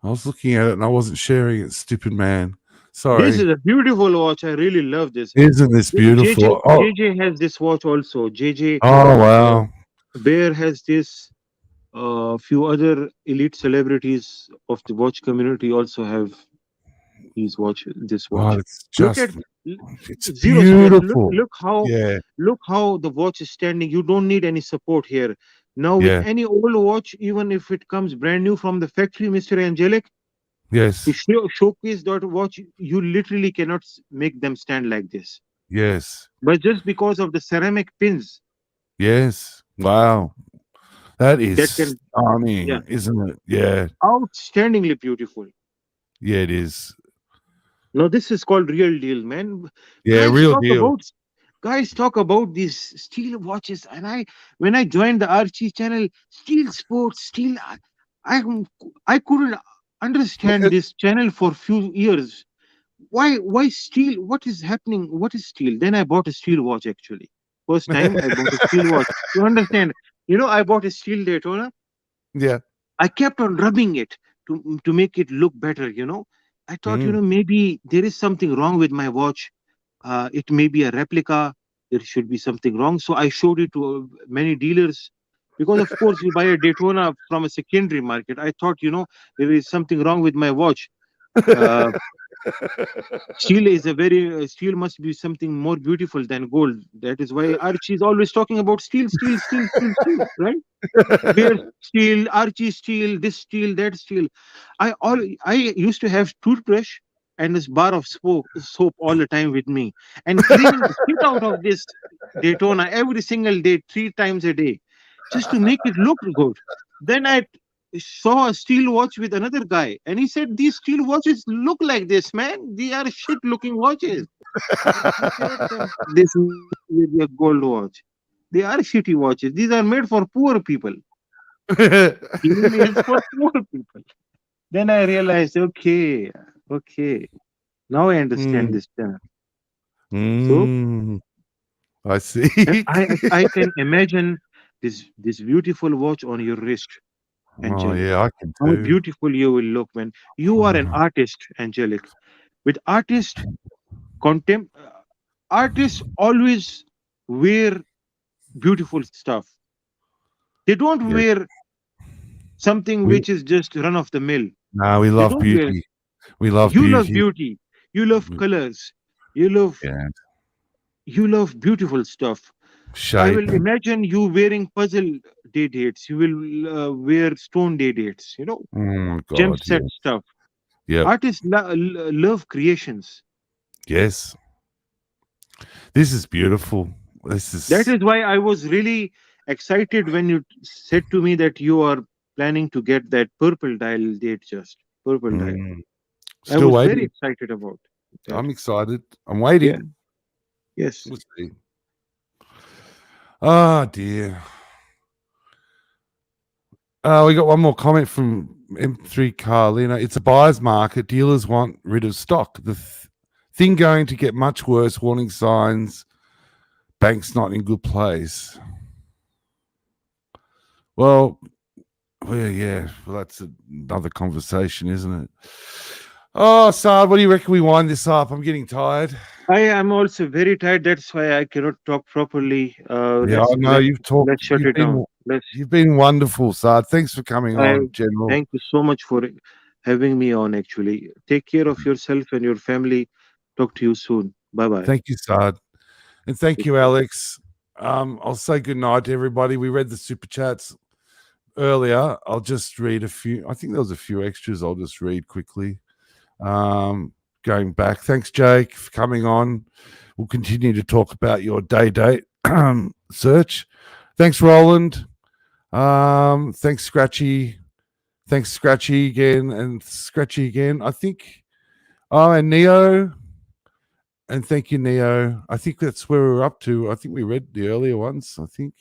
I was looking at it and I wasn't sharing it. Stupid man. Sorry. This is a beautiful watch. I really love this. Isn't this beautiful? JJ has this watch also. JJ. Oh, wow. Bear has this. A few other elite celebrities of the watch community also have this watch. Oh, it's Look just, at it's zero stress. beautiful. Look how the watch is standing. You don't need any support here. Now with Yeah. any old watch, even if it comes brand new from the factory, Mr. Angelic, Yes. to showcase that watch, you literally cannot make them stand like this. Yes. But just because of the ceramic pins, Yes. Wow. That is that can, stunning, yeah, isn't it? Yeah. outstandingly beautiful. Yeah, it is. No, this is called real deal, man. Yeah, real deal. Guys talk about these steel watches, and when I joined the Archie channel, steel sports, steel. I couldn't understand this channel for few years. Why steel? What is happening? What is steel? Then I bought a steel watch actually. First time I bought a steel watch. You understand? I bought a steel Daytona. Yeah. I kept on rubbing it to make it look better. I thought, maybe there is something wrong with my watch. It may be a replica. There should be something wrong. So I showed it to many dealers, because of course you buy a Daytona from a secondary market. I thought, there is something wrong with my watch. Steel must be something more beautiful than gold. That is why Archie is always talking about steel, right? Bear steel, Archie steel, this steel, that steel. I used to have toothbrush and this bar of soap all the time with me, and cleaning the shit out of this Daytona every single day, 3 times a day, just to make it look good. Then I saw a steel watch with another guy, and he said, "These steel watches look like this, man. They are shit looking watches. You cannot compare this with your gold watch. They are shitty watches. These are made for poor people. Clearly, it's for poor people." Then I realized, okay, now I understand this term. So I see. I can imagine this beautiful watch on your wrist, Oh Angelic. yeah, I can How too. beautiful you will look when you are an artist, Angelic. With artists, contem artists always wear beautiful stuff. They don't Yeah. wear something We which is just run of the mill. no, we They love don't wear. beauty. We love You love beauty. beauty. You love colors. You love Yeah. you love beautiful stuff. I Shape. will imagine you wearing puzzle day dates. You will wear stone day dates. Oh Gem God, set yes. stuff. Yep. Artists love creations. Yes. This is beautiful. This That is is why I was really excited when you said to me that you are planning to get that purple dial date, just purple dial. I still was very waiting. excited about that. I'm excited. I'm waiting. Yeah. Yes. We'll see. Oh dear. We got one more comment from M3 Carlina. It's a buyer's market. Dealers want rid of stock. The thing going to get much worse. Warning signs. Bank's not in good place. Well, yeah. Well, that's another conversation, isn't it? Oh, Saad, what do you reckon we wind this up? I'm getting tired. I am also very tired. That's why I cannot talk properly. Yeah, I know you've talked. Let's shut it down. You've been wonderful, Saad. Thanks for coming on, General. Thank you so much for having me on. Actually, take care of yourself and your family. Talk to you soon. Bye bye. Thank you, Saad, and thank you, Alex. I'll say good night to everybody. We read the super chats earlier. I'll just read a few. I think there was a few extras. I'll just read quickly. Going back. Thanks, Jake, for coming on. We'll continue to talk about your day date search. Thanks, Roland. Thanks, Scratchy. Thanks, Scratchy again, and Scratchy again. I think. Oh, and Neo. And thank you, Neo. I think that's where we're up to. I think we read the earlier ones, I think.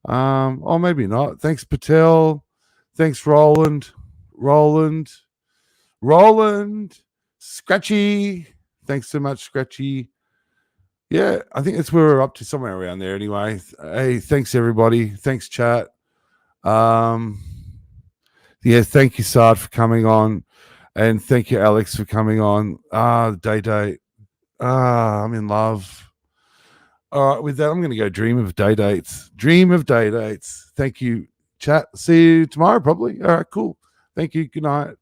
Or maybe not. Thanks, Patel. Thanks, Roland. Scratchy. Thanks so much, Scratchy. Yeah, I think that's where we're up to, somewhere around there anyway. Hey, thanks, everybody. Thanks, chat. Yeah, thank you, Saad, for coming on. And thank you, Alex, for coming on. The day. I'm in love. All right, with that, I'm going to go dream of day dates. Thank you, chat. See you tomorrow, probably. All right, cool. Thank you. Good night.